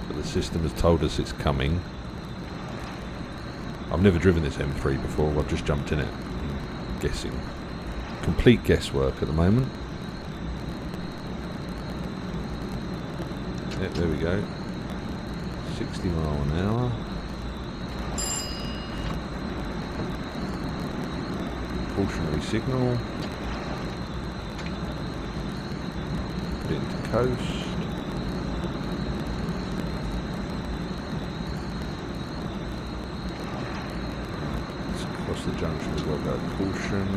But the system has told us it's coming. I've never driven this M3 before, I've just jumped in it. I'm guessing. Complete guesswork at the moment. Yep, there we go. 60 mile an hour. Cautionary signal. Into coast. Let's cross the junction, we've got to go caution.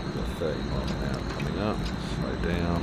We've got 30 mile an hour coming up. Slow down.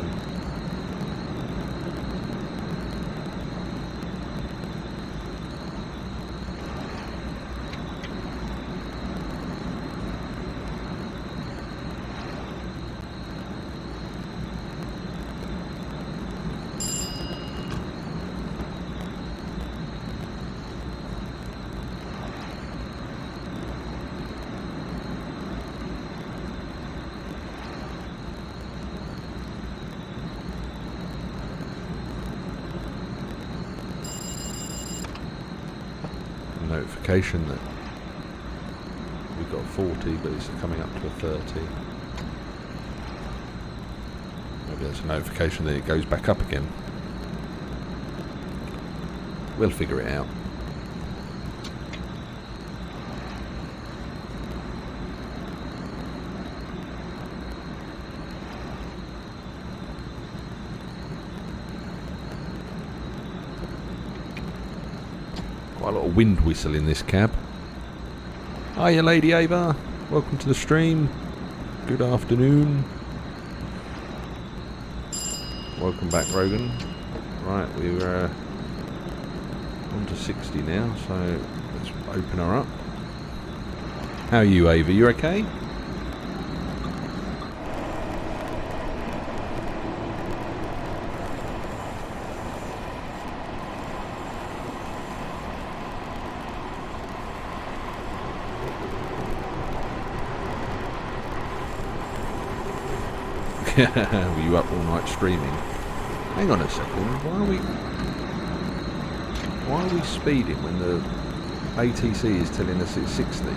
Notification that we've got a 40 but it's coming up to a 30. Maybe that's a notification that it goes back up again. We'll figure it out. Quite a lot of wind whistle in this cab. Hiya, Lady Ava. Welcome to the stream. Good afternoon. Welcome back, Rogan. Right, we're on to 60 now, so let's open her up. How are you, Ava? You okay? Were you up all night streaming? Hang on a second, why are we speeding when the ATC is telling us it's 60?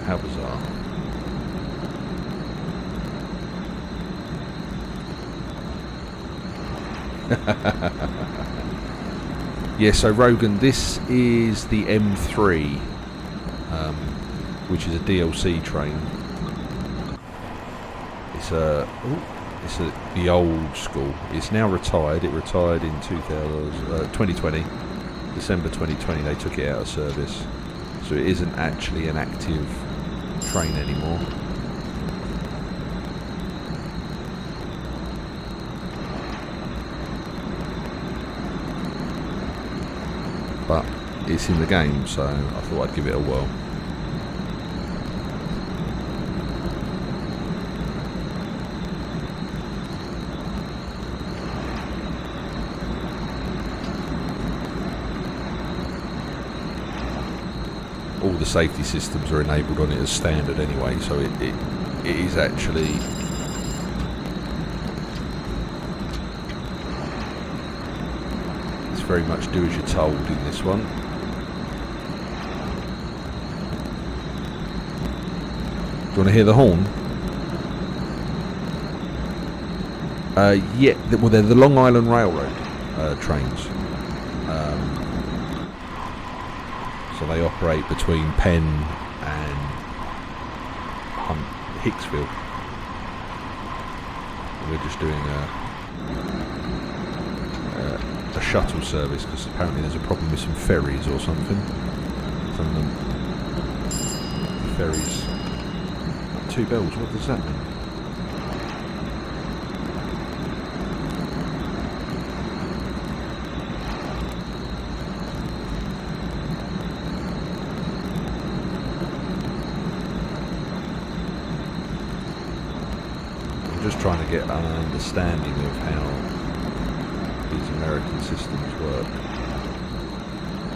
How bizarre. Yeah, so Rogan, this is the M3, which is a DLC train. It's the old school. It's now retired. It retired in 2020, December 2020. They took it out of service, so it isn't actually an active train anymore. but it's in the game, so I thought I'd give it a whirl. All the safety systems are enabled on it as standard anyway, so it is actually it's very much do as you're told in this one. Do you want to hear the horn? Yeah, well, they're the Long Island Railroad trains. So they operate between Penn and Hicksville. We're just doing a shuttle service because apparently there's a problem with some ferries or something. Some of them ferries. 2 bells. What does that mean? Just trying to get an understanding of how these American systems work.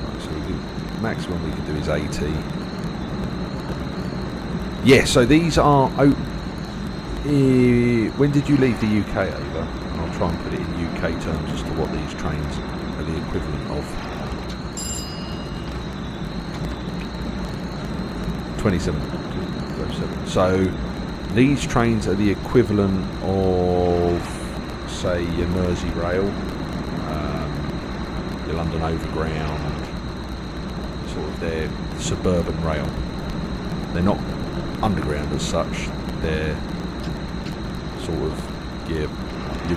Right, so maximum we can do is 80. Yeah, so these are... when did you leave the UK, Ava? And I'll try and put it in UK terms as to what these trains are the equivalent of. 27. So... these trains are the equivalent of, say, your Merseyrail, your London Overground, sort of their suburban rail. They're not underground as such, they're sort of your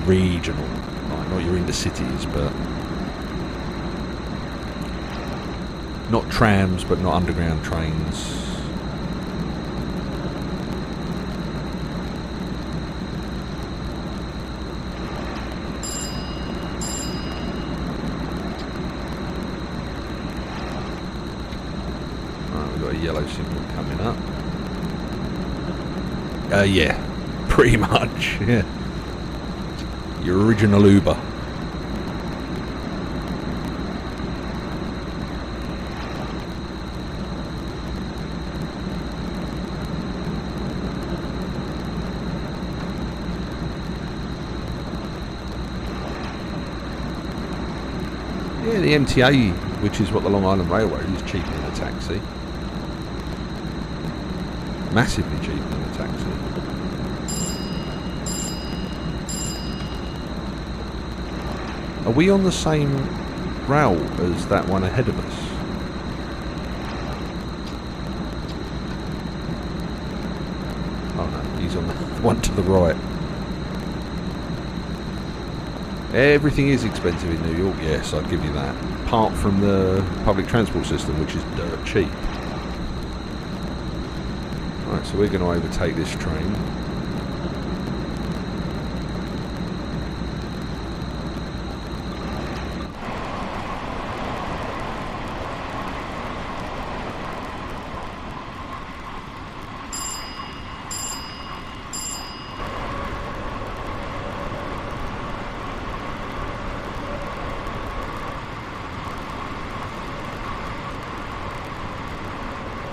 regional, like not your inner cities, but not trams, but not underground trains. Yellow signal coming up. Yeah, pretty much. Yeah, your original Uber. Yeah, the MTA, which is what the Long Island Railroad is, cheaper than a taxi. Massively cheaper than a taxi. Are we on the same route as that one ahead of us? Oh no, he's on the one to the right. Everything is expensive in New York, yes, I'll give you that. Apart from the public transport system, which is dirt cheap. Right, so we're going to overtake this train.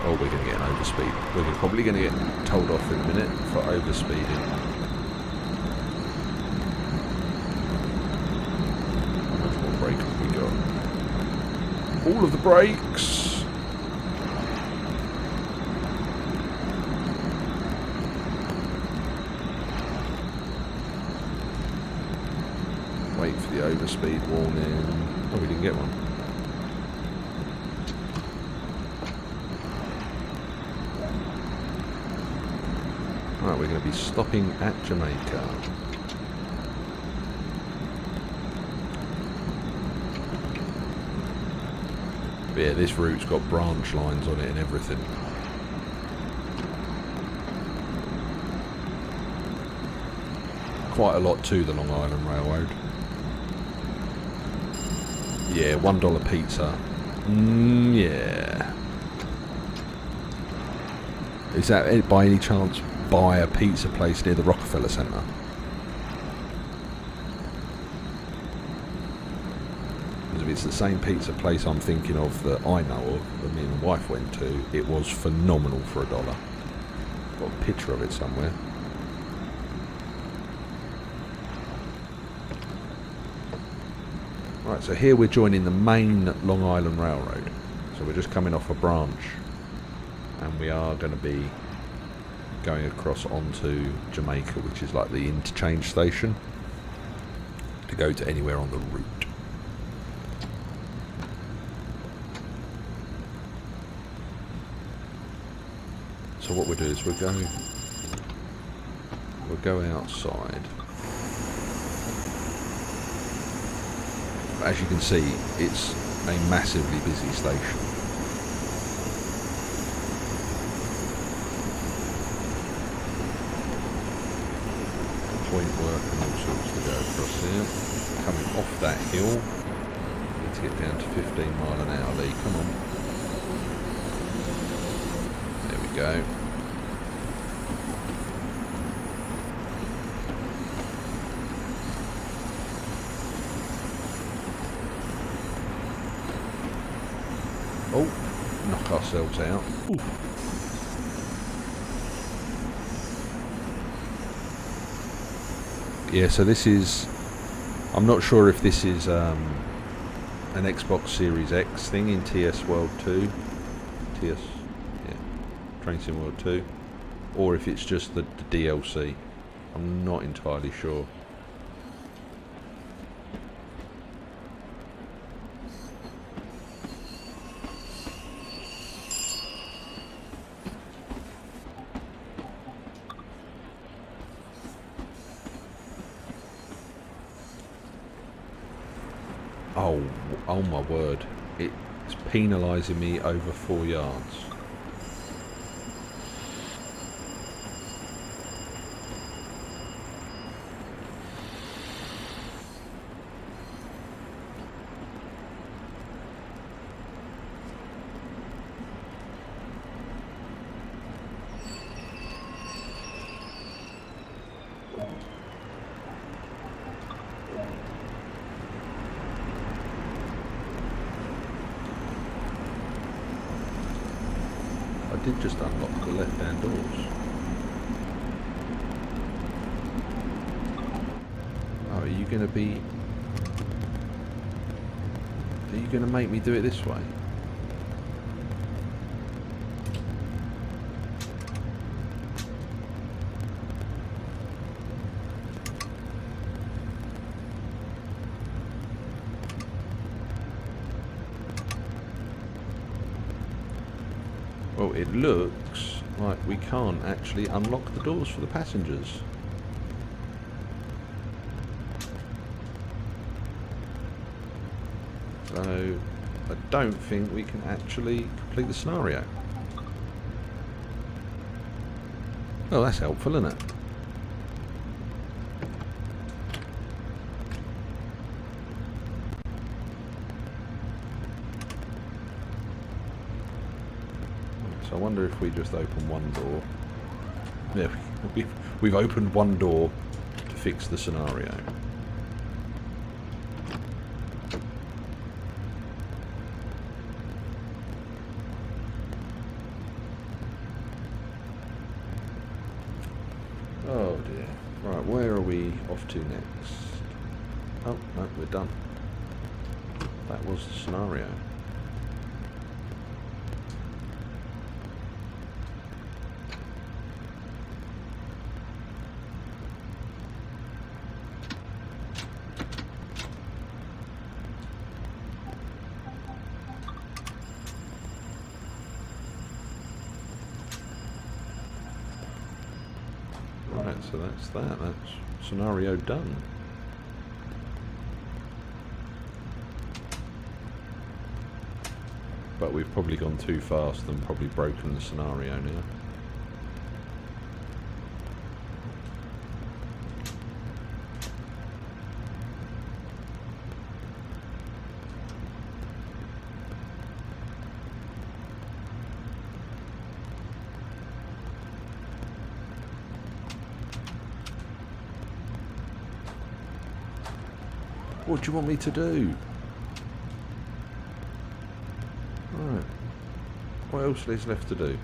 Oh, we're going to get an overspeed. We're probably going to get told off in a minute for overspeeding. How much more brake have we got? All of the brakes! Wait for the overspeed warning. Oh, we didn't get one. Right, we're going to be stopping at Jamaica. But yeah, this route's got branch lines on it and everything. Quite a lot to the Long Island Railroad. Yeah, $1 pizza Yeah. Is that by any chance by a pizza place near the Rockefeller Centre? Because if it's the same pizza place I'm thinking of that I know of, that me and the wife went to, it was phenomenal for $1. Got a picture of it somewhere. Right, so here we're joining the main Long Island Railroad. So we're just coming off a branch, and we are going to be going across onto Jamaica, which is like the interchange station, to go to anywhere on the route. So what we'll do is we'll go outside. As you can see, it's a massively busy station. Point work and all sorts to go across here. Coming off that hill, need to get down to 15 mile an hour, Lee. Come on. There we go. Oh, knock ourselves out. Ooh. Yeah, so this is, I'm not sure if this is an Xbox Series X thing in TS World 2, Train Sim World 2, or if it's just the DLC. I'm not entirely sure. Oh my word, it's penalising me over 4 yards. I did just unlock the left-hand doors. Oh, are you going to make me do it this way? Well, it looks like we can't actually unlock the doors for the passengers. So, I don't think we can actually complete the scenario. Oh, that's helpful, isn't it? So I wonder if we just open one door. Yeah, we've opened one door to fix the scenario. Oh dear. Right, where are we off to next? Oh, no, we're done. That was the scenario. Right, so that's that. That's scenario done. But we've probably gone too fast and probably broken the scenario now. What do you want me to do? Right. What else is left to do?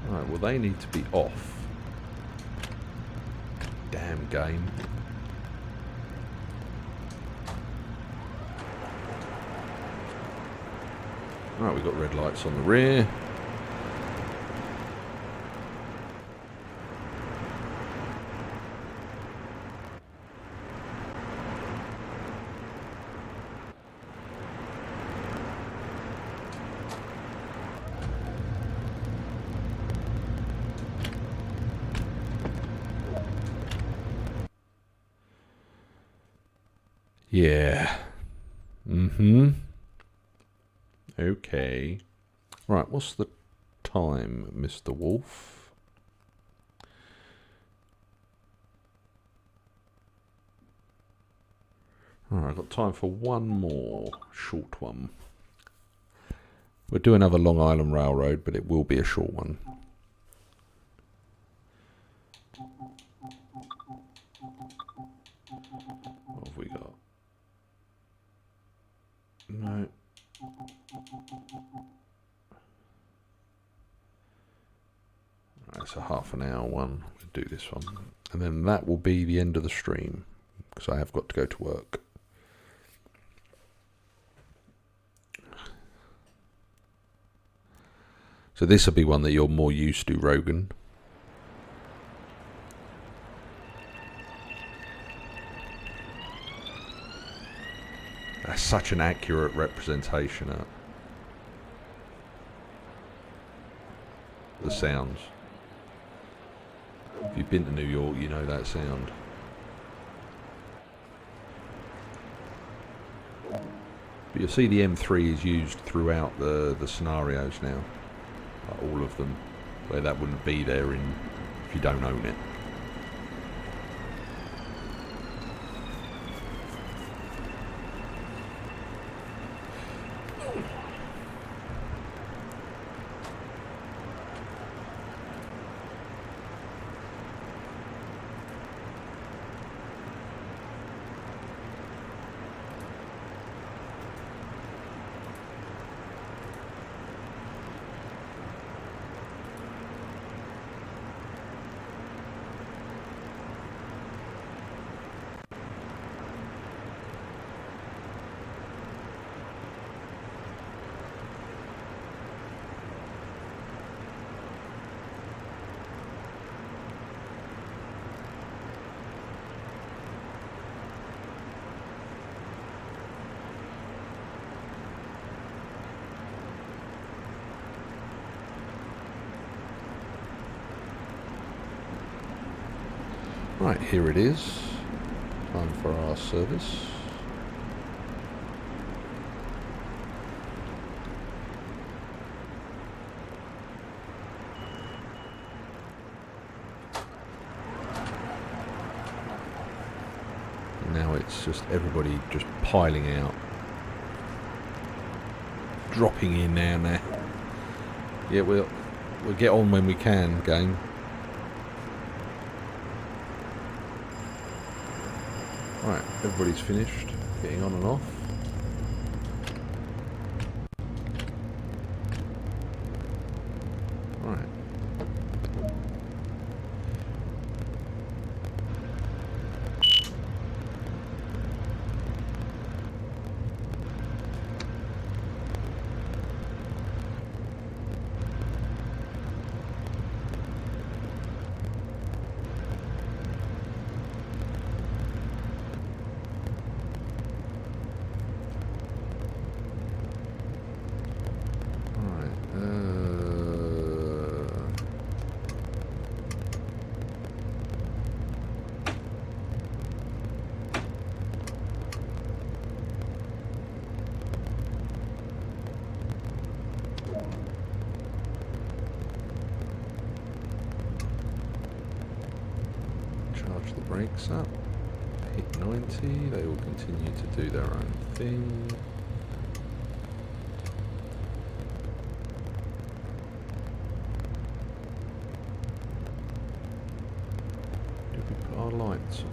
Right, well they need to be off. Damn game. Right, we've got red lights on the rear. Yeah. Mm-hmm. Okay. Right, what's the time, Mr. Wolf? Alright, I've got time for one more short one. We'll do another Long Island Railroad, but it will be a short one. What have we got? No. That's a half an hour one. We'll do this one. And then that will be the end of the stream, because I have got to go to work. So this will be one that you're more used to, Rogan. That's such an accurate representation of the sounds. If you've been to New York, you know that sound. But you'll see the M3 is used throughout the scenarios now. Like all of them, where that wouldn't be there if you don't own it. Right, here it is. Time for our service. Now it's just everybody just piling out. Dropping in now. Yeah, we'll get on when we can, game. Right, everybody's finished getting on and off. Right. Charge the brakes up. Hit 90. They will continue to do their own thing. our lights on?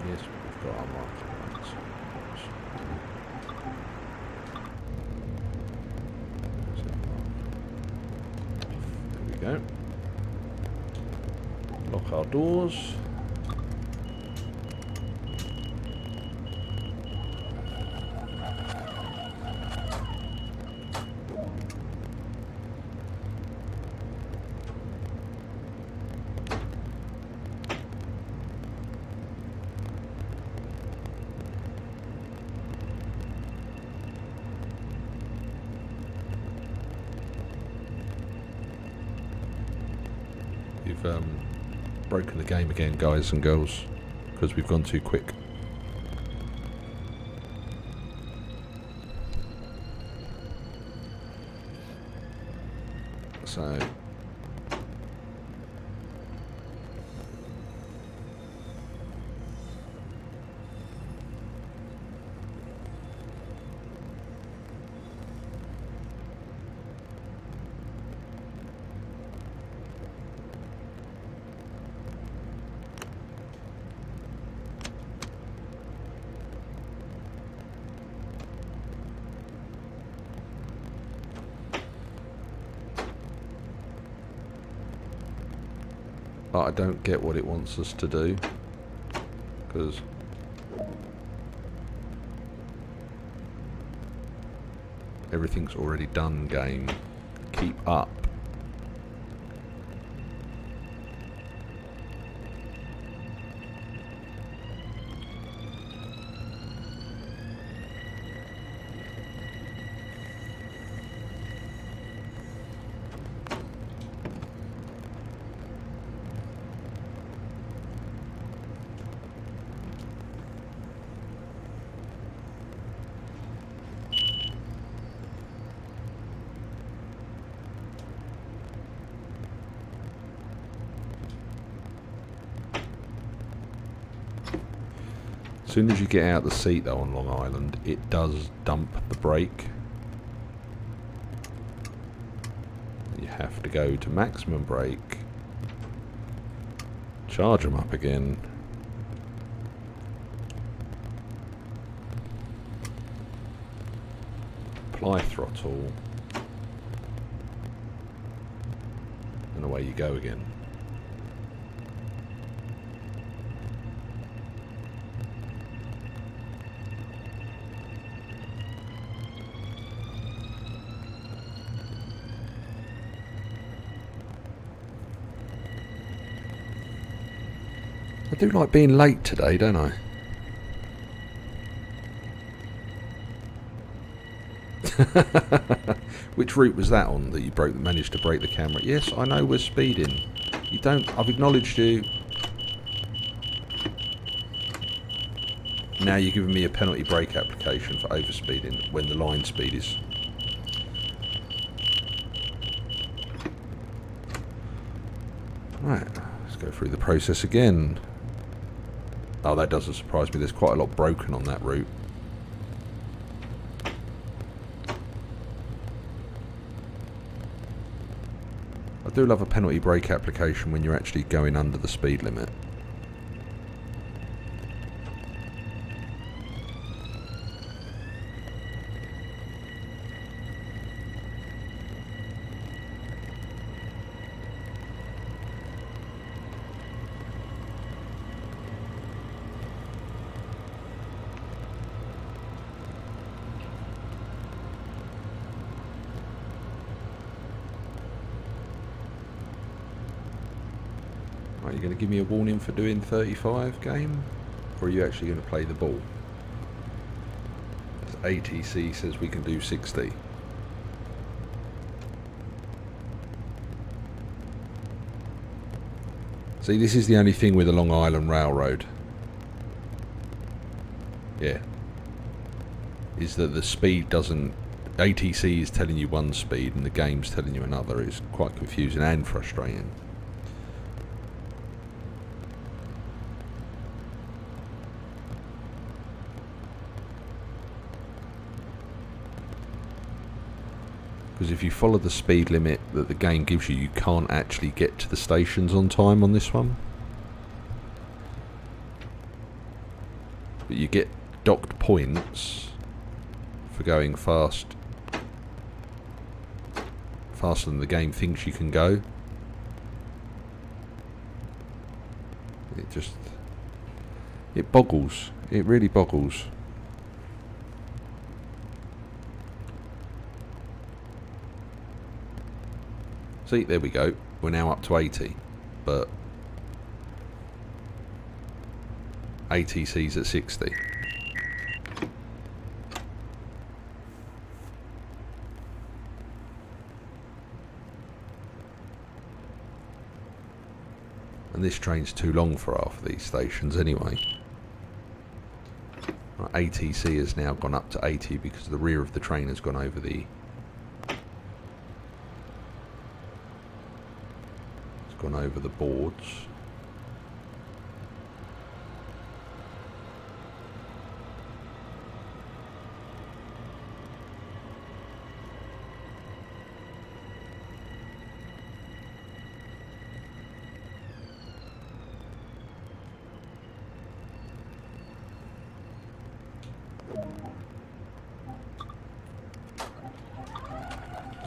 Yes, we've got our marking lights. There we go. Lock our doors. We've broken the game again, guys and girls, because we've gone too quick. So but I don't get what it wants us to do, because everything's already done. Game, keep up. As soon as you get out the seat though on Long Island, it does dump the brake. You have to go to maximum brake, charge them up again, apply throttle, and away you go again. I do like being late today, don't I? Which route was that on that you managed to break the camera? Yes, I know we're speeding. You don't... I've acknowledged you. Now you're giving me a penalty brake application for overspeeding when the line speed is... Right, let's go through the process again. Oh, that doesn't surprise me. There's quite a lot broken on that route. I do love a penalty brake application when you're actually going under the speed limit. Are you going to give me a warning for doing 35, game? Or are you actually going to play the ball? As ATC says we can do 60. See, this is the only thing with the Long Island Railroad. Yeah. Is that the speed doesn't... ATC is telling you one speed and the game's telling you another. It's quite confusing and frustrating. Because if you follow the speed limit that the game gives you, you can't actually get to the stations on time on this one. But you get docked points for going faster than the game thinks you can go. It boggles. It really boggles. See, there we go. We're now up to 80, but ATC's at 60. And this train's too long for half of these stations anyway. ATC has now gone up to 80 because the rear of the train has gone over the... It's gone over the boards.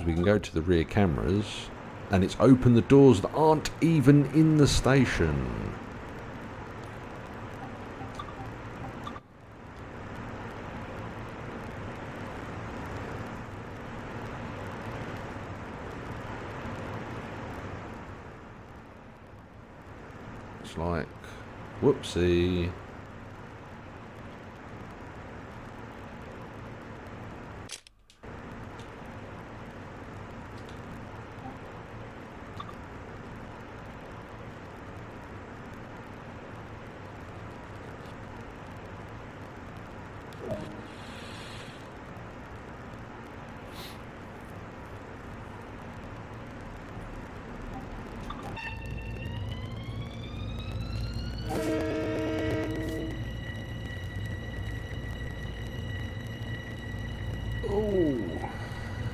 We can go to the rear cameras and it's opened the doors that aren't even in the station. It's like, whoopsie.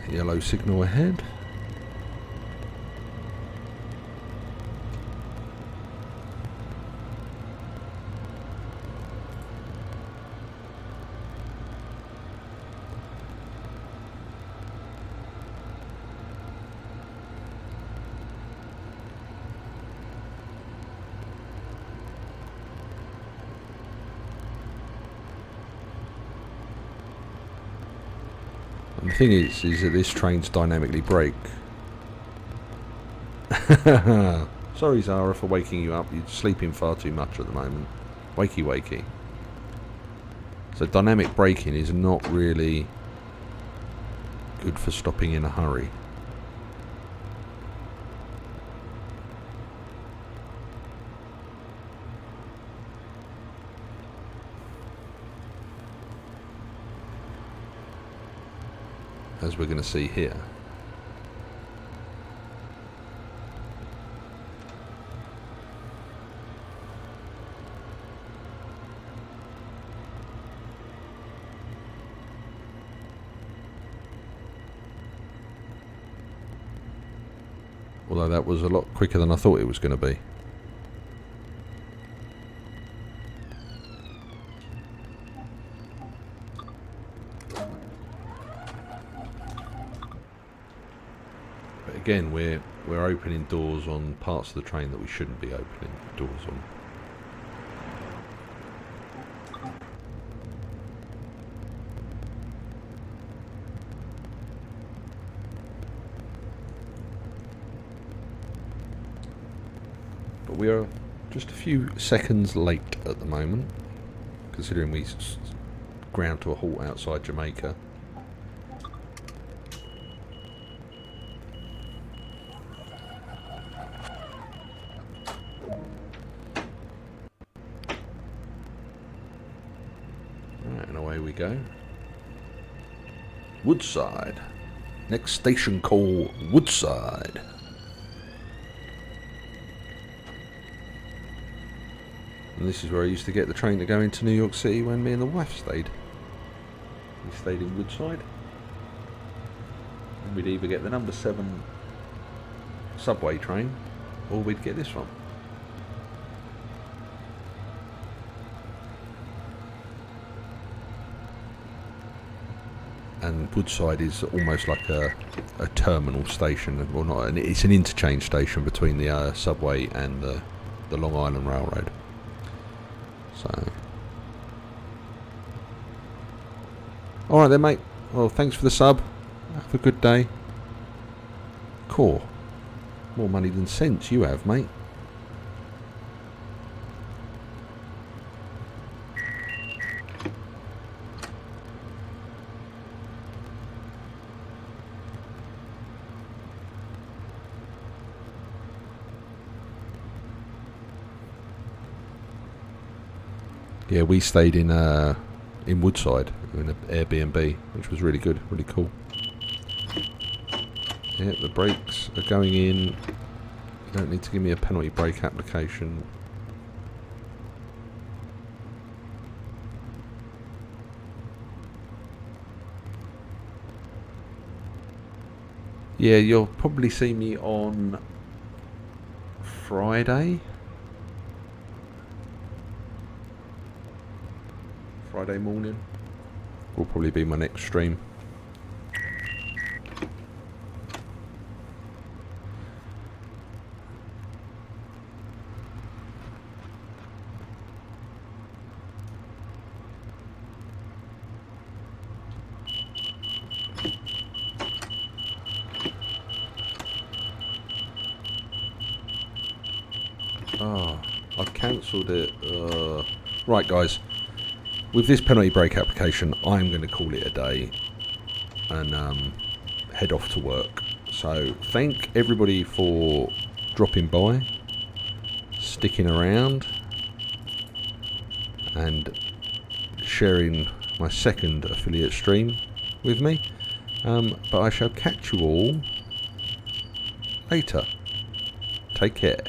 Yellow signal ahead. And the thing is that this train's dynamically brake. Sorry Zara for waking you up, you're sleeping far too much at the moment. Wakey wakey. So dynamic braking is not really good for stopping in a hurry. As we're going to see here. Although that was a lot quicker than I thought it was going to be. Again, we're opening doors on parts of the train that we shouldn't be opening doors on. But we are just a few seconds late at the moment, considering we ground to a halt outside Jamaica. Go. Woodside. Next station call, Woodside. And this is where I used to get the train to go into New York City when me and the wife stayed. We stayed in Woodside. And we'd either get the number 7 subway train or we'd get this one. And Woodside is almost like a terminal station, well not, it's an interchange station between the subway and the Long Island Railroad. So, alright then mate, well thanks for the sub, have a good day. Core, more money than sense you have mate. Yeah, we stayed in Woodside in an Airbnb, which was really good, really cool. Yeah, the brakes are going in. You don't need to give me a penalty brake application. Yeah, you'll probably see me on Friday. Friday morning will probably be my next stream. Oh, I've cancelled it. Right guys, with this penalty brake application, I'm going to call it a day and head off to work. So thank everybody for dropping by, sticking around, and sharing my second affiliate stream with me. But I shall catch you all later. Take care.